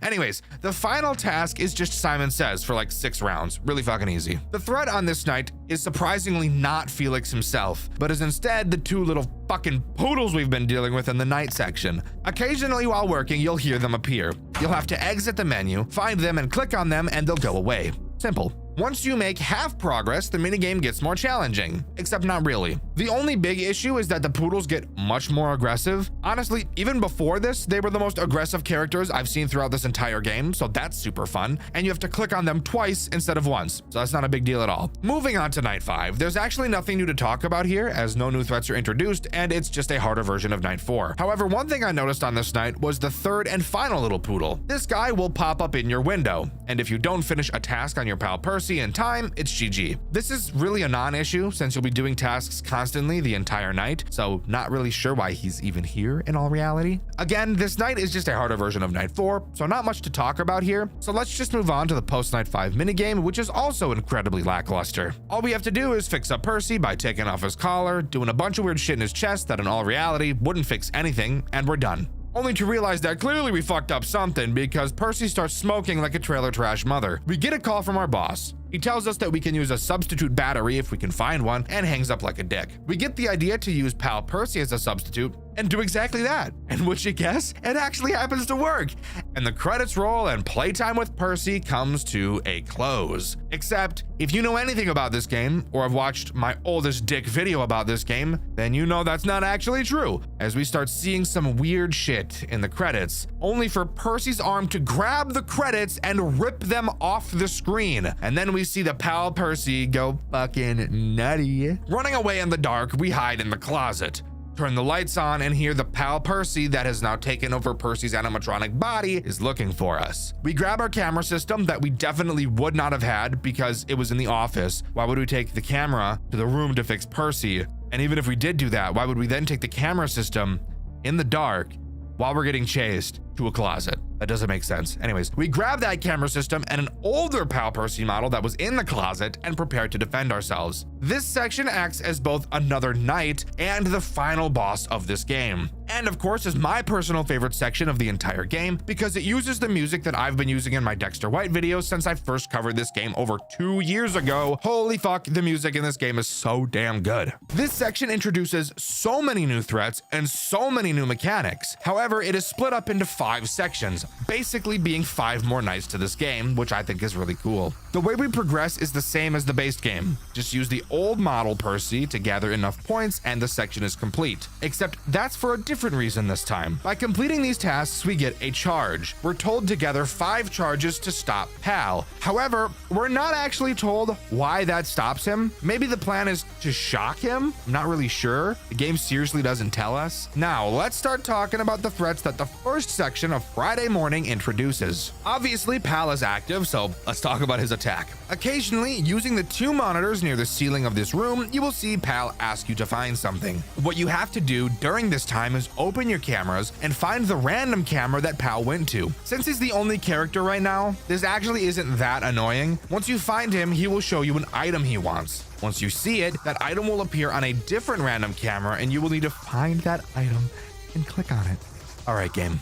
Anyways, the final task is just Simon Says for like 6 rounds. Really fucking easy. The threat on this night is surprisingly not Felix himself, but is instead the 2 little fucking poodles we've been dealing with in the night section. Occasionally while working, you'll hear them appear. You'll have to exit the menu, find them and click on them and they'll go away. Simple. Once you make half progress, the minigame gets more challenging, except not really. The only big issue is that the poodles get much more aggressive. Honestly, even before this, they were the most aggressive characters I've seen throughout this entire game, so that's super fun. And you have to click on them twice instead of once, so that's not a big deal at all. Moving on to night 5, there's actually nothing new to talk about here, as no new threats are introduced, and it's just a harder version of night 4. However, one thing I noticed on this night was the 3rd and final little poodle. This guy will pop up in your window, and if you don't finish a task on your pal Percy in time, it's GG. This is really a non-issue since you'll be doing tasks constantly the entire night, so not really sure why he's even here in all reality. Again, this night is just a harder version of night 4, so not much to talk about here. So let's just move on to the post-night 5 minigame, which is also incredibly lackluster. All we have to do is fix up Percy by taking off his collar, doing a bunch of weird shit in his chest that in all reality wouldn't fix anything, and we're done. Only to realize that clearly we fucked up something because Percy starts smoking like a trailer trash mother. We get a call from our boss. He tells us that we can use a substitute battery if we can find one and hangs up like a dick. We get the idea to use pal Percy as a substitute and do exactly that. And would you guess? It actually happens to work. And the credits roll and playtime with Percy comes to a close. Except if you know anything about this game or have watched my oldest dick video about this game, then you know that's not actually true, as we start seeing some weird shit in the credits, only for Percy's arm to grab the credits and rip them off the screen. And then we see the pal Percy go fucking nutty. Running away in the dark, we hide in the closet. Turn the lights on and hear the pal Percy that has now taken over Percy's animatronic body is looking for us. We grab our camera system that we definitely would not have had because it was in the office. Why would we take the camera to the room to fix Percy? And even if we did do that, why would we then take the camera system in the dark while we're getting chased to a closet? That doesn't make sense. Anyways, we grab that camera system and an older pal Percy model that was in the closet and prepare to defend ourselves. This section acts as both another night and the final boss of this game. And of course is my personal favorite section of the entire game because it uses the music that I've been using in my Dxtr White videos since I first covered this game over 2 years ago. Holy fuck, the music in this game is so damn good. This section introduces so many new threats and so many new mechanics. However, it is split up into 5 sections, basically being 5 more nights to this game, which I think is really cool. The way we progress is the same as the base game. Just use the old model Percy to gather enough points and the section is complete. Except that's for a different different reason this time. By completing these tasks, we get a charge. We're told to gather 5 charges to stop Pal. However, we're not actually told why that stops him. Maybe the plan is to shock him? I'm not really sure. The game seriously doesn't tell us. Now, let's start talking about the threats that the first section of Friday Morning introduces. Obviously, Pal is active, so let's talk about his attack. Occasionally, using the 2 monitors near the ceiling of this room, you will see Pal ask you to find something. What you have to do during this time is open your cameras and find the random camera that Pal went to. Since he's the only character right now, this actually isn't that annoying. Once you find him, he will show you an item he wants. Once you see it, that item will appear on a different random camera and you will need to find that item and click on it. All right, game.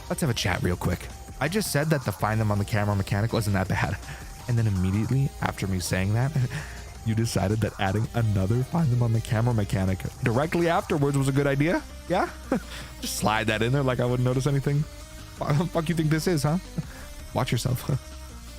Let's have a chat real quick. I just said that the find them on the camera mechanic wasn't that bad. And then immediately after me saying that, you decided that adding another find them on the camera mechanic directly afterwards was a good idea? Yeah? Just slide that in there like I wouldn't notice anything. What the fuck you think this is, huh? Watch yourself.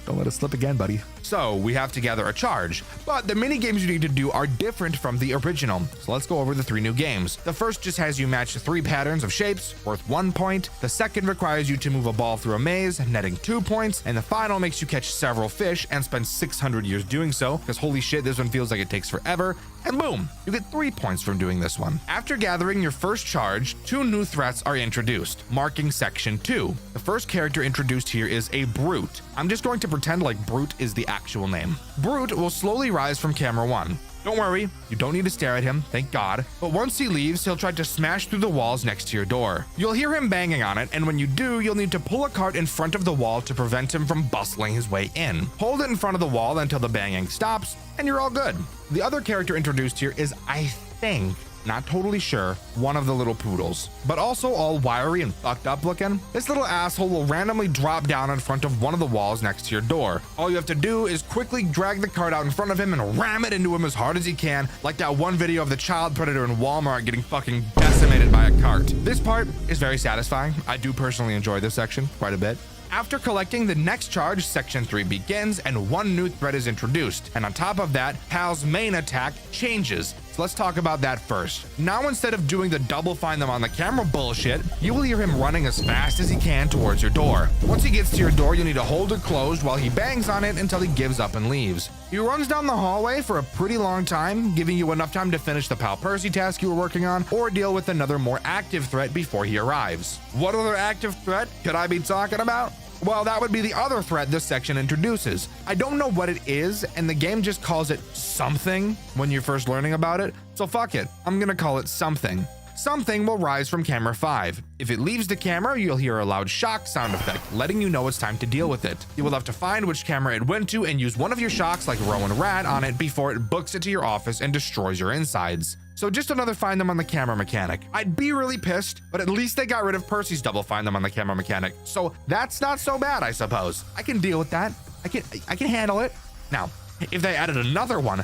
Don't let it slip again, buddy. So we have to gather a charge, but the mini games you need to do are different from the original. So let's go over the 3 new games. The first just has you match 3 patterns of shapes worth 1 point. The second requires you to move a ball through a maze, netting 2 points. And the final makes you catch several fish and spend 600 years doing so, because holy shit, this one feels like it takes forever. And boom, you get 3 points from doing this one. After gathering your first charge, 2 new threats are introduced, marking section 2. The first character introduced here is a Brute. I'm just going to pretend like Brute is the actual name. Brute will slowly rise from camera 1. Don't worry, you don't need to stare at him, thank God. But once he leaves, he'll try to smash through the walls next to your door. You'll hear him banging on it, and when you do, you'll need to pull a cart in front of the wall to prevent him from bustling his way in. Hold it in front of the wall until the banging stops, and you're all good. The other character introduced here is, I think, not totally sure, one of the little poodles, but also all wiry and fucked up looking. This little asshole will randomly drop down in front of one of the walls next to your door. All you have to do is quickly drag the cart out in front of him and ram it into him as hard as you can, like that one video of the child predator in Walmart getting fucking decimated by a cart. This part is very satisfying. I do personally enjoy this section quite a bit. After collecting the next charge, section 3 begins and 1 new threat is introduced. And on top of that, Pal's main attack changes. So let's talk about that first. Now, instead of doing the double find them on the camera bullshit, you will hear him running as fast as he can towards your door. Once he gets to your door, you need to hold it closed while he bangs on it until he gives up and leaves. He runs down the hallway for a pretty long time, giving you enough time to finish the Pal Percy task you were working on or deal with another more active threat before he arrives. What other active threat could I be talking about? Well, that would be the other threat this section introduces. I don't know what it is, and the game just calls it something when you're first learning about it, so fuck it, I'm gonna call it something. Something will rise from camera 5. If it leaves the camera, you'll hear a loud shock sound effect, letting you know it's time to deal with it. You will have to find which camera it went to and use one of your shocks like Rowan Rat on it before it books it to your office and destroys your insides. So just another find them on the camera mechanic. I'd be really pissed, but at least they got rid of Percy's double find them on the camera mechanic. So that's not so bad, I suppose. I can deal with that. I can handle it. Now, if they added another one,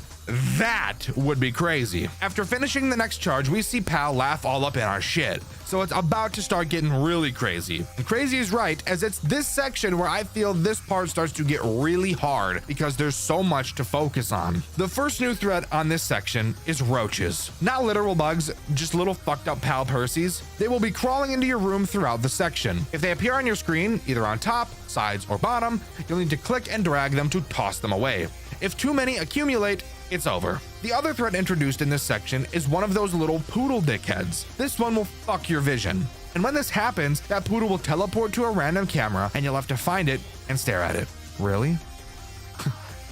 that would be crazy. After finishing the next charge, we see Pal laugh all up in our shit. So it's about to start getting really crazy. And crazy is right, as it's this section where I feel this part starts to get really hard because there's so much to focus on. The first new threat on this section is roaches. Not literal bugs, just little fucked up Pal Percys. They will be crawling into your room throughout the section. If they appear on your screen, either on top, sides, or bottom, you'll need to click and drag them to toss them away. If too many accumulate, it's over. The other threat introduced in this section is one of those little poodle dickheads. This one will fuck your vision. And when this happens, that poodle will teleport to a random camera and you'll have to find it and stare at it. Really?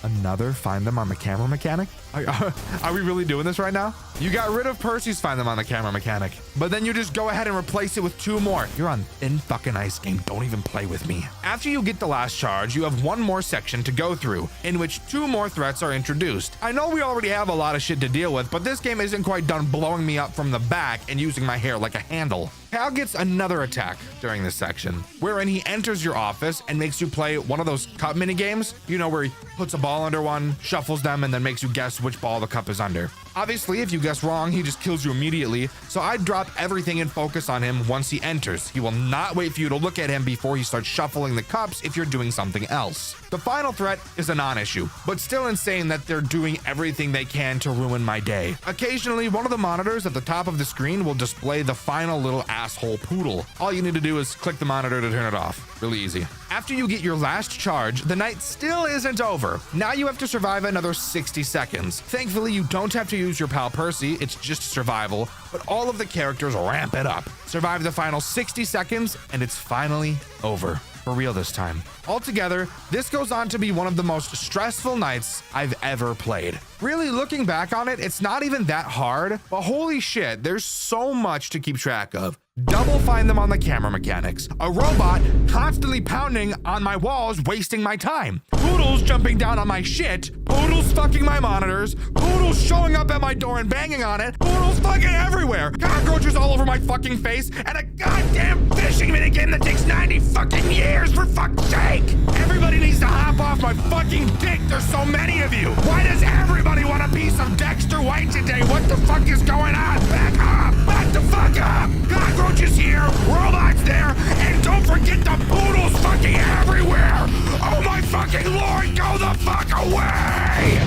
Another find them on the camera mechanic? Are we really doing this right now? You got rid of Percy's find them on the camera mechanic, but then you just go ahead and replace it with 2 more. You're on thin fucking ice, game. Don't even play with me. After you get the last charge, you have 1 more section to go through, in which 2 more threats are introduced. I know we already have a lot of shit to deal with, but this game isn't quite done blowing me up from the back and using my hair like a handle. Pal gets another attack during this section, wherein he enters your office and makes you play one of those cup mini games. You know, where he puts a ball under one, shuffles them, and then makes you guess which ball the cup is under. Obviously, if you guess wrong, he just kills you immediately, so I'd drop everything and focus on him once he enters. He will not wait for you to look at him before he starts shuffling the cups if you're doing something else. The final threat is a non-issue, but still insane that they're doing everything they can to ruin my day. Occasionally, one of the monitors at the top of the screen will display the final little asshole poodle. All you need to do is click the monitor to turn it off. Really easy. After you get your last charge, the night still isn't over. Now you have to survive another 60 seconds. Thankfully, you don't have to use your pal Percy, it's just survival, but all of the characters ramp it up. Survive the final 60 seconds, and it's finally over. For real this time. Altogether, this goes on to be one of the most stressful nights I've ever played. Really, looking back on it, it's not even that hard, but holy shit, there's so much to keep track of. Double find them on the camera mechanics. A robot constantly pounding on my walls, wasting my time. Poodles jumping down on my shit. Poodles fucking my monitors. Poodles showing up at my door and banging on it. Poodles fucking everywhere. Cockroaches all over my fucking face. And a goddamn fishing minigame that takes 90 fucking years, for fuck's sake. Everybody needs to hop off my fucking dick. There's so many of you. Why does everybody want a piece of Dxtr White today? What the fuck is going on? Back up. Back the fuck up. Cockroaches here. Robots there. And don't forget the poodles fucking everywhere. Oh my fucking lord. Go the fuck away.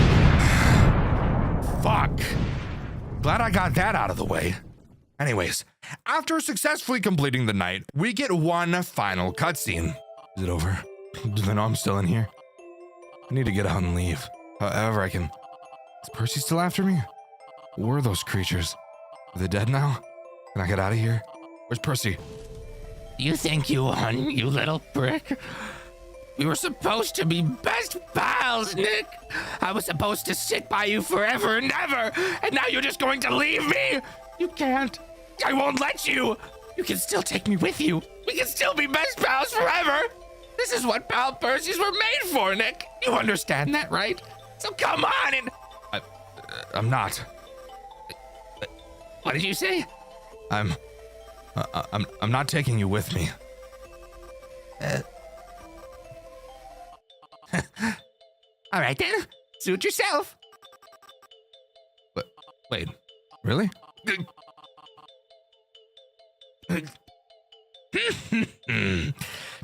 Fuck. Glad I got that out of the way. Anyways, after successfully completing the night, we get one final cutscene. Is it over? Do they know I'm still in here? I need to get out and leave. However I can. Is Percy still after me? Where are those creatures? Are they dead now? Can I get out of here? Where's Percy? You think you won, you little prick? We were supposed to be best pals, Nick. I was supposed to sit by you forever and ever, and now you're just going to leave me? You can't. I won't let you. You can still take me with you. We can still be best pals forever. This is what pal Percy's were made for, Nick. You understand that, right? So come on and... I'm not. What did you say? I'm not taking you with me. All right then, suit yourself. Wait, really?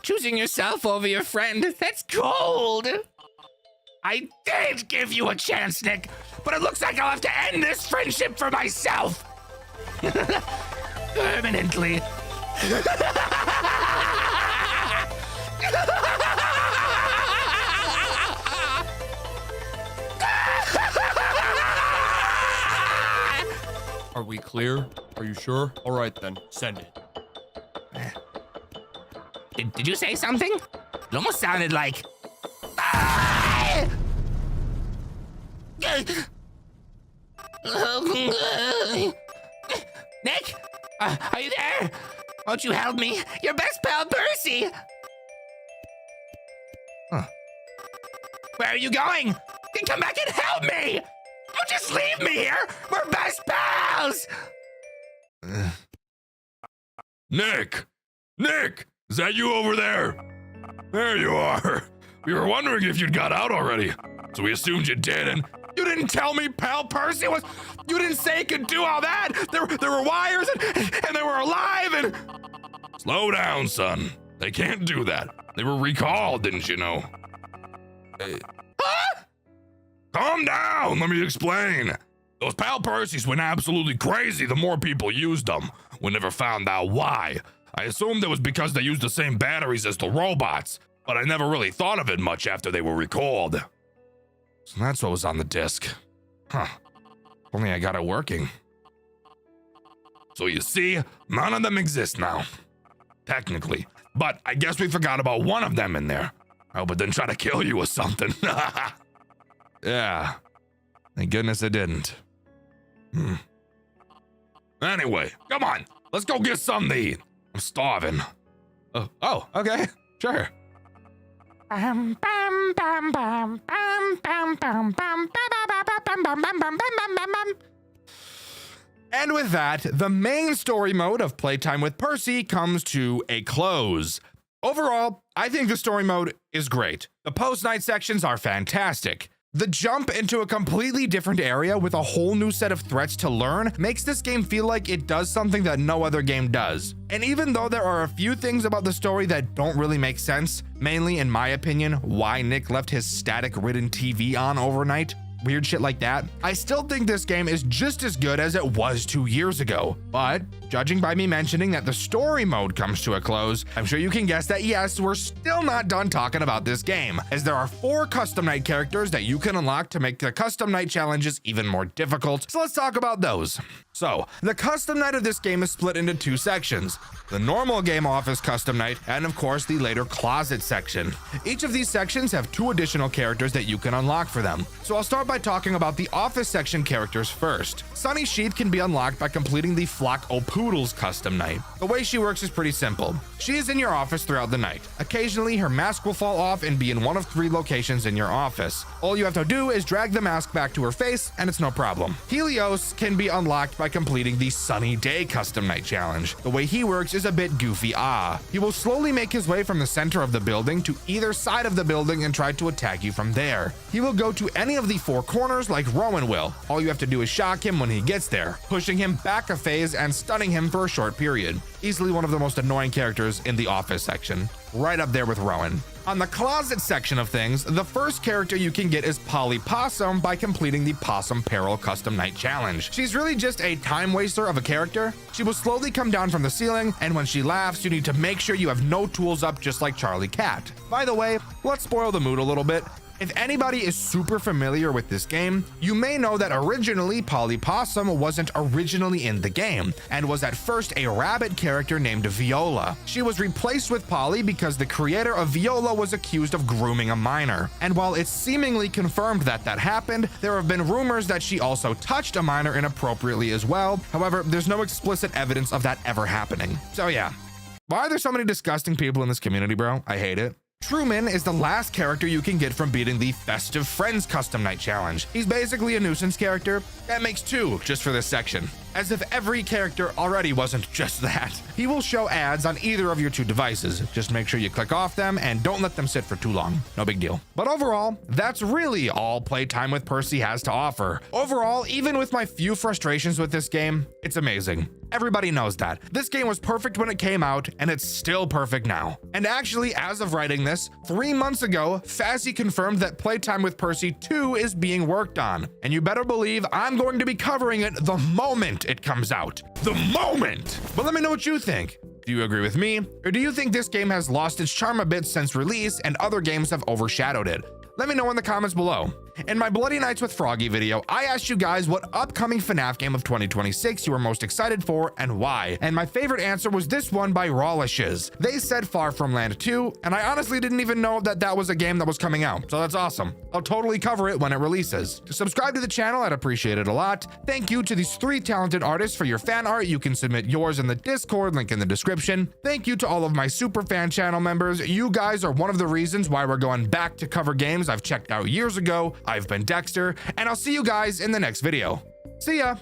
Choosing yourself over your friend, that's cold. I did give you a chance, Nick, but it looks like I'll have to end this friendship for myself. Permanently. Are we clear? Are you sure? All right then, send it. Did you say something? It almost sounded like... Nick? Are you there? Won't you help me? Your best pal, Percy! Huh. Where are you going? Then come back and help me! Don't just leave me here! We're best pals! Nick! Nick! Is that you over there? There you are. We were wondering if you'd got out already, so we assumed you did, and You didn't tell me pal Percy was... You didn't say he could do all that! There were wires and they were alive and... Slow down, son. They can't do that. They were recalled, didn't you know? Huh? Calm down, let me explain. Those pal Percys went absolutely crazy the more people used them. We never found out why. I assumed it was because they used the same batteries as the robots, but I never really thought of it much after they were recalled. So that's what was on the disc. Huh. Only I got it working. So you see, none of them exist now. Technically. But I guess we forgot about one of them in there. I hope it didn't try to kill you or something. Yeah. Thank goodness it didn't. Anyway, come on. Let's go get something to eat. I'm starving. Oh, okay. Sure. Bam, bam, bam, bam, bam, bam, bam, bam, bam, bam, bam, bam, bam, bam. And with that, the main story mode of Playtime with Percy comes to a close. Overall, I think the story mode is great. The post-night sections are fantastic. The jump into a completely different area with a whole new set of threats to learn makes this game feel like it does something that no other game does. And even though there are a few things about the story that don't really make sense, mainly in my opinion, why Nick left his static-ridden TV on overnight, weird shit like that, I still think this game is just as good as it was 2 years ago. But judging by me mentioning that the story mode comes to a close, I'm sure you can guess that yes, we're still not done talking about this game, as there are 4 custom night characters that you can unlock to make the custom night challenges even more difficult. So let's talk about those. So, the custom night of this game is split into 2 sections. The normal game office custom night, and of course the later closet section. Each of these sections have 2 additional characters that you can unlock for them. So I'll start by talking about the office section characters first. Sunny Sheath can be unlocked by completing the Flock O' Poodles custom night. The way she works is pretty simple. She is in your office throughout the night. Occasionally her mask will fall off and be in one of 3 locations in your office. All you have to do is drag the mask back to her face and it's no problem. Helios can be unlocked by completing the Sunny Day custom night challenge. The way he works is a bit goofy. He will slowly make his way from the center of the building to either side of the building and try to attack you from there. He will go to any of the 4 corners like Rowan will. All you have to do is shock him when he gets there, pushing him back a phase and stunning him for a short period. Easily one of the most annoying characters in the office section, right up there with Rowan. On the closet section of things, the first character you can get is Polly Possum by completing the Possum Peril Custom Night Challenge. She's really just a time waster of a character. She will slowly come down from the ceiling, and when she laughs, you need to make sure you have no tools up, just like Charlie Cat. By the way, let's spoil the mood a little bit. If anybody is super familiar with this game, you may know that originally Polly Possum wasn't originally in the game and was at first a rabbit character named Viola. She was replaced with Polly because the creator of Viola was accused of grooming a minor. And while it's seemingly confirmed that that happened, there have been rumors that she also touched a minor inappropriately as well. However, there's no explicit evidence of that ever happening. So yeah. Why are there so many disgusting people in this community, bro? I hate it. Truman is the last character you can get from beating the Festive Friends Custom Night Challenge. He's basically a nuisance character. That makes 2 just for this section. As if every character already wasn't just that. He will show ads on either of your 2 devices. Just make sure you click off them and don't let them sit for too long. No big deal. But overall, that's really all Playtime with Percy has to offer. Overall, even with my few frustrations with this game, it's amazing. Everybody knows that. This game was perfect when it came out, and it's still perfect now. And actually, as of writing this, 3 months ago, Fazzy confirmed that Playtime with Percy 2 is being worked on. And you better believe I'm going to be covering it the moment it comes out. The moment! But let me know what you think. Do you agree with me? Or do you think this game has lost its charm a bit since release and other games have overshadowed it? Let me know in the comments below. In my Bloody Nights with Froggy video, I asked you guys what upcoming FNAF game of 2026 you were most excited for and why. And my favorite answer was this one by Rawlishes. They said Far From Land 2, and I honestly didn't even know that that was a game that was coming out. So that's awesome. I'll totally cover it when it releases. Subscribe to the channel, I'd appreciate it a lot. Thank you to these 3 talented artists for your fan art. You can submit yours in the Discord, link in the description. Thank you to all of my super fan channel members. You guys are one of the reasons why we're going back to cover games I've checked out years ago. I've been Dxtr, and I'll see you guys in the next video. See ya!